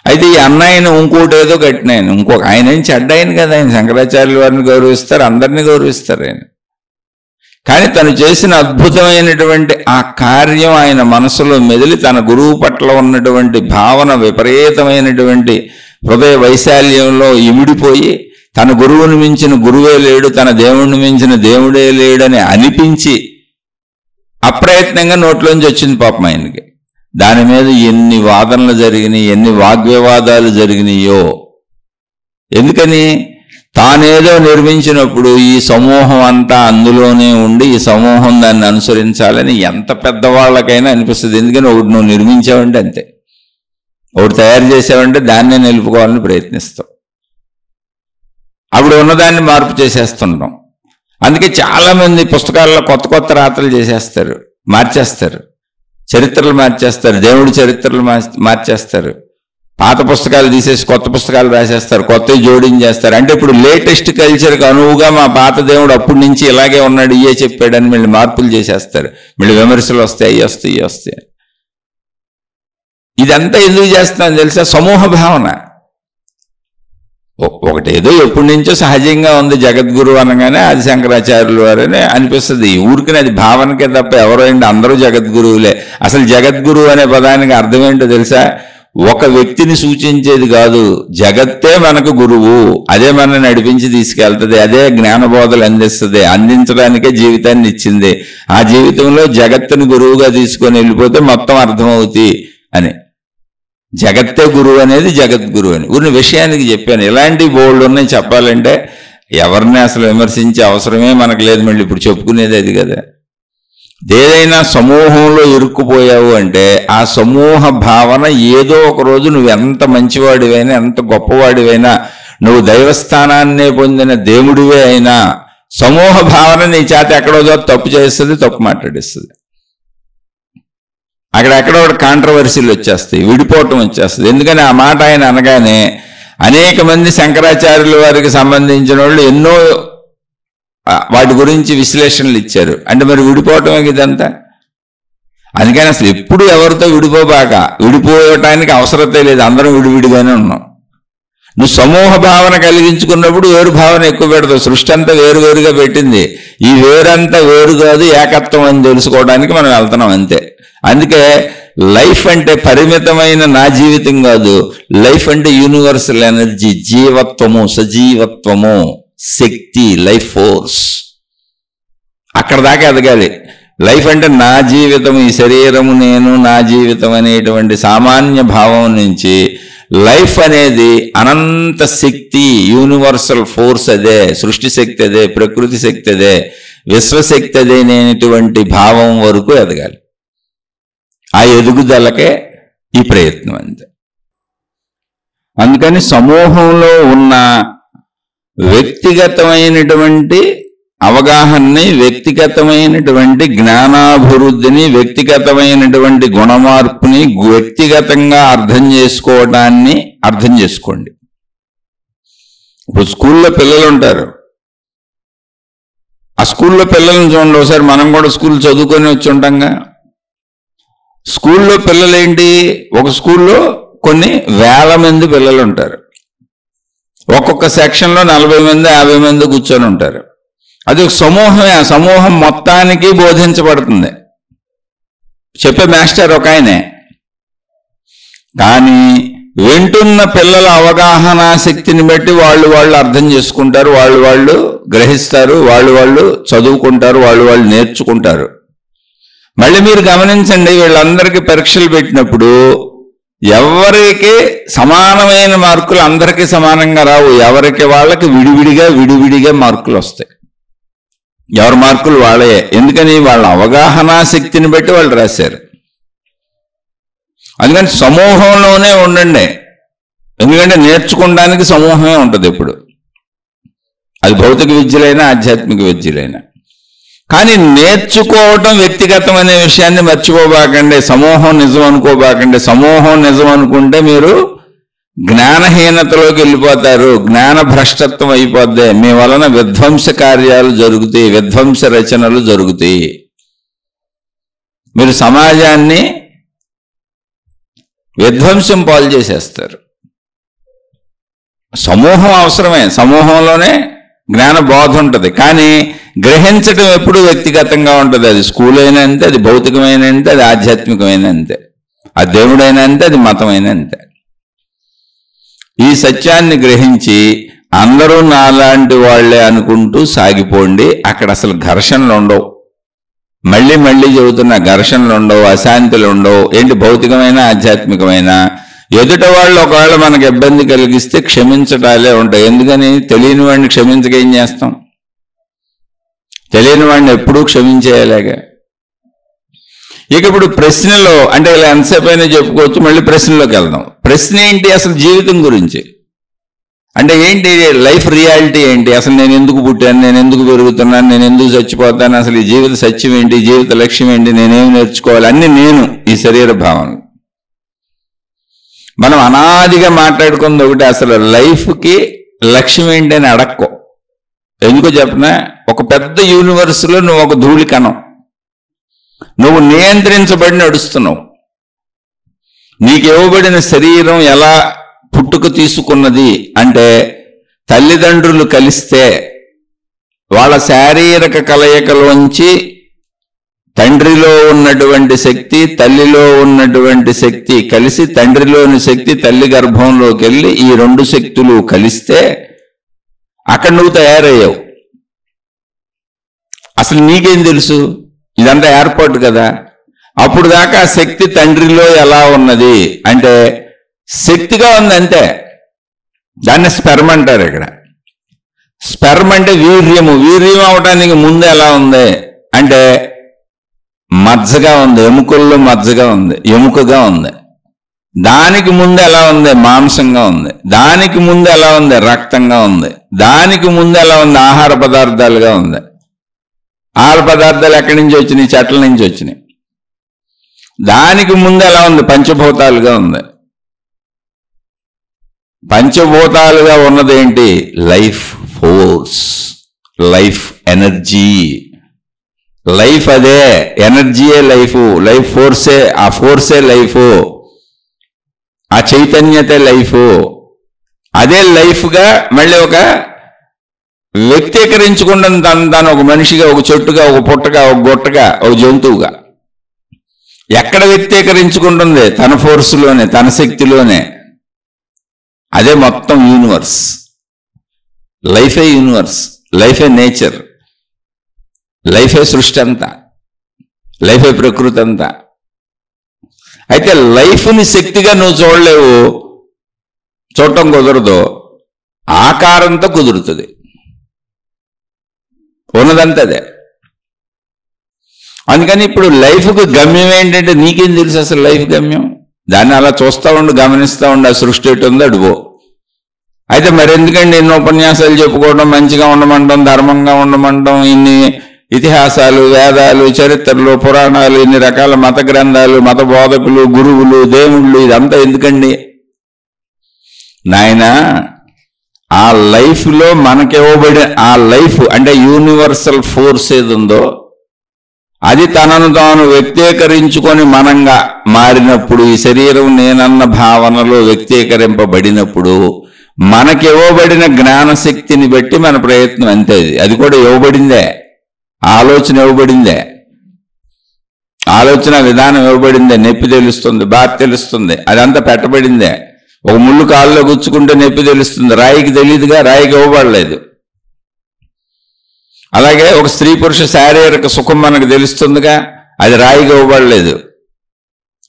A: అయితే ఈ అన్నయ్యని ఇంకోటి ఏదో కట్టినాయన, ఇంకొక ఆయన ఏం చెడ్డాయన కదా, ఆయన శంకరాచార్యుల వారిని గౌరవిస్తారు, అందరినీ గౌరవిస్తారు ఆయన. కానీ తను చేసిన అద్భుతమైనటువంటి ఆ కార్యం ఆయన మనసులో మెదిలి తన గురువు పట్ల ఉన్నటువంటి భావన విపరీతమైనటువంటి హృదయ వైశాల్యంలో ఇమిడిపోయి తన గురువుని మించిన గురువే లేడు, తన దేవుణ్ణి మించిన దేవుడే లేడని అనిపించి అప్రయత్నంగా నోట్లోంచి వచ్చింది పాపం ఆయనకి. దాని మీద ఎన్ని వాదనలు జరిగినాయి, ఎన్ని వాగ్వివాదాలు జరిగినాయో. ఎందుకని? తానేదో నిర్మించినప్పుడు ఈ సమూహం అంతా అందులోనే ఉండి ఈ సమూహం దాన్ని అనుసరించాలని ఎంత పెద్దవాళ్ళకైనా అనిపిస్తుంది. ఎందుకని ఒకటి నువ్వు నిర్మించావంటే అంతే, ఒకటి తయారు చేసావంటే దాన్నే నిలుపుకోవాలని ప్రయత్నిస్తావు. అప్పుడు ఉన్నదాన్ని మార్పు చేసేస్తుంటాం. అందుకే చాలామంది పుస్తకాల్లో కొత్త కొత్త రాతలు చేసేస్తారు, మార్చేస్తారు, చరిత్రలు మార్చేస్తారు, దేవుడి చరిత్రలు మార్చేస్తారు, పాత పుస్తకాలు తీసేసి కొత్త పుస్తకాలు రాసేస్తారు, కొత్తవి జోడించేస్తారు. అంటే ఇప్పుడు లేటెస్ట్ కల్చర్కి అనువుగా మా పాత దేవుడు అప్పటి నుంచి ఇలాగే ఉన్నాడు, ఇయే చెప్పాడని మళ్ళీ మార్పులు చేసేస్తారు. మళ్ళీ విమర్శలు వస్తాయి, అవి వస్తాయి, ఇవి వస్తాయి. ఇదంతా ఎందుకు చేస్తున్నాను తెలుసా? సమూహ భావన. ఒకటేదో ఎప్పటి నుంచో సహజంగా ఉంది, జగద్గురు అనగానే అది శంకరాచార్యులు వారని అనిపిస్తుంది. ఊరికి అది భావనకే తప్ప ఎవరో ఏంటి, అందరూ జగద్గురువులే. అసలు జగద్గురువు అనే పదానికి అర్థం ఏంటో తెలుసా? ఒక వ్యక్తిని సూచించేది కాదు, జగత్తే మనకు గురువు, అదే మనల్ని నడిపించి తీసుకెళ్తుంది, అదే జ్ఞానబోధలు అందిస్తుంది, అందించడానికే జీవితాన్ని ఇచ్చింది. ఆ జీవితంలో జగత్తుని గురువుగా తీసుకొని వెళ్ళిపోతే మొత్తం అర్థమవుతాయి అని. జగత్తే గురువు అనేది జగద్గురువు అని ఉన్న విషయానికి చెప్పాను. ఇలాంటి బోల్డ్ ఉన్నాయి చెప్పాలంటే. ఎవరిని అసలు విమర్శించే అవసరమే మనకు లేదు. మళ్ళీ ఇప్పుడు చెప్పుకునేది అది కదా. ఏదైనా సమూహంలో ఇరుక్కుపోయావు అంటే ఆ సమూహ భావన ఏదో ఒక రోజు నువ్వు ఎంత మంచివాడివైనా, ఎంత గొప్పవాడివైనా, నువ్వు దైవస్థానాన్నే పొందిన దేవుడివే అయినా సమూహ భావన నీ చేత ఎక్కడో తప్పు చేస్తుంది, తప్పు మాట్లాడిస్తుంది. అక్కడెక్కడో కాంట్రవర్సీలు వచ్చేస్తాయి, విడిపోవటం వచ్చేస్తుంది. ఎందుకని ఆ మాట ఆయన అనగానే అనేక మంది శంకరాచార్యుల వారికి సంబంధించిన వాళ్ళు ఎన్నో వాటి గురించి విశ్లేషణలు ఇచ్చారు. అంటే మరి విడిపోవటమే ఇదంతా. అందుకని అసలు ఎప్పుడు ఎవరితో విడిపోబాక, విడిపోవటానికి అవసరతే లేదు, అందరం విడివిడిగానే ఉన్నాం. నువ్వు సమూహ భావన కలిగించుకున్నప్పుడు వేరు భావన ఎక్కువ పెడతావు. సృష్టి అంతా వేరువేరుగా పెట్టింది, ఈ వేరంతా వేరు కాదు, ఏకత్వం అని తెలుసుకోవడానికి మనం వెళ్తున్నాం అంతే. అందుకే లైఫ్ అంటే పరిమితమైన నా జీవితం కాదు, లైఫ్ అంటే యూనివర్సల్ ఎనర్జీ, జీవత్వము, సజీవత్వము, శక్తి, లైఫ్ ఫోర్స్. అక్కడ దాకా ఎదగాలి. లైఫ్ అంటే నా జీవితం, ఈ శరీరము నేను, నా జీవితం అనేటువంటి సామాన్య భావం నుంచి లైఫ్ అనేది అనంత శక్తి, యూనివర్సల్ ఫోర్స్ అదే, సృష్టి శక్తి అదే, ప్రకృతి శక్తి అదే, విశ్వశక్తి అదే అనేటువంటి భావం వరకు ఎదగాలి. ఆ ఎదుగుదలకే ఈ ప్రయత్నం అంతే. అందుకని సమూహంలో ఉన్న వ్యక్తిగతమైనటువంటి అవగాహనని, వ్యక్తిగతమైనటువంటి జ్ఞానాభివృద్ధిని, వ్యక్తిగతమైనటువంటి గుణమార్పుని వ్యక్తిగతంగా అర్థం చేసుకోవడాన్ని అర్థం చేసుకోండి. ఇప్పుడు స్కూల్లో పిల్లలు ఉంటారు, ఆ స్కూల్లో పిల్లల్ని చూడండి ఒకసారి. మనం కూడా స్కూల్ చదువుకొని వచ్చి ఉంటాంగా. స్కూల్లో పిల్లలేంటి, ఒక స్కూల్లో కొన్ని వేల మంది పిల్లలు ఉంటారు. ఒక్కొక్క సెక్షన్లో 40 మంది 50 మంది కూర్చొని ఉంటారు. అది ఒక సమూహమే. ఆ సమూహం మొత్తానికి బోధించబడుతుంది, చెప్పే మాస్టర్ ఒక ఆయనే. కానీ వింటున్న పిల్లల అవగాహన శక్తిని బట్టి వాళ్ళు అర్థం చేసుకుంటారు, వాళ్ళు గ్రహిస్తారు, వాళ్ళు చదువుకుంటారు, వాళ్ళు నేర్చుకుంటారు. మళ్ళీ మీరు గమనించండి, వీళ్ళందరికీ పరీక్షలు పెట్టినప్పుడు ఎవరికి సమానమైన మార్కులు అందరికీ సమానంగా రావు. ఎవరికి వాళ్ళకి విడివిడిగా మార్కులు వస్తాయి. ఎవరి మార్కులు వాళ్ళే. ఎందుకని? వాళ్ళ అవగాహన శక్తిని బట్టి వాళ్ళు రాశారు. అందుకని సమూహంలోనే ఉండండి. ఎందుకంటే నేర్చుకోవడానికి సమూహమే ఉంటుంది ఎప్పుడు, అది భౌతిక విద్యలైనా ఆధ్యాత్మిక విద్యలైనా. కానీ నేర్చుకోవటం వ్యక్తిగతం అనే విషయాన్ని మర్చిపోబాకండి. సమూహం నిజం అనుకోబాకండి. సమూహం నిజం అనుకుంటే మీరు జ్ఞానహీనతలోకి వెళ్ళిపోతారు, జ్ఞాన భ్రష్టత్వం అయిపోద్ది. మీ వలన విధ్వంస కార్యాలు జరుగుతాయి, విధ్వంస రచనలు జరుగుతాయి. మీరు సమాజాన్ని విధ్వంసం పాలు చేసేస్తారు. సమూహం అవసరమే, సమూహంలోనే జ్ఞాన బోధ ఉంటుంది. కానీ గ్రహించడం ఎప్పుడు వ్యక్తిగతంగా ఉంటుంది. అది స్కూల్ అయినా అంతే, అది భౌతికమైన అంతే, అది ఆధ్యాత్మికమైన అంతే, అది దేవుడైనా అంతే, అది మతమైన అంతే. ఈ సత్యాన్ని గ్రహించి అందరూ నాలాంటి వాళ్లే అనుకుంటూ సాగిపోండి. అక్కడ అసలు ఘర్షణలు ఉండవు. మళ్ళీ మళ్ళీ చెబుతున్న ఘర్షణలు ఉండవు, అశాంతులు ఉండవు. ఏంటి భౌతికమైన ఆధ్యాత్మికమైన. ఎదుట వాళ్ళు ఒకవేళ మనకు ఇబ్బంది కలిగిస్తే క్షమించటాలే ఉంటాయి. ఎందుకని? తెలియని వాడిని క్షమించక ఏం చేస్తాం? తెలియని వాడిని ఎప్పుడూ క్షమించేయాలేగా. ఇక ఇప్పుడు ప్రశ్నలో అంటే ఇలా ఎంతసేపు అయినా చెప్పుకోవచ్చు. మళ్ళీ ప్రశ్నలోకి వెళ్దాం. ప్రశ్న ఏంటి? అసలు జీవితం గురించి. అంటే ఏంటి లైఫ్ రియాలిటీ ఏంటి? అసలు నేను ఎందుకు పుట్టాను, నేను ఎందుకు పెరుగుతున్నాను, నేను ఎందుకు చచ్చిపోతాను, అసలు ఈ జీవిత సత్యం ఏంటి, జీవిత లక్ష్యం ఏంటి, నేనేమి నేర్చుకోవాలి, అన్ని నేను ఈ శరీర భావనలు. మనం అనాదిగా మాట్లాడుకుంది ఒకటి, అసలు లైఫ్కి లక్ష్యం ఏంటి అని అడక్కో. ఎందుకో చెప్పనా? ఒక పెద్ద యూనివర్స్లో నువ్వు ఒక ధూళి కణం. నువ్వు నియంత్రించబడి నడుస్తున్నావు. నీకు ఇవ్వబడిన శరీరం ఎలా పుట్టుక తీసుకున్నది అంటే, తల్లిదండ్రులు కలిస్తే వాళ్ళ శారీరక కలయికలోంచి తండ్రిలో ఉన్నటువంటి శక్తి, తల్లిలో ఉన్నటువంటి శక్తి కలిసి తండ్రిలోని శక్తి తల్లి గర్భంలోకి వెళ్ళి ఈ రెండు శక్తులు కలిస్తే అక్కడ నువ్వు తయారయ్యావు. అసలు నీకేం తెలుసు? ఇదంతా ఏర్పాటు కదా. అప్పుడు దాకా శక్తి తండ్రిలో ఎలా ఉన్నది అంటే శక్తిగా ఉంది అంతే. దాన్ని స్పెర్మ్ అంటారు. ఇక్కడ స్పెర్మ్ అంటే వీర్యము. వీర్యం అవడానికి ముందు ఎలా ఉంది అంటే మజ్జగా ఉంది, ఎముకల్లో మజ్జగా ఉంది, ఎముకగా ఉంది. దానికి ముందు ఎలా ఉంది? మాంసంగా ఉంది. దానికి ముందు ఎలా ఉంది? రక్తంగా ఉంది. దానికి ముందు ఎలా ఉంది? ఆహార పదార్థాలుగా ఉంది. ఆహార పదార్థాలు ఎక్కడి నుంచి వచ్చినాయి? చెట్ల నుంచి వచ్చినాయి. దానికి ముందు ఎలా ఉంది? పంచభూతాలుగా ఉంది. పంచభూతాలుగా ఉన్నదేంటి? Life force, life energy. Life అదే, ఎనర్జీయే లైఫ్, లైఫ్ ఫోర్సే, ఆ ఫోర్సే లైఫ్, ఆ చైతన్యతే లైఫ్. అదే లైఫ్గా మళ్ళీ ఒక వ్యక్తీకరించుకుంటుంది దాన్ని ఒక మనిషిగా, ఒక చెట్టుగా, ఒక పుట్టగా, ఒక గొట్టగా, ఒక జంతువుగా. ఎక్కడ వ్యక్తీకరించుకుంటుంది? తన ఫోర్స్లోనే, తన శక్తిలోనే. అదే మొత్తం యూనివర్స్. లైఫే యూనివర్స్, లైఫే నేచర్, లైఫే సృష్టి అంతా, లైఫే ప్రకృతి అంతా. అయితే లైఫ్ని శక్తిగా నువ్వు చూడలేవు, చూడటం కుదరదు. ఆకారంతో కుదురుతుంది. ఉన్నదంతా అదే. అందుకని ఇప్పుడు లైఫ్కు గమ్యం ఏంటంటే నీకేం తెలుసు అసలు లైఫ్ గమ్యం? దాన్ని అలా చూస్తూ ఉండు, గమనిస్తూ ఉండు. ఆ సృష్టి ఎటు ఉందో అడుగు. అయితే మరెందుకండి ఎన్నో ఉపన్యాసాలు చెప్పుకోవడం, మంచిగా ఉండమంటాం, ధర్మంగా ఉండమంటాం, ఇన్ని ఇతిహాసాలు, వేదాలు, చరిత్రలు, పురాణాలు, ఇన్ని రకాల మత గ్రంథాలు, మత బోధకులు, గురువులు, దేవుళ్ళు, ఇదంతా ఎందుకండి? నాయనా, ఆ లైఫ్లో మనకివ్వబడిన ఆ లైఫ్ అంటే యూనివర్సల్ ఫోర్స్ ఏది ఉందో అది తనను తాను వ్యక్తీకరించుకొని మనంగా మారినప్పుడు, ఈ శరీరం నేనన్న భావనలో వ్యక్తీకరింపబడినప్పుడు మనకి ఇవ్వబడిన జ్ఞానశక్తిని బట్టి మన ప్రయత్నం అంతే. అది కూడా ఇవ్వబడిందే. ఆలోచన ఇవ్వబడిందే, ఆలోచన విధానం ఇవ్వబడిందే. నొప్పి తెలుస్తుంది, బాధ తెలుస్తుంది, అదంతా పెట్టబడిందే. ఒక ముళ్ళు కాళ్ళలో గుచ్చుకుంటే నొప్పి తెలుస్తుంది, రాయికి తెలియదుగా, రాయికి ఇవ్వబడలేదు. అలాగే ఒక స్త్రీ పురుష శారీరక సుఖం మనకు తెలుస్తుందిగా, అది రాయికి ఇవ్వబడలేదు,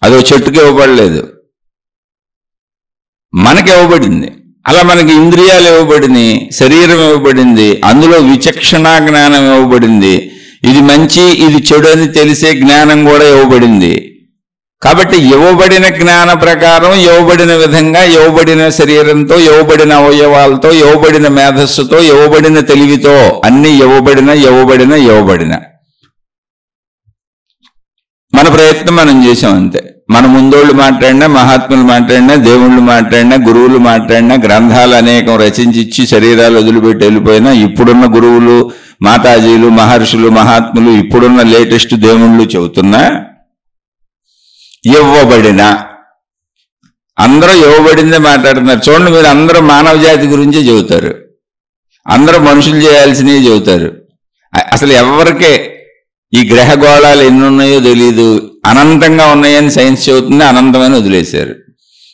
A: అది ఒక చెట్టుకి ఇవ్వబడలేదు, మనకి ఇవ్వబడింది. అలా మనకి ఇంద్రియాలు ఇవ్వబడింది, శరీరం ఇవ్వబడింది, అందులో విచక్షణ జ్ఞానం ఇవ్వబడింది, ఇది మంచి ఇది చెడు అని తెలిసే జ్ఞానం కూడా ఇవ్వబడింది. కాబట్టి ఇవ్వబడిన జ్ఞాన ప్రకారం, ఇవ్వబడిన విధంగా, ఇవ్వబడిన శరీరంతో, ఇవ్వబడిన అవయవాలతో, ఇవ్వబడిన మేధస్సుతో, ఇవ్వబడిన తెలివితో అన్ని ఇవ్వబడిన మన ప్రయత్నం మనం చేసాం అంతే. మన ముందోళ్ళు మాట్లాడినా, మహాత్ములు మాట్లాడినా, దేవుళ్ళు మాట్లాడినా, గురువులు మాట్లాడినా, గ్రంథాలు అనేకం రచించి ఇచ్చి శరీరాలు వదిలిపెట్టి వెళ్ళిపోయినా, ఇప్పుడున్న గురువులు, మాతాజీలు, మహర్షులు, మహాత్ములు, ఇప్పుడున్న లేటెస్ట్ దేవుళ్ళు చెబుతున్నా ఇవ్వబడిన అందరూ ఇవ్వబడిందే మాట్లాడుతున్నారు. చూడండి, మీరు అందరూ మానవ జాతి గురించే చెబుతారు, అందరూ మనుషులు చేయాల్సినవి చెబుతారు. అసలు ఎవరికే ఈ గ్రహ గోళాలు ఎన్ని ఉన్నాయో తెలియదు, అనంతంగా ఉన్నాయని సైన్స్ చెబుతుంది, అనంతమని వదిలేశారు.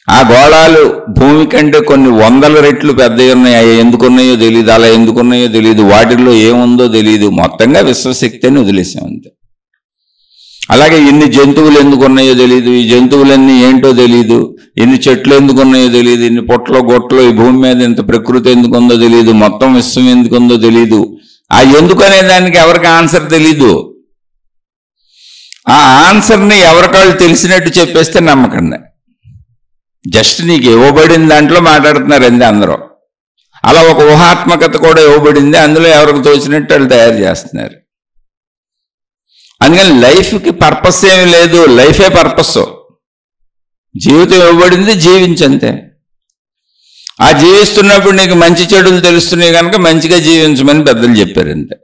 A: ఆ గోళాలు భూమి కంటే కొన్ని 100 రెట్లు పెద్దవి ఉన్నాయి, అవి ఎందుకున్నాయో తెలియదు, అలా ఎందుకున్నాయో తెలియదు, వాటిల్లో ఏముందో తెలియదు, మొత్తంగా విశ్వశక్తి అని వదిలేసాం అంతే. అలాగే ఇన్ని జంతువులు ఎందుకున్నాయో తెలియదు, ఈ జంతువులన్నీ ఏంటో తెలియదు, ఇన్ని చెట్లు ఎందుకున్నాయో తెలియదు, ఇన్ని పొట్టలో గొట్టలో ఈ భూమి మీద ఇంత ప్రకృతి ఎందుకుందో తెలియదు, మొత్తం విశ్వం ఎందుకుందో తెలియదు. ఆ ఎందుకనే దానికి ఎవరికి ఆన్సర్ తెలీదు. ఆ ఆన్సర్ని ఎవరికాళ్ళు తెలిసినట్టు చెప్పేస్తే నమ్మకండి. జస్ట్ నీకు ఇవ్వబడిన దాంట్లో మాట్లాడుతున్నారు అంతే అందరూ. అలా ఒక ఊహాత్మకత కూడా ఇవ్వబడింది, అందులో ఎవరికి తోచినట్టు వాళ్ళు తయారు చేస్తున్నారు. అందుకని లైఫ్కి పర్పస్ ఏమి లేదు, లైఫే పర్పస్. జీవితం ఇవ్వబడింది, జీవించంతే. ఆ జీవిస్తున్నప్పుడు నీకు మంచి చెడులు తెలుస్తున్నాయి కనుక మంచిగా జీవించమని పెద్దలు చెప్పారు అంతే.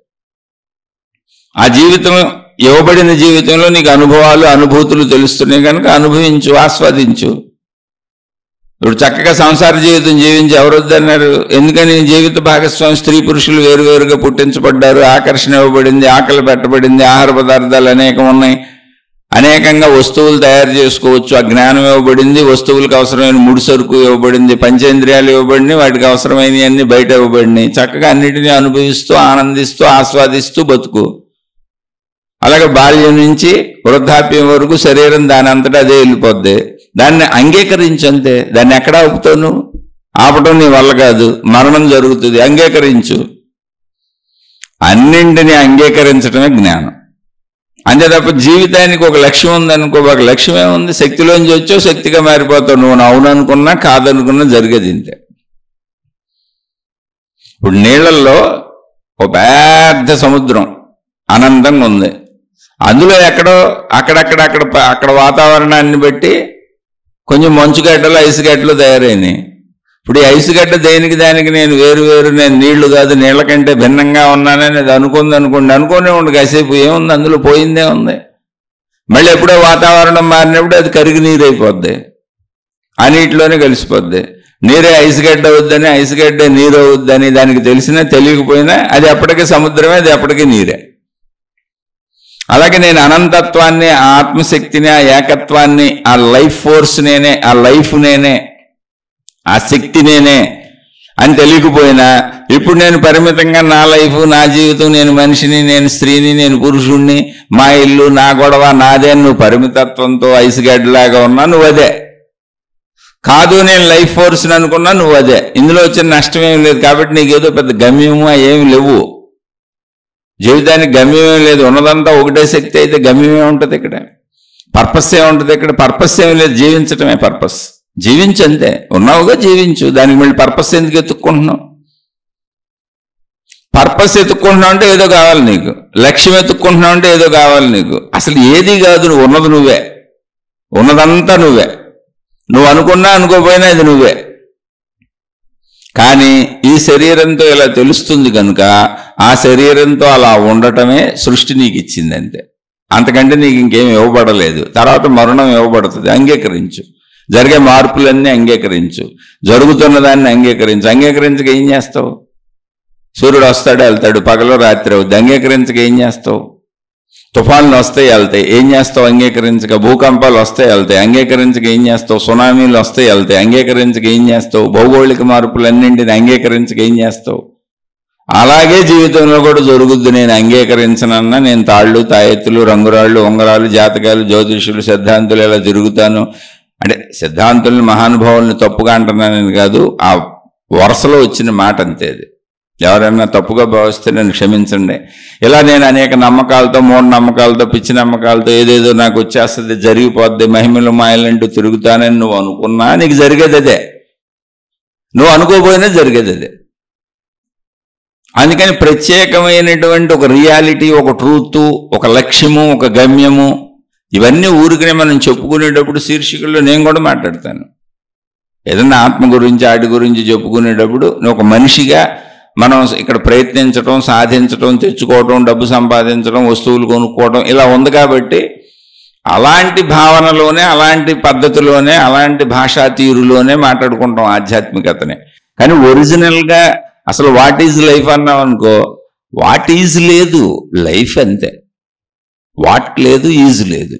A: ఆ జీవితం ఇవ్వబడిన జీవితంలో నీకు అనుభవాలు అనుభూతులు తెలుస్తున్నాయి కనుక అనుభవించు, ఆస్వాదించు. ఇప్పుడు చక్కగా సంసార జీవితం జీవించి ఎవరు వద్దన్నారు? ఎందుకని జీవిత భాగస్వామి స్త్రీ పురుషులు వేరువేరుగా పుట్టించబడ్డారు, ఆకర్షణ ఇవ్వబడింది, ఆకలి పెట్టబడింది, ఆహార పదార్థాలు అనేకం ఉన్నాయి, అనేకంగా వస్తువులు తయారు చేసుకోవచ్చు, ఆ జ్ఞానం ఇవ్వబడింది, వస్తువులకు అవసరమైన ముడి సరుకు ఇవ్వబడింది, పంచేంద్రియాలు ఇవ్వబడినాయి, వాటికి అవసరమైనవన్నీ బయట ఇవ్వబడినాయి. చక్కగా అన్నిటినీ అనుభవిస్తూ ఆనందిస్తూ ఆస్వాదిస్తూ బతుకు. అలాగే బాల్యం నుంచి వృద్ధాప్యం వరకు శరీరం దాని అంతటా అదే వెళ్ళిపోద్ది. దాన్ని అంగీకరించంతే. దాన్ని ఎక్కడా ఆపుతావు నువ్వు? ఆపటం నీ వల్ల కాదు, మరణం జరుగుతుంది. అంగీకరించు. అన్నింటినీ అంగీకరించడమే జ్ఞానం. అంతే తప్ప జీవితానికి ఒక లక్ష్యం ఉందనుకో, ఒక లక్ష్యం ఏముంది? శక్తిలోంచి వచ్చావు, శక్తిగా మారిపోతావు. నువ్వు అవుననుకున్నా కాదనుకున్నా జరిగేది ఇంతే. ఇప్పుడు నీళ్లలో ఒక పెద్ద సముద్రం అనంతంగా ఉంది, అందులో ఎక్కడో అక్కడ వాతావరణాన్ని బట్టి కొంచెం మంచుగడ్డలు ఐసుగడ్డలు తయారైనాయి. ఇప్పుడు ఈ ఐసుగడ్డ దేనికి దానికి నేను వేరు నేను నీళ్లు కాదు, నీళ్ల కంటే భిన్నంగా ఉన్నానని అది అనుకోనే ఉండు కాసేపు. ఏముంది అందులో? పోయిందే ఉంది. మళ్ళీ ఎప్పుడో వాతావరణం మారినప్పుడు అది కరిగి నీరు అయిపోద్ది, ఆ నీటిలోనే కలిసిపోద్ది. నీరే ఐసుగడ్డ అవుద్దని, ఐసుగడ్డే నీరు అవుద్దని దానికి తెలిసినా తెలియకపోయినా అది ఎప్పటికీ సముద్రమే, అది ఎప్పటికీ నీరే. అలాగే నేను అనంతత్వాన్ని, ఆ ఆత్మశక్తిని, ఆ ఏకత్వాన్ని, ఆ లైఫ్ ఫోర్స్ నేనే, ఆ లైఫ్ నేనే, ఆ శక్తి నేనే అని తెలియకపోయినా ఇప్పుడు నేను పరిమితంగా నా లైఫ్, నా జీవితం, నేను మనిషిని, నేను స్త్రీని, నేను పురుషుణ్ణి, మా ఇల్లు, నా గొడవ నాదే, నువ్వు పరిమితత్వంతో ఐసుగడ్డలాగా ఉన్నా నువ్వు అదే. కాదు నేను లైఫ్ ఫోర్స్ని అనుకున్నా నువ్వు అదే. ఇందులో వచ్చిన నష్టం ఏమి లేదు. కాబట్టి నీకు ఏదో పెద్ద గమ్యము ఏమి లేవు. జీవితానికి గమ్యమేం లేదు. ఉన్నదంతా ఒకటే శక్తి అయితే గమ్యమే ఉంటుంది. ఇక్కడ పర్పస్ ఏముంటుంది? ఇక్కడ పర్పస్ ఏమి లేదు, జీవించటమే పర్పస్. జీవించంతే. ఉన్నావుగా జీవించు. దానికి మళ్ళీ పర్పస్ ఎందుకు ఎత్తుక్కుంటున్నావు? పర్పస్ ఎత్తుక్కుంటున్నావు అంటే ఏదో కావాలి నీకు, లక్ష్యం ఎత్తుక్కుంటున్నావు అంటే ఏదో కావాలి నీకు. అసలు ఏది కాదు, నువ్వు ఉన్నది నువ్వే, ఉన్నదంతా నువ్వే. నువ్వు అనుకున్నా అనుకోపోయినా ఇది నువ్వే. కానీ ఈ శరీరంతో ఇలా తెలుస్తుంది కనుక ఆ శరీరంతో అలా ఉండటమే సృష్టి నీకు ఇచ్చింది అంతే. అంతకంటే నీకు ఇంకేం ఇవ్వబడలేదు. తర్వాత మరణం ఇవ్వబడుతుంది, అంగీకరించు. జరిగే మార్పులన్నీ అంగీకరించు, జరుగుతున్న దాన్ని అంగీకరించు. అంగీకరించక ఏం చేస్తావు? సూర్యుడు వస్తాడు వెళ్తాడు, పగలు రాత్రి అవుద్ది. అంగీకరించక ఏం చేస్తావు? తుఫాన్లు వస్తాయి వెళ్తాయి, ఏం చేస్తావు? అంగీకరించక. భూకంపాలు వస్తాయి వెళ్తాయి, అంగీకరించక ఏం చేస్తావు? సునామీలు వస్తాయి వెళ్తాయి, అంగీకరించక ఏం చేస్తావు? భౌగోళిక మార్పులన్నింటిని అంగీకరించక ఏం చేస్తావు? అలాగే జీవితంలో కూడా జరుగుద్ది. నేను అంగీకరించనన్నా నేను తాళ్ళు, తాయెత్తులు, రంగురాళ్ళు, ఉంగరాలు, జాతకాలు, జ్యోతిషులు, సిద్ధాంతులు ఇలా తిరుగుతాను అంటే సిద్ధాంతుల్ని, మహానుభావుల్ని తప్పుగా అంటున్నానని కాదు, ఆ వరుసలో వచ్చిన మాట అంతే. అది ఎవరైనా తప్పుగా భావిస్తే నన్ను క్షమించండి. ఇలా నేను అనేక నమ్మకాలతో, మూఢనమ్మకాలతో, పిచ్చి నమ్మకాలతో ఏదేదో నాకు వచ్చేస్తుంది, జరిగిపోద్ది, మహిమలు మాయలంటూ తిరుగుతానని నువ్వు అనుకున్నా నీకు జరిగేది అదే. నువ్వు అనుకోపోయినా జరిగేది అదే. అందుకని ప్రత్యేకమైనటువంటి ఒక రియాలిటీ, ఒక ట్రూత్, ఒక లక్ష్యము, ఒక గమ్యము, ఇవన్నీ ఊరికనే మనం చెప్పుకునేటప్పుడు శీర్షికల్లో నేను కూడా మాట్లాడతాను. ఏదన్నా ఆత్మ గురించి, ఆటి గురించి చెప్పుకునేటప్పుడు నువ్వు ఒక మనిషిగా మనం ఇక్కడ ప్రయత్నించడం, సాధించడం, తెచ్చుకోవడం, డబ్బు సంపాదించడం, వస్తువులు కొనుక్కోవడం ఇలా ఉంది. కాబట్టి అలాంటి భావనలోనే, అలాంటి పద్ధతిలోనే, అలాంటి భాషా తీరులోనే మాట్లాడుకుంటాం ఆధ్యాత్మికతనే. కానీ ఒరిజినల్గా అసలు వాట్ ఈజ్ లైఫ్ అన్నాం అనుకో, వాట్ ఈజ్ లేదు, లైఫ్ అంతే. వాట్ లేదు, ఈజ్ లేదు.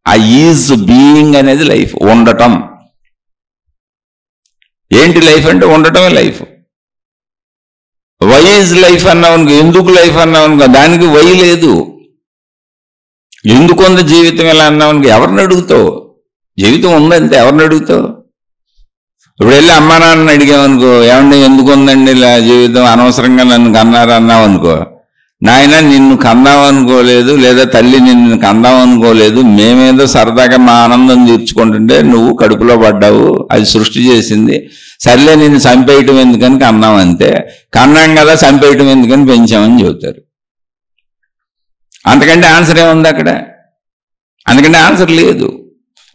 A: ఆ ఈజ్ బీయింగ్ అనేది లైఫ్, ఉండటం. ఏంటి లైఫ్ అంటే ఉండటమే లైఫ్. వై ఈజ్ లైఫ్ అన్నావు అనుకో, ఎందుకు లైఫ్ అన్నావు అనుకో, దానికి వై లేదు. ఎందుకుంది జీవితం ఎలా అన్నావు అనుకో, ఎవరిని అడుగుతావు? జీవితం ఉందంటే ఎవరిని అడుగుతావు? ఇప్పుడు వెళ్ళి అమ్మా నాన్నని అడిగామనుకో, ఏమండి ఎందుకు ఉందండి ఇలా జీవితం, అనవసరంగా నన్ను కన్నారు అన్నావు అనుకో, నాయన నిన్ను కందాం అనుకోలేదు, లేదా తల్లి నిన్ను కందాం అనుకోలేదు, మేమేదో సరదాగా మా ఆనందం తీర్చుకుంటుంటే నువ్వు కడుపులో పడ్డావు, అది సృష్టి చేసింది, సర్లే నిన్ను చంపేయటం ఎందుకని కన్నాం అంతే, కన్నాం కదా చంపేయటం ఎందుకని పెంచామని చెబుతారు. అంతకంటే ఆన్సర్ ఏముంది అక్కడ? అందుకంటే ఆన్సర్ లేదు.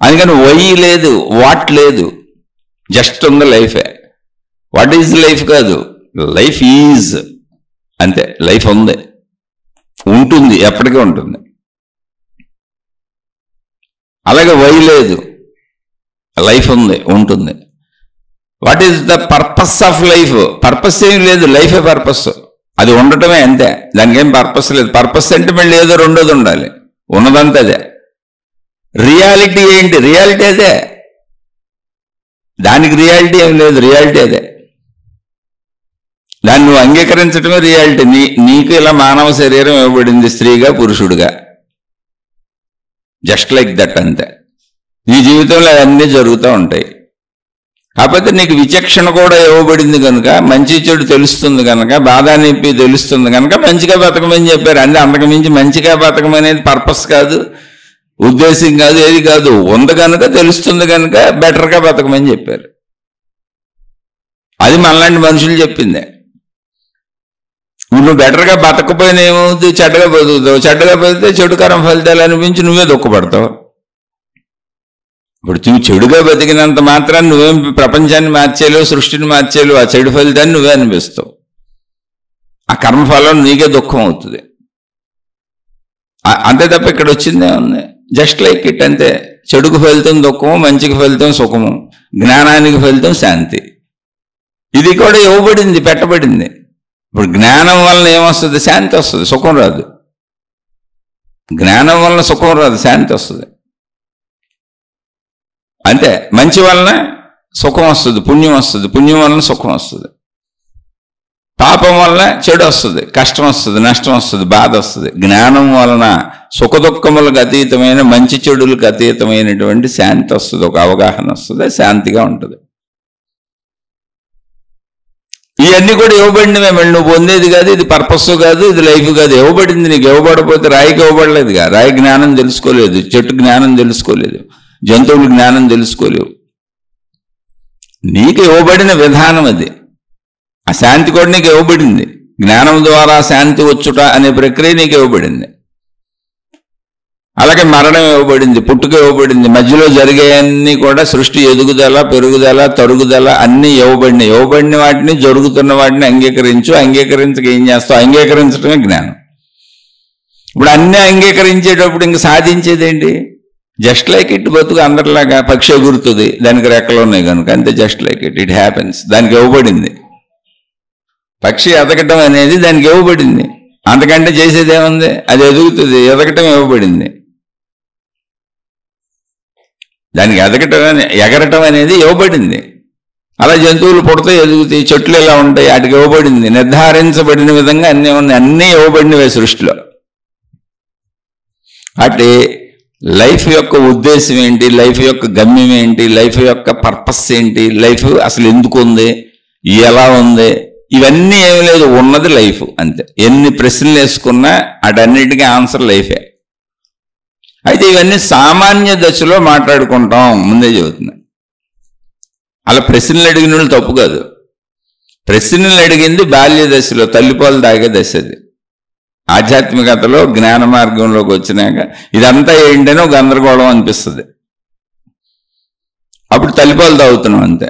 A: అందుకని వై లేదు, వాట్ లేదు, జస్ట్ ఉంది లైఫే. వాట్ ఈజ్ లైఫ్ కాదు, లైఫ్ ఈజ్ అంతే. లైఫ్ ఉంది, ఉంటుంది, ఎప్పటికీ ఉంటుంది. అలాగే వై లేదు, లైఫ్ ఉంది, ఉంటుంది. What is the purpose of life? Purpose ఏం లేదు, లైఫే పర్పస్. అది ఉండటమే అంతే, దానికి ఏం పర్పస్ లేదు. పర్పస్ అంటే మళ్ళీ ఏదో రెండోది ఉండాలి, ఉన్నదంతా అదే. రియాలిటీ ఏంటి? రియాలిటీ అదే, దానికి రియాలిటీ ఏం లేదు, రియాలిటీ అదే. దాన్ని నువ్వు అంగీకరించడమే రియాలిటీ. నీకు ఇలా మానవ శరీరం ఇవ్వబడింది, స్త్రీగా పురుషుడిగా, జస్ట్ లైక్ దట్ అంతే. నీ జీవితంలో అవన్నీ జరుగుతూ ఉంటాయి. కాకపోతే నీకు విచక్షణ కూడా ఇవ్వబడింది కనుక, మంచి చెడు తెలుస్తుంది కనుక, బాధ నొప్పి తెలుస్తుంది కనుక మంచిగా బతకమని చెప్పారు. అంటే అంతకుమించి మంచిగా బతకమనేది పర్పస్ కాదు, ఉద్దేశం కాదు, ఏది కాదు. ఉంది కనుక, తెలుస్తుంది కనుక బెటర్గా బతకమని చెప్పారు. అది మనలాంటి మనుషులు చెప్పిందే. నువ్వు బెటర్గా బతకపోయినా ఏమవుతుంది? చెడ్డగా బతుకుతావు. చెడ్డగా బతికితే చెడుకరం ఫలితాలు అనిపించి నువ్వే దుఃఖపడతావు. ఇప్పుడు నువ్వు చెడుగా బతికినంత మాత్రాన్ని నువ్వేం ప్రపంచాన్ని మార్చేలేవు, సృష్టిని మార్చేలేవు. ఆ చెడు ఫలితాన్ని నువ్వే అనిపిస్తావు. ఆ కర్మఫలం నీకే దుఃఖం అవుతుంది. అంతే తప్ప ఇక్కడ వచ్చిందే ఉంది, జస్ట్ లైక్ ఇట్ అంతే. చెడుకు ఫలితం దుఃఖము, మంచికి ఫలితం సుఖము, జ్ఞానానికి ఫలితం శాంతి. ఇది కూడా ఇవ్వబడింది, పెట్టబడింది. ఇప్పుడు జ్ఞానం వలన ఏమొస్తుంది? శాంతి వస్తుంది, సుఖం రాదు. జ్ఞానం వలన సుఖం రాదు, శాంతి వస్తుంది అంతే. మంచి వలన సుఖం వస్తుంది, పుణ్యం వస్తుంది, పుణ్యం వలన సుఖం వస్తుంది. పాపం వలన చెడు వస్తుంది, కష్టం వస్తుంది, నష్టం వస్తుంది, బాధ వస్తుంది. జ్ఞానం వలన సుఖ దుఃఖములకు అతీతమైన, మంచి చెడులకు అతీతమైనటువంటి శాంతి వస్తుంది, ఒక అవగాహన వస్తుంది, శాంతిగా ఉంటుంది. ఇవన్నీ కూడా ఇవ్వబడినవే. మళ్ళీ నువ్వు పొందేది కాదు, ఇది పర్పస్ కాదు, ఇది లైఫ్ కాదు. ఇవ్వబడింది. నీకు ఇవ్వబడపోతే రాయికి ఇవ్వబడలేదుగా. రాయి జ్ఞానం తెలుసుకోలేదు, చెట్టు జ్ఞానం తెలుసుకోలేదు, జంతువులు జ్ఞానం తెలుసుకోలేవు. నీకు ఇవ్వబడిన విధానం అది. ఆ శాంతి కూడా నీకు ఇవ్వబడింది. జ్ఞానం ద్వారా శాంతి వచ్చుట అనే ప్రక్రియ నీకు ఇవ్వబడింది. అలాగే మరణం ఇవ్వబడింది, పుట్టుక ఇవ్వబడింది, మధ్యలో జరిగేవన్నీ కూడా సృష్టి ఎదుగుదల, పెరుగుదల, తరుగుదల అన్నీ ఇవ్వబడినాయి. ఇవ్వబడిన వాటిని, జరుగుతున్న వాటిని అంగీకరించు. అంగీకరించక ఏం చేస్తావు? అంగీకరించడమే జ్ఞానం. ఇప్పుడు అన్నీ అంగీకరించేటప్పుడు ఇంక సాధించేది ఏంటి? జస్ట్ లైక్ ఇట్, బతుకు అందరిలాగా. పక్షి ఎగురుతుంది, దానికి రెక్కలు ఉన్నాయి కనుక అంతే. Just like it, it happens. దానికి ఇవ్వబడింది. పక్షి ఎదగటం అనేది దానికి ఇవ్వబడింది. అంతకంటే చేసేది ఏముంది? అది ఎదుగుతుంది, ఎదగటం ఇవ్వబడింది. దానికి ఎగరటం అనేది ఇవ్వబడింది. అలా జంతువులు పుడతాయి, ఎదుగుతాయి, చెట్లు ఇలా ఉంటాయి, వాటికి ఇవ్వబడింది. నిర్ధారించబడిన విధంగా అన్నీ ఉన్నాయి, అన్నీ ఇవ్వబడినవే సృష్టిలో. అంటే లైఫ్ యొక్క ఉద్దేశం ఏంటి, లైఫ్ యొక్క గమ్యం ఏంటి, లైఫ్ యొక్క పర్పస్ ఏంటి, లైఫ్ అసలు ఎందుకు ఉంది, ఎలా ఉంది, ఇవన్నీ ఏమి లేదు, ఉన్నది లైఫ్ అంతే. ఎన్ని ప్రశ్నలు వేసుకున్నా అటన్నిటికీ ఆన్సర్ లైఫే. అయితే ఇవన్నీ సామాన్య దశలో మాట్లాడుకుంటాం, ముందే చెబుతున్నా. అలా ప్రశ్నలు అడిగిన వాళ్ళు తప్పు కాదు. ప్రశ్నలు అడిగింది బాల్య దశలో, తల్లిపాలు తాగే దశ అది. ఆధ్యాత్మికతలో జ్ఞాన మార్గంలోకి వచ్చినాక ఇదంతా ఏంటనో గందరగోళం అనిపిస్తుంది. అప్పుడు తల్లిపాలు తాగుతున్నాం అంతే.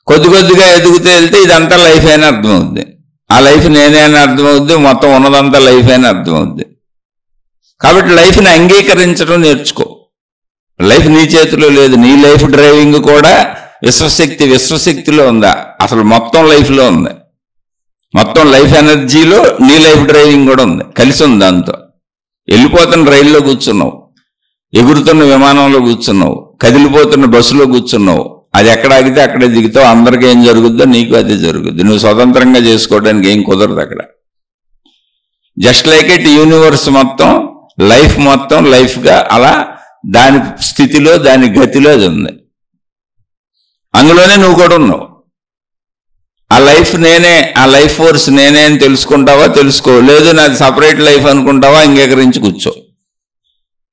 A: కొద్ది కొద్దిగా ఎదుగుతూ వెళ్తే ఇదంతా లైఫ్ అయినా అర్థమవుద్ది. ఆ లైఫ్ నేనే అని అర్థమవుద్ది, మొత్తం ఉన్నదంతా లైఫ్ అయినా అర్థమవుద్ది. కాబట్టి లైఫ్ని అంగీకరించడం నేర్చుకో. లైఫ్ నీ చేతిలో లేదు. నీ లైఫ్ డ్రైవింగ్ కూడా విశ్వశక్తిలో ఉందా? అసలు మొత్తం లైఫ్లో ఉంది. మొత్తం లైఫ్ ఎనర్జీలో నీ లైఫ్ డ్రైవింగ్ కూడా ఉంది, కలిసి ఉంది. దాంతో వెళ్ళిపోతున్న రైల్లో కూర్చున్నావు, ఎగురుతున్న విమానంలో కూర్చున్నావు, కదిలిపోతున్న బస్సులో కూర్చున్నావు. అది ఎక్కడ ఆగితే అక్కడే దిగుతావు. అందరికీ ఏం జరుగుద్దో నీకు అదే జరుగుద్ది. నువ్వు స్వతంత్రంగా చేసుకోవడానికి ఏం కుదరదు అక్కడ. జస్ట్ లైక్ ఇట్ యూనివర్స్ మొత్తం, లైఫ్ మొత్తం లైఫ్గా అలా దాని స్థితిలో దాని గతిలో అది ఉంది. అందులోనే నువ్వు కూడా ఉన్నావు. ఆ లైఫ్ నేనే, ఆ లైఫ్ ఫోర్స్ నేనే అని తెలుసుకుంటావా? తెలుసుకో. లేదు నాది సపరేట్ లైఫ్ అనుకుంటావా? అంగీకరించి కూర్చో.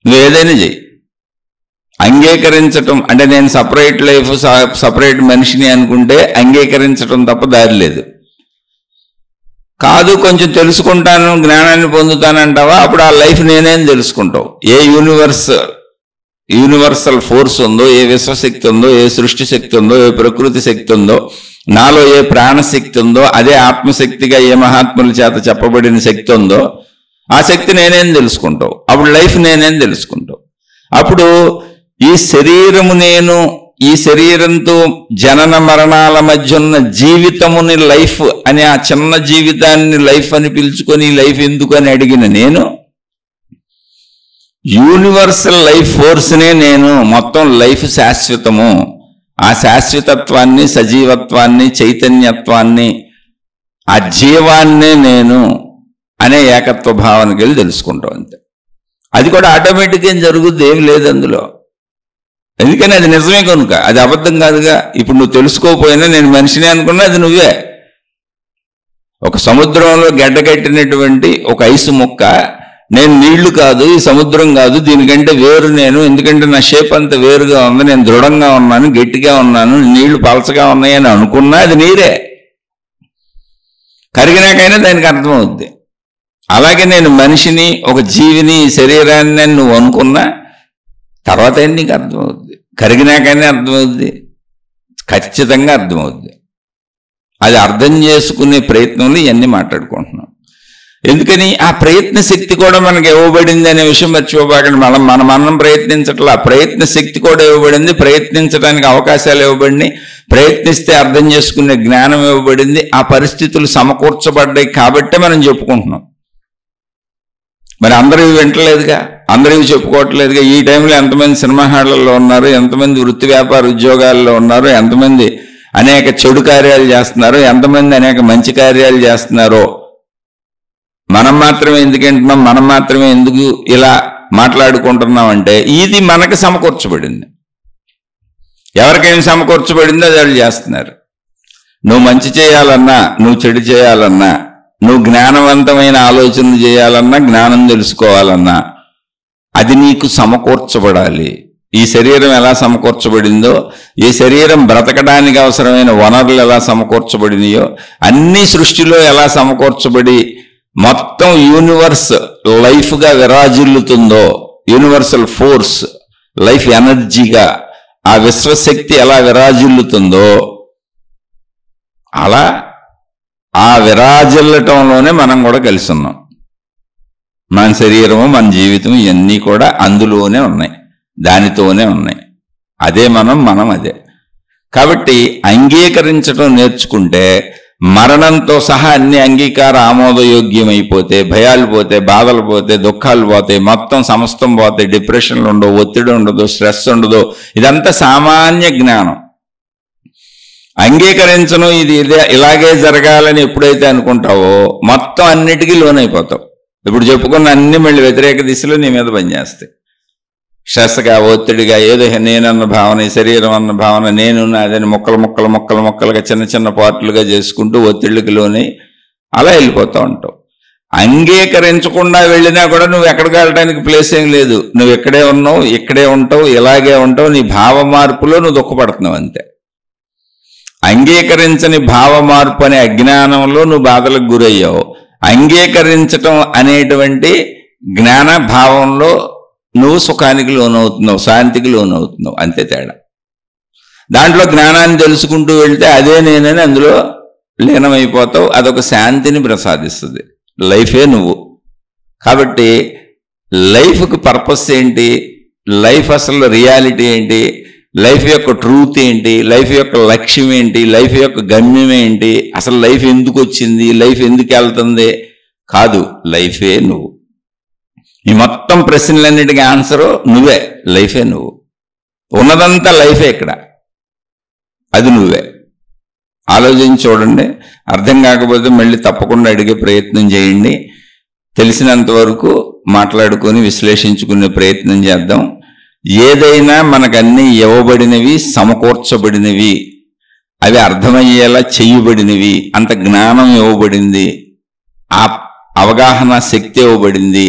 A: నువ్వు ఏదైనా చెయ్యి. అంగీకరించటం అంటే నేను సపరేట్ లైఫ్, సపరేట్ మనిషిని అనుకుంటే అంగీకరించటం తప్ప దారి లేదు. కాదు కొంచెం తెలుసుకుంటాను, జ్ఞానాన్ని పొందుతానంటావా? అప్పుడు ఆ లైఫ్ నేనేం తెలుసుకుంటావు. ఏ యూనివర్సల్ ఫోర్స్ ఉందో, ఏ విశ్వశక్తి ఉందో, ఏ సృష్టి శక్తి ఉందో, ఏ ప్రకృతి శక్తి ఉందో, నాలో ఏ ప్రాణశక్తి ఉందో, అదే ఆత్మశక్తిగా ఏ మహాత్ముల చేత చెప్పబడిన శక్తి ఉందో, ఆ శక్తి నేనేం తెలుసుకుంటావు. అప్పుడు లైఫ్ నేనేం తెలుసుకుంటావు. అప్పుడు ఈ శరీరము నేను, ఈ శరీరంతో జనన మరణాల మధ్య ఉన్న జీవితముని లైఫ్ అని, ఆ చిన్న జీవితాన్ని లైఫ్ అని పిలుచుకొని లైఫ్ ఎందుకు అని అడిగిన నేను, యూనివర్సల్ లైఫ్ ఫోర్స్నే నేను. మొత్తం లైఫ్ శాశ్వతము. ఆ శాశ్వతత్వాన్ని, సజీవత్వాన్ని, చైతన్యత్వాన్ని, ఆ జీవాన్నే నేను అనే ఏకత్వ భావనకి వెళ్ళి తెలుసుకుంటాం అంతే. అది కూడా ఆటోమేటిక్గా ఏం జరుగుద్ది, ఏం లేదు అందులో. ఎందుకని అది నిజమే కనుక, అది అబద్ధం కాదుగా. ఇప్పుడు నువ్వు తెలుసుకోకపోయినా నేను మనిషిని అనుకున్నా అది నువ్వే. ఒక సముద్రంలో గడ్డగట్టినటువంటి ఒక ఐసు ముక్క, నేను నీళ్లు కాదు, ఈ సముద్రం కాదు, దీనికంటే వేరు నేను, ఎందుకంటే నా షేప్ అంతా వేరుగా ఉంది, నేను దృఢంగా ఉన్నాను, గట్టిగా ఉన్నాను, నీళ్లు పలచగా ఉన్నాయని అనుకున్నా అది నీరే. కరిగినాకైనా దానికి అర్థమవుద్ది. అలాగే నేను మనిషిని, ఒక జీవిని, శరీరాన్ని నువ్వు అనుకున్నా తర్వాత ఏంటి నీకు అర్థమవుద్ది. కరిగినాకైనా అర్థమవుద్ది, ఖచ్చితంగా అర్థమవుద్ది. అది అర్థం చేసుకునే ప్రయత్నంలో ఇవన్నీ మాట్లాడుకుంటున్నాం. ఎందుకని ఆ ప్రయత్న శక్తి కూడా మనకి ఇవ్వబడింది అనే విషయం మర్చిపోబాకండి. మనం ప్రయత్నించట్లా, ప్రయత్న శక్తి కూడా ఇవ్వబడింది, ప్రయత్నించడానికి అవకాశాలు ఇవ్వబడినాయి, ప్రయత్నిస్తే అర్థం చేసుకునే జ్ఞానం ఇవ్వబడింది. ఆ పరిస్థితులు సమకూర్చబడ్డాయి కాబట్టే మనం చెప్పుకుంటున్నాం. మరి అందరూ వింటలేదుగా, అందరూ చెప్పుకోవట్లేదుగా. ఈ టైంలో ఎంతమంది సినిమా హాళ్లలో ఉన్నారు, ఎంతమంది వృత్తి వ్యాపార ఉద్యోగాల్లో ఉన్నారు, ఎంతమంది అనేక చెడు కార్యాలు చేస్తున్నారు, ఎంతమంది అనేక మంచి కార్యాలు చేస్తున్నారో మనం మాత్రమే ఎందుకు వింటున్నాం, మనం మాత్రమే ఎందుకు ఇలా మాట్లాడుకుంటున్నాం అంటే ఇది మనకు సమకూర్చబడింది. ఎవరికైనా సమకూర్చబడిందో అది వాళ్ళు చేస్తున్నారు. నువ్వు మంచి చేయాలన్నా, నువ్వు చెడు చేయాలన్నా, నువ్వు జ్ఞానవంతమైన ఆలోచనలు చేయాలన్నా, జ్ఞానం తెలుసుకోవాలన్నా అది నీకు సమకూర్చబడాలి. ఈ శరీరం ఎలా సమకూర్చబడిందో, ఈ శరీరం బ్రతకడానికి అవసరమైన వనరులు ఎలా సమకూర్చబడినాయో, అన్ని సృష్టిలో ఎలా సమకూర్చబడి మొత్తం యూనివర్స్ లైఫ్గా విరాజిల్లుతుందో, యూనివర్సల్ ఫోర్స్ లైఫ్ ఎనర్జీగా ఆ విశ్వశక్తి ఎలా విరాజిల్లుతుందో, అలా ఆ విరాజిల్లటంలోనే మనం కూడా కలిసి ఉన్నాం. మన శరీరము, మన జీవితం ఇవన్నీ కూడా అందులోనే ఉన్నాయి, దానితోనే ఉన్నాయి. అదే మనం అదే. కాబట్టి అంగీకరించడం నేర్చుకుంటే మరణంతో సహా అన్ని అంగీకార ఆమోదయోగ్యమైపోతే, భయాలు పోతే, బాధలు పోతే, దుఃఖాలు పోతాయి, మొత్తం సమస్తం పోతాయి. డిప్రెషన్లు ఉండవు, ఒత్తిడి ఉండదు, స్ట్రెస్ ఉండదు. ఇదంతా సామాన్య జ్ఞానం. అంగీకరించను, ఇది ఇలాగే జరగాలని ఎప్పుడైతే అనుకుంటావో మొత్తం అన్నిటికీ లోనైపోతావు. ఇప్పుడు చెప్పుకున్న అన్ని మళ్ళీ వ్యతిరేక దిశలో నీ మీద పనిచేస్తాయి. స్ట్రెస్గా, ఒత్తిడిగా, ఏదో నేనన్న భావన, శరీరం అన్న భావన, నేను అదని మొక్కలుగా చిన్న చిన్న పార్టులుగా చేసుకుంటూ ఒత్తిళ్ళకి లోనై అలా వెళ్ళిపోతూ ఉంటావు. అంగీకరించకుండా వెళ్ళినా కూడా నువ్వు ఎక్కడికి వెళ్ళడానికి ప్లేస్ ఏం లేదు. నువ్వు ఇక్కడే ఉన్నావు, ఇక్కడే ఉంటావు, ఇలాగే ఉంటావు. నీ భావ మార్పులో నువ్వు దుఃఖపడుతున్నావు అంతే. అంగీకరించని భావ మార్పు అనే అజ్ఞానంలో నువ్వు బాధలకు గురయ్యావు. అంగీకరించటం అనేటువంటి జ్ఞాన భావంలో నువ్వు సుఖానికి లోనవుతున్నావు, శాంతికి లోనవుతున్నావు, అంతే తేడా. దాంట్లో జ్ఞానాన్ని తెలుసుకుంటూ వెళ్తే అదే నేనని అందులో లీనమైపోతావు. అదొక శాంతిని ప్రసాదిస్తుంది. లైఫే నువ్వు. కాబట్టి లైఫ్కి పర్పస్ ఏంటి? లైఫ్ అసలు రియాలిటీ ఏంటి, లైఫ్ యొక్క ట్రూత్ ఏంటి, లైఫ్ యొక్క లక్ష్యం ఏంటి, లైఫ్ యొక్క గమ్యం ఏంటి, అసలు లైఫ్ ఎందుకు వచ్చింది, లైఫ్ ఎందుకు వెళ్తుంది కాదు, లైఫే నువ్వు. ఈ మొత్తం ప్రశ్నలన్నిటికీ ఆన్సరు నువ్వే, లైఫే నువ్వు. ఉన్నదంతా లైఫే ఇక్కడ, అది నువ్వే. ఆలోచించి చూడండి. అర్థం కాకపోతే మళ్ళీ తప్పకుండా అడిగే ప్రయత్నం చేయండి. తెలిసినంత వరకు మాట్లాడుకొని విశ్లేషించుకునే ప్రయత్నం చేద్దాం. ఏదైనా మనకన్నీ ఇవ్వబడినవి, సమకూర్చబడినవి, అవి అర్థమయ్యేలా చేయబడినవి, అంత జ్ఞానం ఇవ్వబడింది, ఆ అవగాహన శక్తి ఇవ్వబడింది,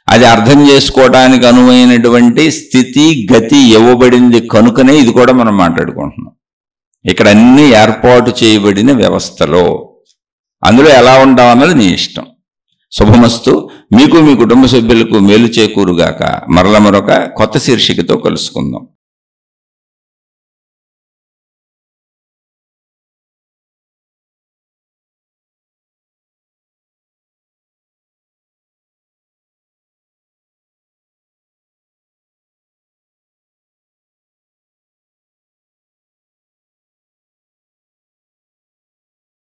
A: అది అర్థం చేసుకోవడానికి అనువైనటువంటి స్థితి గతి ఇవ్వబడింది కనుకనే ఇది కూడా మనం మాట్లాడుకుంటున్నాం. ఇక్కడ అన్ని ఏర్పాటు చేయబడిన వ్యవస్థలో అందులో ఎలా ఉంటాం అన్నది నీ ఇష్టం. శుభమస్తు. మీకు మీ కుటుంబ సభ్యులకు మేలు చేకూరుగాక. మరొక కొత్త శీర్షికతో కలుసుకుందాం.